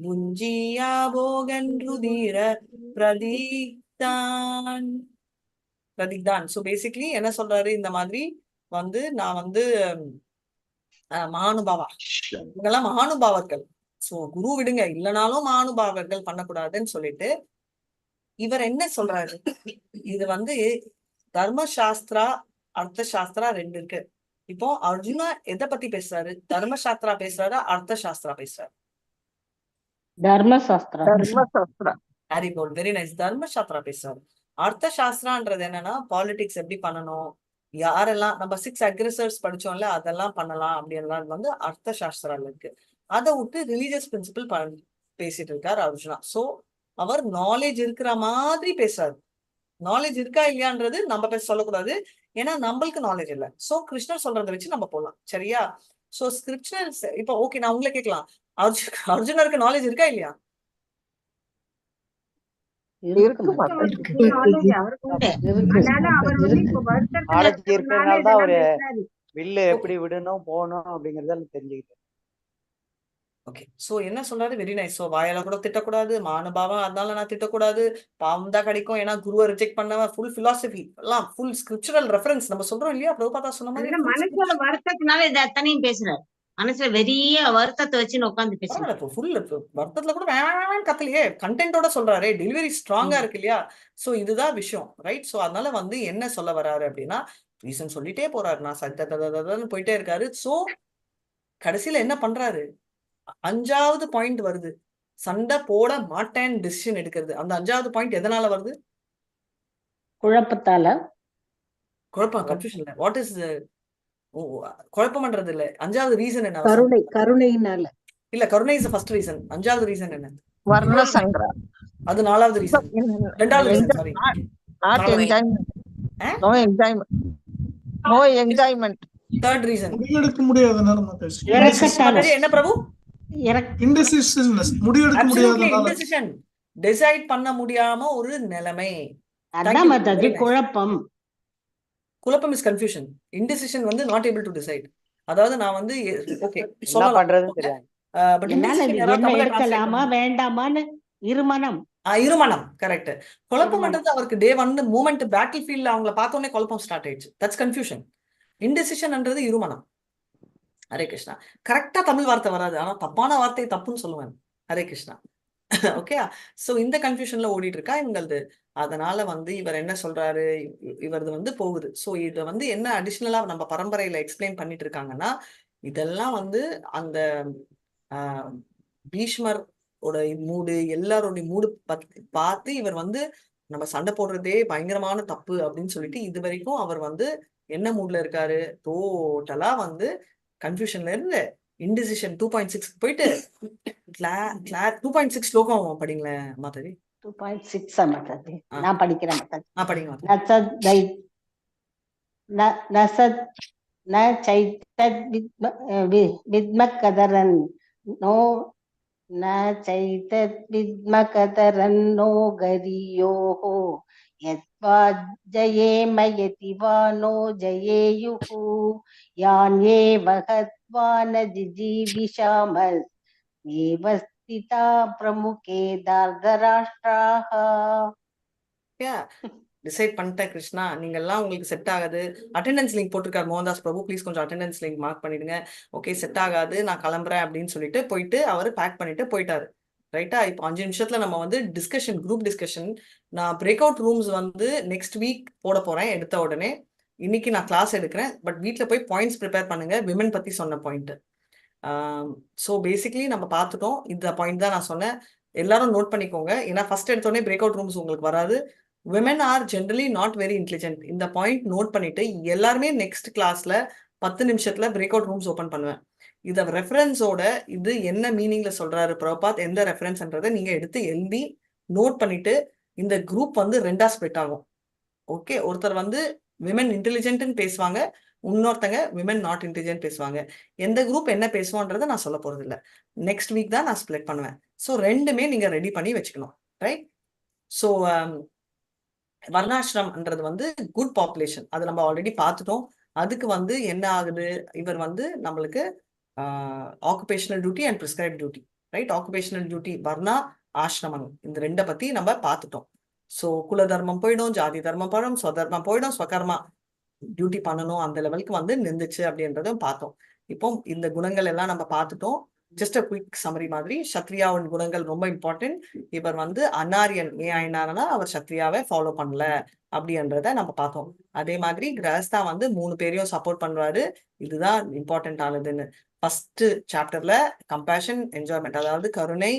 புஞ்சியா போகன் ருதிர பிரதிக்தான். ஸோ பேசிக்லி என்ன சொல்றாரு, இந்த மாதிரி வந்து நான் வந்து மகானுபாவா, இவங்கெல்லாம் மகானுபாவர்கள். சோ குரு விடுங்க, இல்லைனாலும் மகானுபாவர்கள் பண்ணக்கூடாதுன்னு சொல்லிட்டு இவர் என்ன சொல்றாரு, இது வந்து தர்மசாஸ்திரா அர்த்த சாஸ்திரா 2 இருக்கு. இப்போ அர்ஜுனா எதை பத்தி பேசுறாரு, தர்மசாஸ்திரா பேசுறாரா அர்த்த சாஸ்திரா பேசுறாரு? தர்மசாஸ்திரா. ஹரி போல், வெரி நைஸ். தர்மசாஸ்திரா பேசுறாரு. அர்த்த சாஸ்திரான்றது என்னன்னா பாலிடிக்ஸ் எப்படி பண்ணணும், யாரெல்லாம் நம்ம 6 அக்ரெசர்ஸ் படிச்சோம்ல அதெல்லாம் பண்ணலாம் அப்படின்லாம் வந்து அர்த்த சாஸ்திரால இருக்கு. அதை விட்டு ரிலீஜியஸ் பிரின்சிபல் பேசிட்டு இருக்காரு அர்ஜுனா. சோ அவர் நாலேஜ் இருக்கிற மாதிரி பேசுறாரு. நாலேஜ் இருக்கா இல்லையான்றது நம்ம பேச சொல்லக்கூடாது, ஏன்னா நம்மளுக்கு நாலேஜ் இல்லை. சோ கிருஷ்ணர் சொல்றதை வச்சு நம்ம போடலாம், சரியா? சோ ஸ்கிரிப்சரல்ஸ் இப்போ ஓகே, நான் உங்களை கேட்கலாம், அர்ஜுனருக்கு நாலேஜ் இருக்கா இல்லையா? இருக்கிறதுனாலதான் அவரு வில்லு எப்படி விடணும் போகணும் அப்படிங்கறத தெரிஞ்சுக்கிட்டேன். ஓகே, சோ என்ன சொல்றாரு, வெரி நைஸ். சோ வாயால கூட திட்டக்கூடாது, மானுபாவம் அதனால நான் திட்டக்கூடாது, பாவம் தான் கிடைக்கும், ஏன்னா குருவை ரிஜெக்ட் பண்ணவன், ஃபுல் பிலாசபி எல்லாம் ஃபுல் ஸ்கிரிப்சுரல் ரெஃபரன்ஸ் நம்ம சொல்றோம் இல்லையா, பிரபுபாதா சொன்ன மாதிரி மனசுல வருத்தத்தினால இது அத்தனையும் பேசுறாரு. மனசுல பெரிய வருத்தத்தை வச்சுன்னு உட்காந்து பேசுறாரு. ஃபுல் வருத்தத்துல கூட வேணாம் கத்தலையே, கண்டென்ட்டோட சொல்றாரு, டெலிவரி ஸ்ட்ராங்கா இருக்கு இல்லையா. சோ இதுதான் விஷயம், ரைட்? சோ அதனால வந்து என்ன சொல்ல வர்றாரு அப்படின்னா ரீசன் சொல்லிட்டே போறாரு, நான் சத்தன்னு போயிட்டே இருக்காரு. சோ கடைசியில என்ன பண்றாரு, 5வது பாயிண்ட் வருது, சண்டை போட மாட்டேன் டிசிஷன் எடுக்கிறது. அந்த 5வது பாயிண்ட் எதனால வருது? குழப்பத்தால. குழப்பம், கன்ஃபியூஷன் இல்ல, வாட் இஸ் குழப்பம் பண்றது இல்ல. 5வது ரீசன் என்ன? கருணையினால இல்ல, கருணை இஸ் ஃபர்ஸ்ட் ரீசன். 5வது ரீசன் என்ன? வர்ண சங்கரா. அது 4வது ரீசன். 2வது reason sorry, not enjoyment. No enjoyment. No enjoyment. 3rd reason முடிவெடுக்க முடியாதனால என்ன பிரபு? இன்டிசிஷன்னஸ், முடிவெடுக்க முடியாதனால, இன்டிசிஷன், டிசைட் பண்ண முடியாம ஒரு நிலைமை. அதான் மாதாஜி குழப்பம். குழப்பம் இஸ் கன்ஃபியூஷன். இன்டிசிஷன் வந்து நாட் ஏபிள் டு டிசைட். அதாவது நான் வந்து ஓகே என்ன சொல்லலாம் பண்றதுன்னு தெரியாது. பட் எடுக்கலாமா வேண்டாமான்னு இருமனம். இருமனம், கரெக்ட். குழப்பம்ன்றது அவருக்கு டே 1 மூமெண்ட் பேட்டில் ஃபீல்ட்ல அவங்கள பார்த்தோன்னே குழப்பம் ஸ்டார்ட் ஆயிடுச்சு. That's confusion. இன்டிசிஷன்ன்றது இருமனம். ஹரே கிருஷ்ணா. கரெக்டா தமிழ் வார்த்தை வராது, ஆனா தப்பான வார்த்தை தப்புன்னு சொல்லுவேன். ஹரே கிருஷ்ணா. ஓகே, சோ இந்த கன்ஃபியூஷன்ல ஓடிட்டு இருக்கா இவங்களது. அதனால வந்து இவர் என்ன சொல்றாரு, இவரது வந்து போகுது. சோ இத வந்து என்ன அடிஷனலா நம்ம பரம்பரையில எக்ஸ்பிளைன் பண்ணிட்டு இருக்காங்கன்னா, இதெல்லாம் வந்து அந்த பீஷ்மர் மூடு, எல்லாரோட மூடு பார்த்து இவர் வந்து நம்ம சண்டை போடுறதே பயங்கரமான தப்பு அப்படின்னு சொல்லிட்டு இது வரைக்கும் அவர் வந்து என்ன மூட்ல இருக்காரு, டோட்டலா வந்து கன்ஃபியூஷன்ல இருந்து இன்டிசிஷன் 2.6 போயிட்டு 2.6 ஸ்லோகம் படிங்களேன் மாதவி. 2.6 மாதாஜி நான் படிக்கிறேன் மாதாஜி. படிங்க. ந சைத்தத் வித்மகதரன் நோ ந சைத்தத் வித்மகதரன் நோ கரியோஹோ யத்வா ஜயேமயதி வா நோ ஜயேயுஹு யான்யே வஹத்வா ந ஜிஜீவிஷாமல் ஏவஸ்திதா பிரமுகே தார்தராஷ்ட்ராஹ. டிசைட் பண்ணிட்டேன் கிருஷ்ணா, நீங்க எல்லாம் உங்களுக்கு செட் ஆகாது. அட்டெண்டன்ஸ் லிங்க் போட்டிருக்காரு மோகன்தாஸ் பிரபு, ப்ளீஸ் கொஞ்சம் அட்டெண்டன்ஸ் லிங்க் மார்க் பண்ணிடுங்க. ஓகே, செட் ஆகாது, நான் கிளம்புறேன் அப்படின்னு சொல்லிட்டு போயிட்டு அவர் பேக் பண்ணிட்டு போயிட்டாரு. ரைட்டா? இப்போ 5 நிமிஷத்துல நம்ம வந்து டிஸ்கஷன், குரூப் டிஸ்கஷன், நான் பிரேக் அவுட் ரூம்ஸ் வந்து நெக்ஸ்ட் வீக் போட போறேன். எடுத்த உடனே இன்னைக்கு நான் கிளாஸ் எடுக்கிறேன், பட் வீட்டில் போய் பாயிண்ட்ஸ் ப்ரிப்பேர் பண்ணுங்க, விமன் பத்தி சொன்ன பாயிண்ட். ஸோ பேசிக்லி நம்ம பார்த்துட்டோம், இந்த பாயிண்ட் தான் நான் சொன்னேன், எல்லாரும் நோட் பண்ணிக்கோங்க. ஏன்னா ஃபர்ஸ்ட் எடுத்தோடனே பிரேக் அவுட் ரூம்ஸ் உங்களுக்கு வராது. women are generally not very intelligent. இந்த பாயிண்ட் நோட் பண்ணிட்டு எல்லாருமே நெக்ஸ்ட் கிளாஸ்ல 10 நிமிஷத்துல பிரேக் அவுட் ரூம்ஸ் ஓபன் பண்ணுவேன். இத ரெஃபரன்ஸோட இது என்ன மீனிங்ல சொல்றாரு பிரபாத், எந்த ரெஃபரன்ஸ்ன்றதை நீங்க எடுத்து எழுதி நோட் பண்ணிட்டு இந்த குரூப் வந்து 2ஆ ஸ்ப்ளிட் ஆகும். ஓகே, ஒருத்தர் வந்து விமன் இன்டெலிஜென்ட்னு பேசுவாங்க, இன்னொருத்தங்க விமன் நாட் இன்டெலிஜென்ட் பேசுவாங்க. எந்த குரூப் என்ன பேசுவோன்றதை நான் சொல்ல போறது இல்லை. நெக்ஸ்ட் வீக் தான் நான் ஸ்ப்ளிட் பண்ணுவேன். ஸோ ரெண்டுமே நீங்க ரெடி பண்ணி வச்சுக்கணும். ரைட்? ஸோ வர்ணாசிரம்ன்றது வந்து குட் பாப்புலேஷன், அது நம்ம ஆல்ரெடி பார்த்துட்டோம். அதுக்கு வந்து என்ன ஆகுது, இவர் வந்து நம்மளுக்கு occupational duty and prescribe duty. Right? Occupational duty Varna ஆசிரமம் இந்த ரெண்டை பத்தி நம்ம பார்த்துட்டோம். ஸோ குல தர்மம் போயிடும், ஜாதி தர்மம் போயிடும், ஸ்வதர்மம் போயிடும், ஸ்வகர்மா டியூட்டி பண்ணணும் அந்த லெவலுக்கு வந்து நின்றுச்சு அப்படின்றதும் பார்த்தோம். இப்போ இந்த குணங்கள் எல்லாம் நம்ம பார்த்துட்டோம். ஜஸ்ட் அ குயிக் சமரி மாதிரி. சத்ரியாவின் குணங்கள் ரொம்ப இம்பார்ட்டன்ட். இவர் வந்து அன்னாரியன் ஏன் ஆயினார்னா அவர் சத்ரியாவை ஃபாலோ பண்ணல அப்படின்றத நம்ம பார்த்தோம். அதே மாதிரி கிரகஸ்தா வந்து 3 பேரையும் சப்போர்ட் பண்றாரு. இதுதான் இம்பார்ட்டன்ட் ஆனதுன்னு. ஃபர்ஸ்ட் சாப்டர்ல கம்பேஷன், என்ஜாய்மெண்ட், அதாவது கருணை,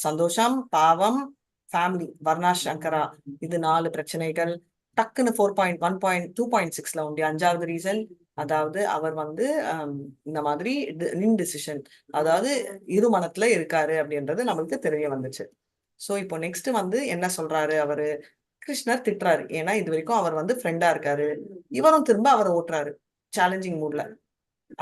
சந்தோஷம், பாவம், ஃபேமிலி, வர்ணாசங்கரா, இது 4 பிரச்சனைகள். டக்குன்னு 4.1.2.6ல உண்டு 5வது ரீசன், அதாவது அவர் வந்து இந்த மாதிரி இன்டிசிஷன், அதாவது இருமனத்துல இருக்காரு அப்படின்றது நம்மளுக்கு தெரிய வந்துச்சு. ஸோ இப்போ நெக்ஸ்ட் வந்து என்ன சொல்றாரு அவரு, கிருஷ்ணர் திட்டுறாரு. ஏன்னா இது வரைக்கும் அவர் வந்து ஃப்ரெண்டா இருக்காரு, இவரும் திரும்ப அவரை ஓட்டுறாரு சேலஞ்சிங் மூட்ல.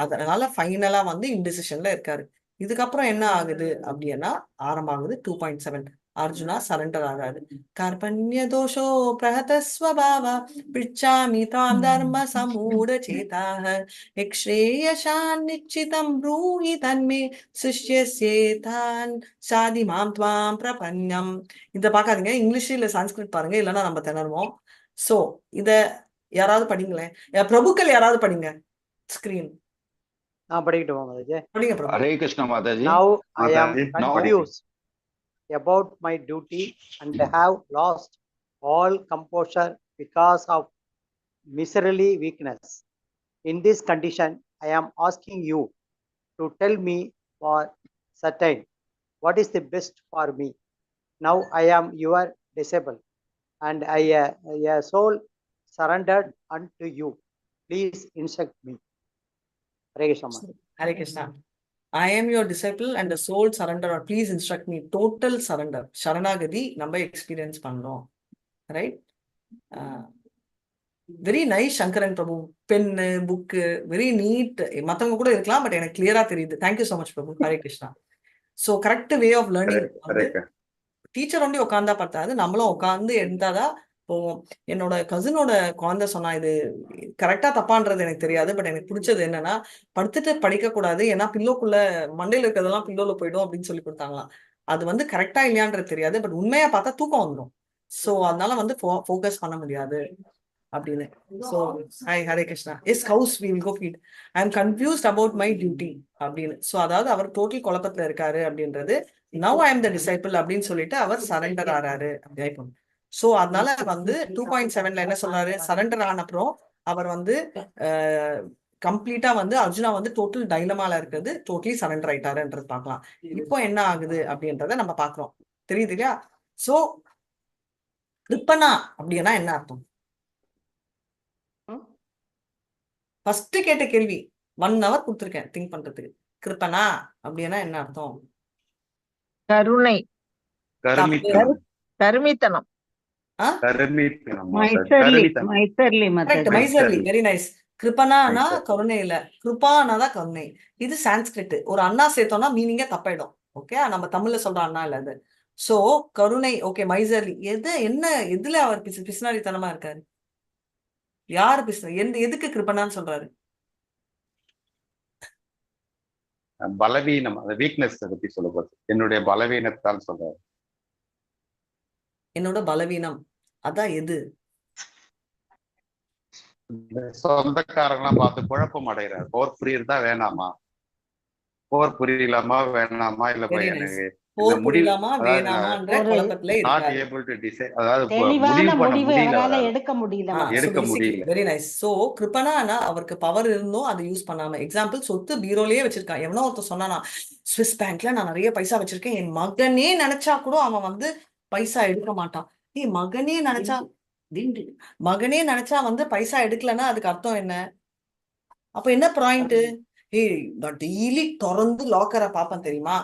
அதனால ஃபைனலா வந்து இன்டிசிஷன்ல இருக்காரு. இதுக்கப்புறம் என்ன ஆகுது அப்படின்னா ஆரம்பம் ஆகுது 2.7. அர்ஜுனா சரண்டர் ஆகாது. கர்பண்ய தோஷோ பிரஹத ஸ்வபாவ பிச்சாமி தாம் தர்ம சமூட சேதாக யக்ஷ்ரேயசான் நிச்சிதம் ப்ரூஹி தன்மே சிஷ்யசேதான் சாதி மாம் த்வாம் பிரபன்யம். இதை பார்க்காதீங்க, இங்கிலீஷ் இல்ல சான்ஸ்கிரிட் பாருங்க, இல்லைன்னா நம்ம திணறுவோம். சோ இத யாராவது படிங்களேன், பிரபுக்கள் யாராவது படிங்க ஸ்கிரீன். படிக்கட்டுமா மாதாஜி? படிங்க Prabhu. Hare Krishna Mataji. Now I am confused about my duty and have lost all composure because of miserly weakness. In this condition, I am asking you to tell me for certain what is the best for me. Now I am your disciple and a soul surrendered unto you. Please instruct me. Hare Krishna. Hare Krishna. I am your disciple and the soul surrender, or please instruct me. Total surrender. Sharanagati நம்ம experience பண்றோம். Right? Very nice Sankaran Prabhu. Pen, book, very neat. மத்தவங்க கூட இருக்கலாம், but எனக்கு கிளியரா தெரியுது. Thank you so much Prabhu. Hare Krishna. So correct way of learning வந்து teacher ஒண்டி உட்காந்தா பார்த்தாது, நம்மளும் உட்காந்து எடுத்தாதான் போவோம். என்னோட கசினோட குழந்தை சொன்னா, இது கரெக்டா தப்பான்றது எனக்கு தெரியாது, பட் எனக்கு பிடிச்சது என்னன்னா, படுத்துட்டு படிக்க கூடாது, ஏன்னா பில்லோக்குள்ள மண்டையில இருக்கிறதெல்லாம் பில்லோல போயிடும் அப்படின்னு சொல்லி கொடுத்தாங்களாம். அது வந்து கரெக்டா இல்லையான்றது தெரியாது, பட் உண்மையா பார்த்தா தூக்கம் வந்துடும். சோ அதனால வந்து ஃபோக்கஸ் பண்ண முடியாது அப்படின்னு. So Hare Krishna. Yes how's we will go feed. I am confused about my duty அப்படின்னு. சோ அதாவது அவர் டோட்டல் குழப்பத்துல இருக்காரு அப்படின்றது. Now I am the disciple அப்படின்னு சொல்லிட்டு அவர் சரண்டர் ஆறாரு அப்படி. சோ அதனால வந்து 2.7ல என்ன சொல்றாரு, சரண்டர் ஆன அப்புறம் அவர் வந்து கம்ப்ளீட்டா வந்து அர்ஜுனா வந்து டோட்டல் டைலமால இருக்கிறது, டோட்டலி சரண்டர் ஆயிட்டாருன்றது பார்க்கலாம். இப்போ என்ன ஆகுது அப்படின்றத நம்ம பாக்குறோம். தெரியுது இல்லையா? சோ கிருப்பனா அப்படின்னா என்ன அர்த்தம்? ஃபர்ஸ்ட் கேட்ட கேள்வி 1 hour கொடுத்துருக்கேன் திங்க் பண்றதுக்கு. கிருப்பனா அப்படின்னா என்ன அர்த்தம்? கருணை, கருமித்தனம், வெரி நைஸ். கிருப்பனானா கருணை இல்ல, கிருப்பானாதான் கருணை. இது சான்ஸ்கிரிட். ஒரு அண்ணா சேர்த்தோம்னா மீனிங்கே தப்பாயிடும். ஓகே, நம்ம தமிழ்ல சொல்ற அண்ணா இல்ல அது. சோ கருணை. Okay, miserly. எதுல அவர் பிசினாரித்தனமா இருக்காரு? யாரு எதுக்கு கிருப்பனான்னு சொல்றாரு? பலவீனம், வீக்னஸ் பத்தி சொல்ல போறது. என்னுடைய பலவீனத்தால் சொல்றாரு. என்னோட பலவீனம் அதான் எது? சொந்தக்காரங்களாம் பார்த்து குழப்பம் அடைகிறார். போர் புரியறதா வேணாமா, போர் புரியலாமா வேணாமா, இல்ல எனக்கு அவருக்கு பவர் இருந்தும் அதை யூஸ் பண்ணாம. எக்ஸாம்பிள், சொத்து பீரோலயே வச்சிருக்கான். எவனோ ஒருத்தர் சொன்னானா, ஸ்விஸ் பேங்க்ல நான் நிறைய பைசா வச்சிருக்கேன், என் மகனே நினைச்சா கூட அவன் வந்து பைசா எடுக்க மாட்டான். மகனே நினைச்சா வந்து பைசா எடுக்கலன்னா அதுக்கு அர்த்தம் என்ன? அப்ப என்ன பாயிண்ட்? நான் டெய்லி திறந்து லாக்கரை பாப்பேன் தெரியுமா,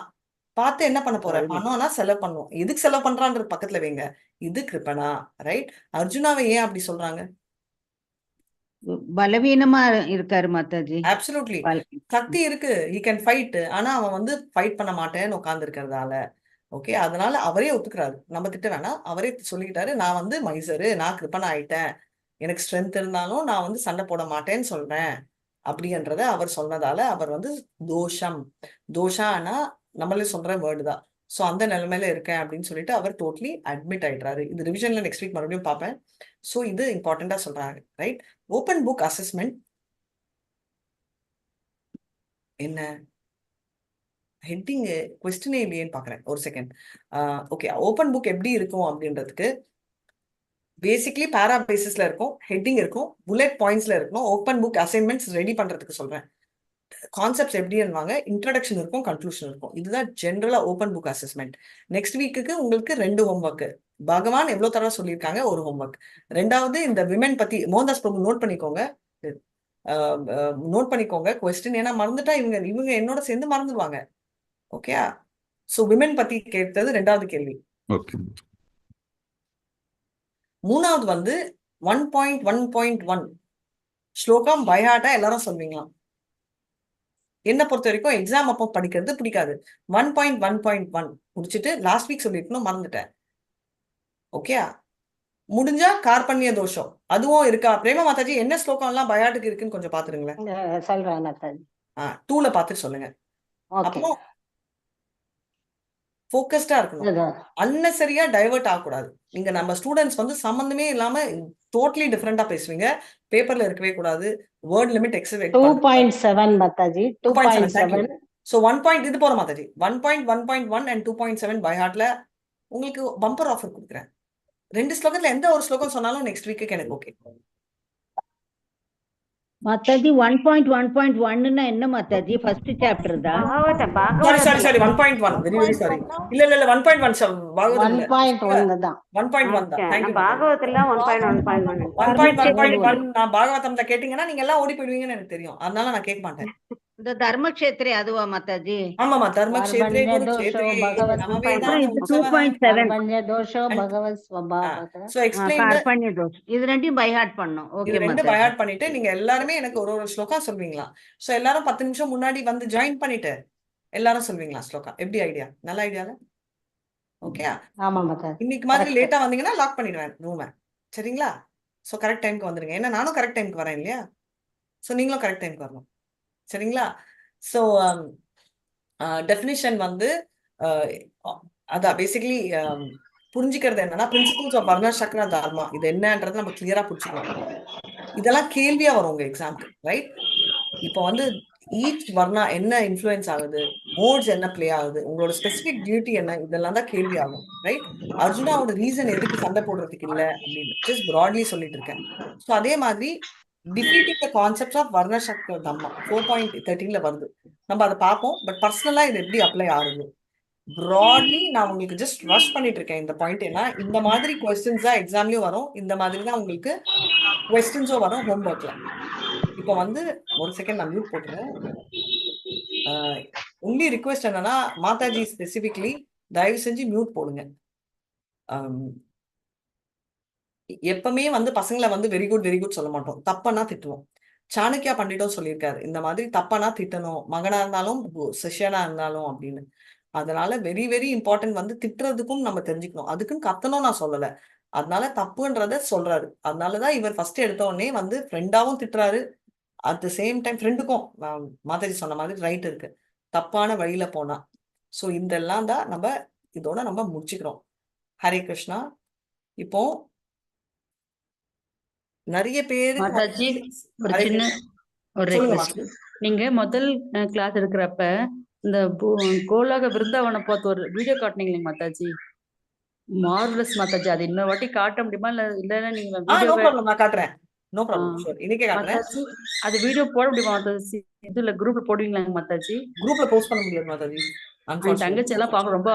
பார்த்து என்ன பண்ண போறேன்? பணம்னா செலவு பண்ணுவோம். எதுக்கு செலவு பண்றான்றது பக்கத்துல வைங்க. இது கிருப்பனா. ரைட்? அர்ஜுனாவை ஏன் அப்படி சொல்றாங்க? பலவீனமா இருக்காரு மாதாஜி. அப்சல்யூட்லி சக்தி இருக்கு, he can fight. ஆனா அவன் வந்து ஃபைட் பண்ண மாட்டேன்னு உட்கார்ந்து இருக்கிறதால ஓகே, அதனால அவரே ஒத்துக்கிறாரு. நம்ம திட்ட வேணாம், அவரே சொல்லிக்கிட்டாரு, நான் வந்து மைசரு, நான் கிருப்பன் ஆயிட்டேன், எனக்கு ஸ்ட்ரென்த் இருந்தாலும் நான் வந்து சண்டை போட மாட்டேன்னு சொல்றேன் அப்படின்றத அவர் சொன்னதால அவர் வந்து தோஷம், தோஷானா நம்மளே சொல்ற வேர்டு தான். ஸோ அந்த நிலைமையில இருக்கேன் அப்படின்னு சொல்லிட்டு அவர் டோட்டலி அட்மிட் ஆயிடுறாரு. இது ரிவிஷன்ல நெக்ஸ்ட் வீக் மறுபடியும் பார்ப்பேன். ஸோ இது இம்பார்ட்டண்டா சொல்றாங்க, ரைட்? ஓப்பன் புக் அசஸ்மெண்ட் என்ன ஹெட்டிங் கொஸ்டினே இல்லையேன்னு பாக்குறேன், ஒரு செகண்ட். ஓகே, ஓப்பன் புக் எப்படி இருக்கும் அப்படின்றதுக்கு பேசிக்லி பேரா பேசிஸ்ல இருக்கும், ஹெட்டிங் இருக்கும், புல்லட் பாயிண்ட்ஸ்ல இருக்கும். ஓப்பன் புக் அசைன்மெண்ட்ஸ் ரெடி பண்றதுக்கு சொல்றேன். கான்செப்ட்ஸ் எப்படின்னுவாங்க, இன்ட்ரடக்ஷன் இருக்கும், கன்க்ளூஷன் இருக்கும். இதுதான் ஜென்ரலா ஓப்பன் புக் அசஸ்மெண்ட். நெக்ஸ்ட் வீக்குக்கு உங்களுக்கு 2 ஹோம்ஒர்க். பகவான் எவ்வளவு தடவை சொல்லியிருக்காங்க, ஒரு ஹோம்ஒர்க். ரெண்டாவது இந்த விமென் பத்தி மோகன்தாஸ் பிரபு நோட் பண்ணிக்கோங்க, நோட் பண்ணிக்கோங்க கொஸ்டின். ஏன்னா மறந்துட்டா இவங்க என்னோட சேர்ந்து மறந்துடுவாங்க. ஓகே, சோ விமென் பத்தி கேட்டது 2வது கேள்வி. ஓகே. 3வது வந்து 1.1.1 ஸ்லோகம் பைஹார்ட்டா எல்லாரும் சொல்வீங்களா? என்ன பொறுத்த வரைக்கும் எக்ஸாம் அப்போ படிக்கிறது பிடிக்காது. 1.1.1 முடிச்சுட்டு லாஸ்ட் வீக் சொல்லிருக்கணும், மறந்துட்டேன். ஓகே, முடிஞ்சா கார்பண்ய தோஷம் அதுவும் இருக்கா? பிரேமா மாதாஜி என்ன ஸ்லோகம் எல்லாம் பயாட்டுக்கு இருக்குன்னு கொஞ்சம் பாத்துருங்களேன். சொல்றேன் மாதாஜி. 2ல பார்த்துட்டு சொல்லுங்க. அப்புறம் ஃபோக்கஸ்டா இருக்கணும், அன்னெசரியா டைவர்ட் ஆகக்கூடாது. நீங்க நம்ம ஸ்டூடெண்ட்ஸ் வந்து சம்பந்தமே இல்லாம டோட்டலி டிஃபரெண்டா பேசுவீங்க, பேப்பர்ல இருக்கவே கூடாது. Word limit exit 2.7 Mataji. 2.7. So 1. இது போற மாதாஜி 1.1.1 and 2.7 பை ஹார்ட்ல உங்களுக்கு பம்பர் ஆஃபர் கொடுக்குறேன். 2 ஸ்லோகத்துல எந்த ஒரு ஸ்லோகம் சொன்னாலும் நெக்ஸ்ட் வீக்கு எனக்கு ஓகே. மாதாஜி 1.1.1 என்ன மாதாஜி? ஃபர்ஸ்ட் சாப்டர் தான். Sorry 1.1 very sorry. இல்ல 1.1 பாகவதம் 1.1 தான். 1.1 தான். Thank you. பாகவதத்துல 1.1 நான் பாகவதம்ல கேட்டிங்கனா நீங்க எல்லாம் ஓடி போய்டுவீங்கன்னு எனக்கு தெரியும், அதனால நான் கேட்க மாட்டேன். இந்த தர்மக்ஷேத்ரே அதுவா மாதாஜி? ஆமாமா, தர்மக்ஷேத்ரே குருக்ஷேத்ரே நாவேதான 2.7 தோஷோ பகவத் ஸ்வபாவக. சோ எக்ஸ்பிளைன் கார்பண்ய தோஷம். இது ரெண்டையும் பை ஹார்ட் பண்ணனும். ஓகே மாதாஜி, 2 பை ஹார்ட் பண்ணிட்டு நீங்க எல்லாரும் எனக்கு ஒரு ஸ்லோகம் சொல்வீங்களா? சோ எல்லாரும் 10 நிமிஷம் முன்னாடி வந்து ஜாயின் பண்ணிட்டு எல்லாரும் சொல்வீங்களா ஸ்லோகம்? எப்படி ஐடியா? நல்ல ஐடியால. ஓகே, ஆமா மாதாஜி. இன்னைக்கு மாதிரி லேட்டா வந்தீங்கன்னா லாக் பண்ணிடுவேன் ரூமை, சரிங்களா? சோ கரெக்ட் டைம்க்கு வந்துருங்க, ஏன்னா நானும் கரெக்ட் டைம்க்கு வரேன் இல்லையா? சோ நீங்களும் கரெக்ட் டைம்க்கு வரணும், சரிங்களா? ஸோ டெஃபினிஷன் வந்து அதான் பேசிக்கலி புரிஞ்சுக்கிறது என்னன்னா, பிரின்சிபல்ஸ் ஆஃப் வர்ண சக்கர தர்மா இது என்னன்றது நம்ம கிளியரா புரிஞ்சுக்கணும். இதெல்லாம் கேள்வியா வரும் உங்க எக்ஸாம்க்கு, ரைட்? இப்போ வந்து ஈச் வர்ணா என்ன இன்ஃப்ளூயன்ஸ் ஆகுது, மோட்ஸ் என்ன பிளே ஆகுது, உங்களோட ஸ்பெசிபிக் டியூட்டி என்ன, இதெல்லாம் தான் கேள்வி ஆகும், ரைட்? அர்ஜுனாவோட ரீசன் எதுக்கு சண்டை போடுறதுக்கு இல்லை அப்படின்னு ஜஸ்ட் ப்ராட்லி சொல்லிட்டு இருக்கேன். ஸோ அதே மாதிரி defeating the concepts of வர்ண சக்கர தம்மா 4.13ல வருது, நம்ம அதை பார்ப்போம். பட் பர்சனலா இது எப்படி அப்ளை ஆகுது ப்ராட்லி நான் உங்களுக்கு ஜஸ்ட் ரஷ் பண்ணிட்டு இருக்கேன் இந்த பாயிண்ட். ஏன்னா இந்த மாதிரி கொஸ்டின்ஸ் தான் எக்ஸாம்லயும் வரும், இந்த மாதிரி தான் உங்களுக்கு கொஸ்டின்ஸும் வரும் ஹோம்ஒர்க்ல. இப்போ வந்து ஒரு செகண்ட் நான் மியூட் போட்டுறேன். ஒன்லி ரிக்வெஸ்ட் என்னன்னா, மாதாஜி ஸ்பெசிபிக்லி தயவு செஞ்சு மியூட் போடுங்க. எப்பவுமே வந்து பசங்களை வந்து வெரி குட் சொல்ல மாட்டோம், தப்பனா திட்டுவோம். சாணக்கியா பண்டிட்டும் சொல்லியிருக்காரு, இந்த மாதிரி தப்பனா திட்டணும், மகனா இருந்தாலும் சிஷ்யனா இருந்தாலும் அப்படின்னு. அதனால வெரி வெரி இம்பார்ட்டன்ட் வந்து திட்டுறதுக்கும் நம்ம தெரிஞ்சுக்கணும், அதுக்குன்னு கத்தணும் நான் சொல்லல, அதனால தப்புன்றத சொல்றாரு. அதனாலதான் இவர் ஃபர்ஸ்ட் எடுத்த உடனே வந்து ஃப்ரெண்டாவும் திட்டுறாரு, அட் த சேம் டைம் ஃப்ரெண்டுக்கும் மாதாஜி சொன்ன மாதிரி ரைட் இருக்கு தப்பான வழியில போனா. ஸோ இதெல்லாம் தான் நம்ம இதோட நம்ம முடிச்சுக்கிறோம். ஹரே கிருஷ்ணா. இப்போ நிறைய பேரு மாதாஜி ஒரு சின்ன ஒரு ரெக்வெஸ்ட். நீங்க முதல் கிளாஸ் எடுக்கிறப்ப இந்த கோலாக விருந்தாவனை பார்த்து ஒரு வீடியோ காட்டினீங்க மாதாஜி, மார்வலஸ் மாதாஜி. அது இன்னொரு வாட்டி காட்ட முடியுமா? இல்ல நீங்க வீடியோ நான் காட்டுறேன், நோ ப்ராப்ளம், இன்னைக்கே காட்டுறேன். அது வீடியோ போட முடியுமா மாதாஜி? இதுல குரூப்ல போடுவீங்களா மாதாஜி? குரூப்ல போஸ்ட் பண்ண முடியாது மாதாஜி, தங்கச்சி எல்லாம் பார்க்க ரொம்ப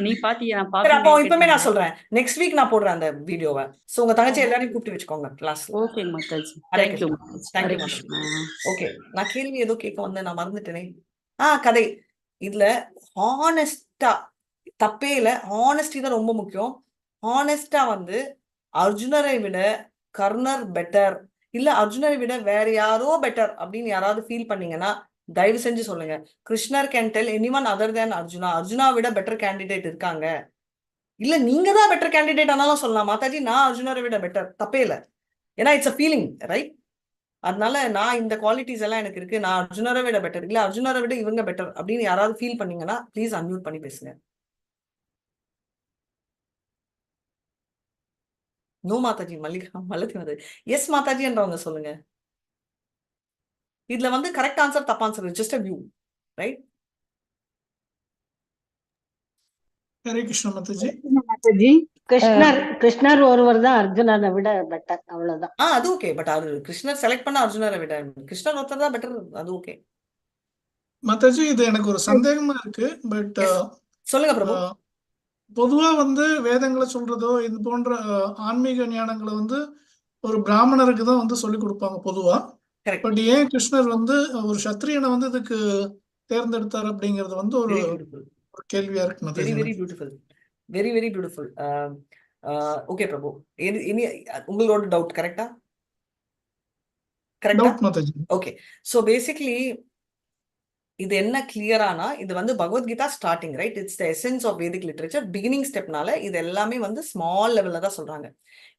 நீ பாத்தியா? நான் அப்போ இப்பவே நான் சொல்றேன், நெக்ஸ்ட் வீக் நான் போடுறேன் அந்த வீடியோவை. சோ உங்க தங்கச்சி எல்லாரையும் கூப்பிட்டு வச்சுக்கோங்க class. Okay mataji, thank you. Okay, நான் கேள்வி ஏதோ கேட்க வந்து நான் மறந்துட்டேனே. கதை இதுல ஹானஸ்டா தப்பே இல்லை, ஹானஸ்டி தான் ரொம்ப முக்கியம். ஹானஸ்டா வந்து அர்ஜுனரை விட கர்ணர் பெட்டர், இல்ல அர்ஜுனரை விட வேற யாரோ பெட்டர் அப்படின்னு யாராவது ஃபீல் பண்ணீங்கன்னா தயவு செஞ்சு சொல்லுங்க. கிருஷ்ணர் can tell anyone other than Arjuna. அர்ஜுனாவை விட பெட்டர் கேண்டிடேட் இருக்காங்க. இல்ல நீங்க தான் பெட்டர் கேண்டிடேட் ஆனாலும் சொல்லலாம், மாதாஜி நான் அர்ஜுனரை விட பெட்டர், தப்பே இல்லை. ஏன்னா இட்ஸ் அ ஃபீலிங், ரைட்? அதனால நான் இந்த குவாலிட்டிஸ் எல்லாம் எனக்கு இருக்கு, நான் அர்ஜுனரை விட பெட்டர், இல்ல அர்ஜுனரை விட இவங்க பெட்டர் அப்படின்னு யாராவது ஃபீல் பண்ணீங்கன்னா ப்ளீஸ் அன்மியூட் பண்ணி பேசுங்க. நோ மாதாஜி. மல்லிகா மல்லதி மாதாஜி எஸ் மாதாஜி என்றவங்க சொல்லுங்க. இதுல வந்து கரெக்ட் ஆன்சர் தப்பு answer just a view, right? Hare Krishna Mataji. Mataji கிருஷ்ணர் ஒருவர் தான் அர்ஜுனனை விட பெட்டர், அவ்வளவுதான். அது ஓகே. பட் அது கிருஷ்ணர் செலக்ட் பண்ண அர்ஜுனரை விட கிருஷ்ணர் ஒருத்தர் தான் பெட்டர், அது ஓகே. மாதாஜி இது எனக்கு ஒரு சந்தேகமா இருக்கு. பட் சொல்லுங்க பிரபு. பொதுவா வந்து வேதங்களை சொல்றதோ இது போன்ற ஆன்மீக ஞானங்களை வந்து ஒரு பிராமணருக்கு தான் வந்து சொல்லி கொடுப்பாங்க பொதுவா. பட் ஏன் கிருஷ்ணர் வந்து ஒரு சத்திரியனை வந்து இதுக்கு தேர்ந்தெடுத்தார் அப்படிங்கிறது வந்து ஒரு கேள்வியா இருக்கு Mataji. Very very beautiful, very very beautiful. Okay Prabhu, இனி உங்களோட டவுட் கரெக்டா? கரெக்டா? ஓகே. ஸோ பேசிக்லி இது என்ன கிளியரானா, இது வந்து Bhagavad Gita starting, right? It's the essence of Vedic literature. Beginning ஸ்டெப்னால இது எல்லாமே வந்து ஸ்மால் லெவல்ல தான் சொல்றாங்க.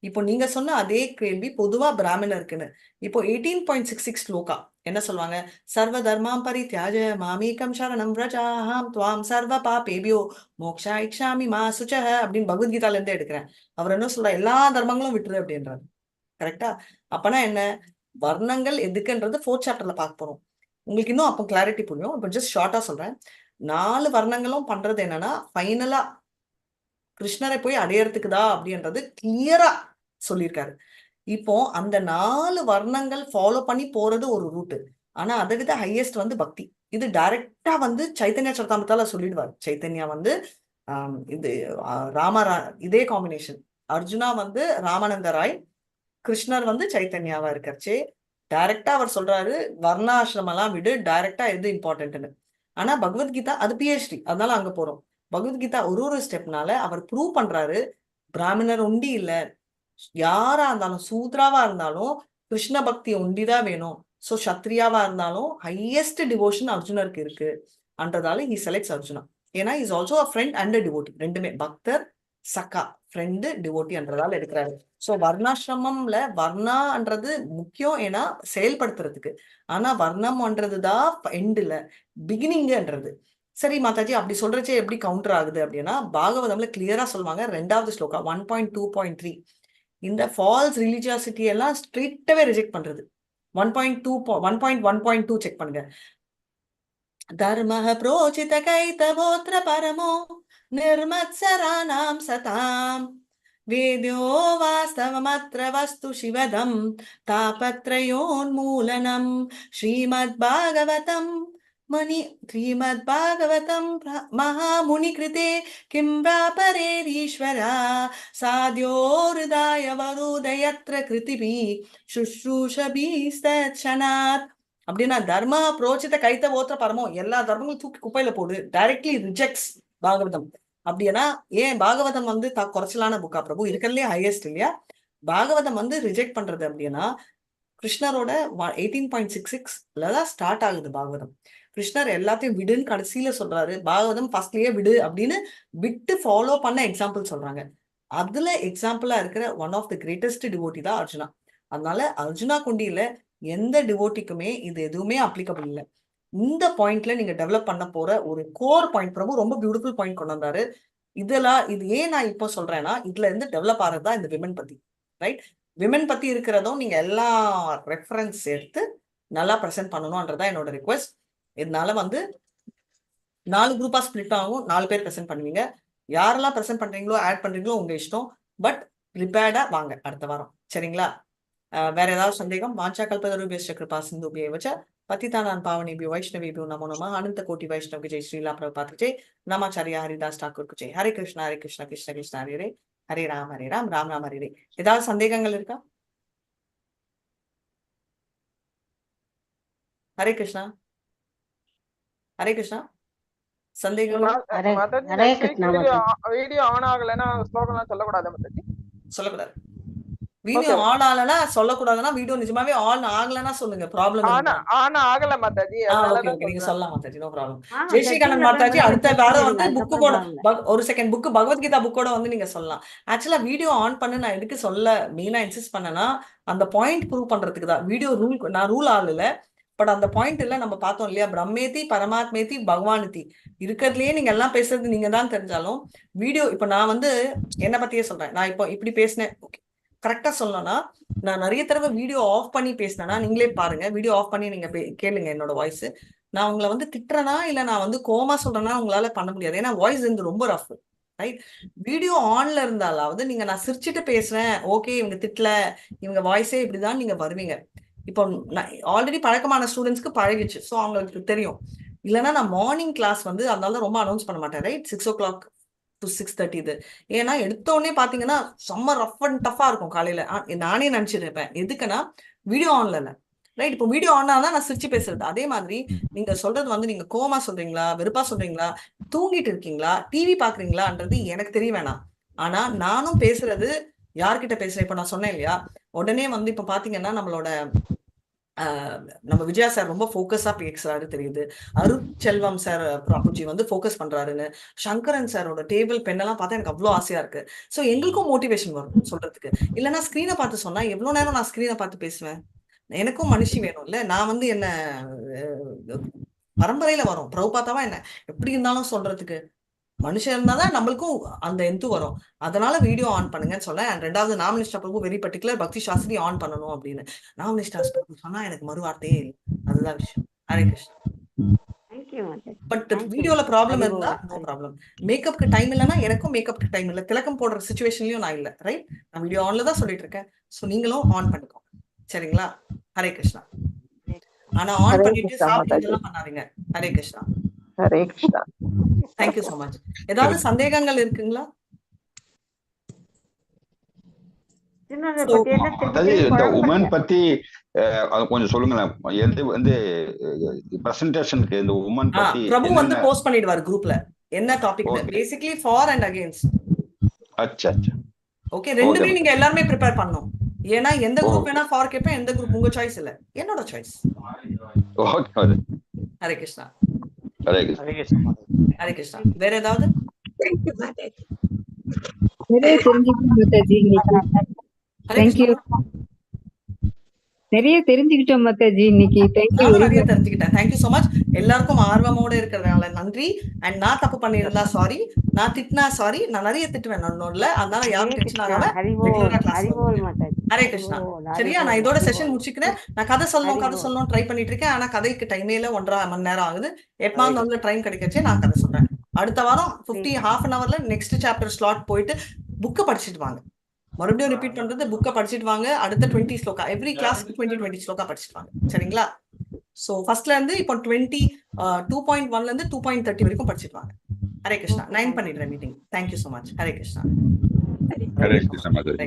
இப்போ நீங்க சொன்ன அதே கேள்வி பொதுவா பிராமணருக்குன்னு. இப்போ 18.66 ஸ்லோகா என்ன சொல்லுவாங்க? சர்வ தர்மாம் பரித்யாஜ மாமேகம் சரணம் வ்ரஜாஹம் த்வாம் சர்வ பாபேபியோ மோக்ஷா இக்ஷாமி மா சுச்சஹ அப்படின்னு பகவத்கீதால இருந்து எடுக்கிறேன். அவர் என்ன சொல்ற? எல்லா தர்மங்களும் விட்டுரு அப்படின்றாரு. கரெக்டா? அப்பனா என்ன வர்ணங்கள் எதுக்குன்றது 4th சாப்டர்ல பார்க்க போறோம். உங்களுக்கு இன்னும் அப்போ கிளாரிட்டி புரியும். இப்போ ஜஸ்ட் ஷார்ட்டா சொல்றேன். 4 வர்ணங்களும் பண்றது என்னன்னா ஃபைனலா கிருஷ்ணரை போய் அடையறதுக்குதா அப்படின்றது கிளியரா சொல்லியிருக்காரு. இப்போ அந்த 4 வர்ணங்கள் ஃபாலோ பண்ணி போறது ஒரு ரூட்டு. ஆனா அதை விட ஹையஸ்ட் வந்து பக்தி. இது டைரக்டா வந்து சைத்தன்யா சரிதாமிரதால சொல்லிடுவார். சைத்தன்யா வந்து இது இதே காம்பினேஷன். அர்ஜுனா வந்து ராமானந்த ராய், கிருஷ்ணர் வந்து சைத்தன்யாவா இருக்கச்சே டைரக்டா அவர் சொல்றாரு வர்ணாசிரமெல்லாம் விடு, டைரக்டா எது இம்பார்ட்டன்ட்னு. ஆனா பகவத்கீதா அது பிஹெச்டி, அதனால அங்க போறோம். பகவத்கீதா ஒரு ஸ்டெப்னால அவர் ப்ரூவ் பண்றாரு பிராமணர் ஒண்டி இல்ல, யாரா இருந்தாலும் சூத்ராவா இருந்தாலும் கிருஷ்ண பக்தி ஒண்டிதான் வேணும். சோ சத்ரியாவா இருந்தாலும் ஹையஸ்ட் டிவோஷன் அர்ஜுனருக்கு இருக்கு அன்றதால ஹி செலக்ட்ஸ் அர்ஜுனா. ஏன்னா is also a friend and devotee, ரெண்டுமே பக்தர் சக்கா ஃப்ரெண்டு டிவோட்டி என்றதால எடுக்கிறாரு. ஸோ வர்ணாசிரமம்ல வர்ணான்றது முக்கியம், ஏன்னா செயல்படுத்துறதுக்கு. ஆனா வர்ணம்ன்றதுதான் எண்டுல பிகினிங்ன்றது. சரி மாதாஜி, அப்படி சொல்றச்சே எப்படி கவுண்டர் ஆகுது அப்படின்னா பாகவதம்ல கிளியரா சொல்லுவாங்க 2வது ஸ்லோகா 1.2.3 இந்த ஃபால்ஸ் ரிலிஜியாசிட்டி எல்லாம் ஸ்ட்ரிக்டாவே ரிஜெக்ட் பண்றது. 1.1.2 செக் பண்ணுங்க. தர்மஹ ப்ரோச்சித கைதவோத்ர பரமோ நிர்மத்சராணாம் சதாம் வேத்யோ வாஸ்தவமத்ர வஸ்து சிவதம் தாபத்ரயோன்மூலனம் ஸ்ரீமத் பாகவதம் மகாமுனி கிருதே கிம் வாபரேரீஸ்வரா சாத்யோ ஹிருதய வருதயத்ர கிருதிபி சுஷ்ரூஷபீஸ்தட்சணாத். அப்படின்னா தர்ம புரோச்சித கைத்த ஓத்திர பரமோ, எல்லா தர்மங்களும் தூக்கி குப்பையில போடு, டைரக்ட்லி ரிஜெக்ட்ஸ் பாகவதம். அப்படின்னா ஏன் பாகவதம் வந்து குறைச்சலான புக்கா பிரபு? இருக்கிறதுலே ஹையஸ்ட் இல்லையா? பாகவதம் வந்து ரிஜெக்ட் பண்றது அப்படின்னா கிருஷ்ணரோட 18.66 தான் ஸ்டார்ட் ஆகுது பாகவதம். கிருஷ்ணர் எல்லாத்தையும் விடுன்னு கடைசியில சொல்றாரு, பாகவதம் ஃபர்ஸ்ட்லயே விடு அப்படின்னு விட்டு ஃபாலோ பண்ண எக்ஸாம்பிள் சொல்றாங்க. அதுல எக்ஸாம்பிளா இருக்கிற one of the greatest devotee தான் அர்ஜுனா. அதனால அர்ஜுனா குண்டியில எந்த டிவோட்டிக்குமே இது எதுவுமே அப்ளிகபிள் இல்லை. இந்த பாயிண்ட்ல நீங்க டெவலப் பண்ண போற ஒரு கோர் பாயிண்ட் பிரபு ரொம்ப பியூட்டிஃபுல் பாயிண்ட் கொண்டு வந்தாரு. இது ஏன் நான் இப்போ சொல்றேன்னா இதுல இருந்து டெவலப் ஆறதுதான் இந்த விமன் பத்தி, ரைட்? விமன் பத்தி இருக்கிறதும் நீங்க எல்லா ரெஃபரன்ஸ் எடுத்து நல்லா ப்ரெசென்ட் பண்ணணும்ன்றதான் என்னோட ரிக்வெஸ்ட். இதனால வந்து 4 குரூப்பா ஸ்பிளிட் ஆகும், 4 பேர் ப்ரெசென்ட் பண்ணுவீங்க. யாரெல்லாம் ப்ரெசென்ட் பண்றீங்களோ ஆட் பண்றீங்களோ உங்க இஷ்டம். பட் ப்ரிப்பேர்டா வாங்க அடுத்த வாரம், சரிங்களா? வேற ஏதாவது சந்தேகம்? வாஞ்சா கல்பதருபேஷ்ட கிருபா சிந்துபியை வச்ச பतितानां पावनेभ्यो वैष्णवेभ्यो नमो नमः. अनंत कोटि वैष्णव की जय, श्रीला प्रभुपाद की जय, नमाचार्य हरिदास ठाकुर की जय. हरे कृष्ण कृष्ण कृष्ण हरे हरे, हरे राम राम राम हरे हरे. ஏதாவது சந்தேகங்கள் இருக்கா? ஹரே கிருஷ்ணா, ஹரே கிருஷ்ணா. சந்தேகங்கள்? வீடியோ ஆன் ஆகலைன்னா ஸ்லோகம்லாம் சொல்லக்கூடாது மாதாஜி? சொல்லக்கூடாது. வீடியோ ஆன் ஆகலன்னா சொல்லக்கூடாதுன்னா, வீடியோ நிஜமாவே ஆன் ஆகலன்னா சொல்லுங்க. ப்ராப்ளம் இருந்தா. ஆனா ஆகல மாதாஜி, ஓகே அதனாலதான் ஓகே, நீங்க சொல்றேன். சொல்லலாம் மாதாஜி, நோ ப்ராப்ளம். மாதாஜி ஜெயஸ்ரீகண்ணன் அப்புறம் மாதாஜி, அடுத்த செக் வாரம் பண்ணிடுங்க, வந்து புக்கு அதுக்கப்புறம் கூட ப்ராப்ளம். ஒரு செகண்ட் புக்கு பகவத்கீதா புக்கோட வந்து நீங்க சொல்லலாம். ஆக்சுவலா வீடியோ ஆன் பண்ணு நான் எதுக்கு சொல்ல மெயினா இன்சிஸ்ட் பண்ணேன்னா, அந்த பாயிண்ட் ப்ரூவ் பண்றதுக்கு தான். வீடியோ நான் ரூல் ஆகல, பட் அந்த பாயிண்ட் இல்ல நம்ம பார்த்தோம் இல்லையா, பிரம்மேதி பரமாத்மேதி பகவானிதி இருக்கிறதுலயே நீங்க எல்லாம் பேசுறது நீங்க தான் தெரிஞ்சாலும் வீடியோ இப்ப நான் வந்து என்ன பத்தியே சொல்றேன். நான் இப்போ இப்படி பேசினேன், கரெக்டா சொல்லணும்னா நான் நிறைய தடவை வீடியோ ஆஃப் பண்ணி பேசினேன்னா நீங்களே பாருங்க, வீடியோ ஆஃப் பண்ணி நீங்க கேளுங்க என்னோட வாய்ஸ். நான் உங்களை வந்து திட்டுறேனா இல்ல நான் வந்து கோமா சொல்றேன்னா உங்களால பண்ண முடியாது, ஏன்னா வாய்ஸ் வந்து ரொம்ப ரஃப். ரைட், வீடியோ ஆன்ல இருந்தாலாவது நீங்க நான் சிரிச்சுட்டு பேசுறேன், ஓகே இவங்க திட்டல, இவங்க வாய்ஸே இப்படிதான் நீங்க வருவீங்க. இப்போ ஆல்ரெடி பழக்கமான ஸ்டூடெண்ட்ஸ்க்கு பழகிச்சு, ஸோ அவங்களுக்கு தெரியும். இல்லைன்னா நான் மார்னிங் கிளாஸ் வந்து அதனால ரொம்ப அனௌன்ஸ் பண்ண மாட்டேன். ரைட், 6 o'clock to 6:30 இது. ஏன்னா எடுத்தோடனே பாத்தீங்கன்னா செம்ம ரஃப் அண்ட் டஃபா இருக்கும் காலையில. நானே நினைச்சிருப்பேன் எதுக்குன்னா வீடியோ ஆன்ல இல்ல. ரைட், இப்போ வீடியோ ஆன் தான் நான் சிரிச்சு பேசுறது. அதே மாதிரி நீங்க சொல்றது வந்து நீங்க கோமா சொல்றீங்களா, வெறுப்பா சொல்றீங்களா, தூங்கிட்டு இருக்கீங்களா, டிவி பாக்குறீங்களான்றது எனக்கு தெரிய வேணாம். ஆனா நானும் பேசுறது யார்கிட்ட பேசுறேன், இப்ப நான் சொன்னேன் இல்லையா, உடனே வந்து இப்ப பாத்தீங்கன்னா நம்மளோட நம்ம விஜயா சார் ரொம்ப ஃபோக்கஸா பேசுறாரு தெரியுது. அருட்செல்வம் சார் பிரபுஜி வந்து ஃபோக்கஸ் பண்றாருன்னு, சங்கரன் சாரோட டேபிள் பெண்ணெல்லாம் பார்த்தா எனக்கு அவ்வளோ ஆசையா இருக்கு. ஸோ எங்களுக்கும் மோட்டிவேஷன் வரும் சொல்றதுக்கு. இல்லைன்னா ஸ்க்ரீனை பார்த்து சொன்னா எவ்வளோ நேரம் நான் ஸ்க்ரீனை பார்த்து பேசுவேன். எனக்கும் மனுஷி வேணும் இல்ல, நான் வந்து என்ன பரம்பரையில வரும், பிரபுபாத்தாவா என்ன எப்படி இருந்தாலும் சொல்றதுக்கு மனுஷன் இருந்தாதான் நம்மளுக்கும் அந்த எந்து வரும். அதனால வீடியோ ஆன் பண்ணுங்கன்னு சொல்ல. அண்ட் ரெண்டாவது நாமனிஷ்டா பிரபு வெரி பர்டிகுலர் பக்தி சாஸ்திரி ஆன் பண்ணணும் அப்படின்னு. நாமனிஷ்டா பிரபு சொன்னா எனக்கு மறுவார்த்தையே இல்லை, அதுதான் விஷயம். ஹரே கிருஷ்ணா. பட் வீடியோல ப்ராப்ளம் இருந்தா நோ ப்ராப்ளம். மேக்கப்க்கு டைம் இல்லைன்னா எனக்கும் மேக்கப்க்கு டைம் இல்லை, திலக்கம் போடுற சிச்சுவேஷன்லயும் நான் இல்லை. ரைட், நான் வீடியோ ஆன்ல தான் சொல்லிட்டு இருக்கேன். ஸோ நீங்களும் ஆன் பண்ணிக்கோங்க, சரிங்களா? ஹரே கிருஷ்ணா. ஆனா ஆன் பண்ணிட்டு சாப்பிட்டு பண்ணாதீங்க. Hare Krishna. Hare Krishna. Thank you so much. ஏதாவது சந்தேகங்கள் இருக்குங்களா? இந்த உமன் பத்தி கொஞ்சம் சொல்லுங்களேன். எந்த வந்து பிரசன்டேஷனுக்கு இந்த உமன் பத்தி பிரபு வந்து போஸ்ட் பண்ணிடுவார் குரூப்ல என்ன topic, basically for and against. அச்சா அச்சா, ஓகே, ரெண்டுமே நீங்க எல்லாரும் ப்ரிப்பேர் பண்ணணும். ஏன்னா எந்த குரூப் வேணா ஃபார் கேட்பேன், எந்த குரூப் உங்க சாய்ஸ் இல்ல, என்னோட சாய்ஸ். ஓகே, ஹரே கிருஷ்ணா. ஹரே கிருஷ்ணா. ஹரே கிருஷ்ணா. வேற ஏதாவது? நிறைய தெரிஞ்சுக்கிட்டோம் மாதாஜி இன்னைக்கு. நிறைய தெரிஞ்சுக்கிட்டேன். Thank you so much. எல்லாருக்கும் ஆர்வமோட இருக்கிறதுனால நன்றி. அண்ட் நான் தப்பு பண்ணியிருந்தா சாரி, நான் திட்டினா சாரி. நான் நிறைய திட்டுவேன் நன்னோன்ல, அதனால யாரும் டென்ஷன் ஆகாம ரெகுலரா கிளாஸ் பண்ணுங்க. ஹரே கிருஷ்ணா. சரியா, நான் இதோட செஷன் முடிச்சுக்கிறேன். நான் கதை சொல்லணும் ட்ரை பண்ணிட்டு இருக்கேன். ஆனா கதைக்கு டைமே இல்ல, 1.5 மணி நேரம் ஆகுது. எப்பமாவது வந்து டைம் கிடைக்கச்சே நான் கதை சொல்றேன். அடுத்த வாரம் 50 an hourல நெக்ஸ்ட் சாப்டர் ஸ்லாட் போயிட்டு புக்கை படிச்சுட்டு வாங்க. மறுபடியும் ரிப்பீட் பண்றது, புக்கை படிச்சுட்டு வாங்க. அடுத்த 20 ஸ்லோகா, எவ்ரி கிளாஸ்க்கு 20 ஸ்லோகா படிச்சுட்டு வாங்க, சரிங்களா? ஸோ ஃபர்ஸ்ட்ல இருந்து இப்போ 2.1ல இருந்து 2.30 வரைக்கும் படிச்சுட்டு வாங்க. ஹரே கிருஷ்ணா. 9 பண்ணிடுறேன் meeting. Thank you so much. Hare Krishna. Hare Krishna Mataji.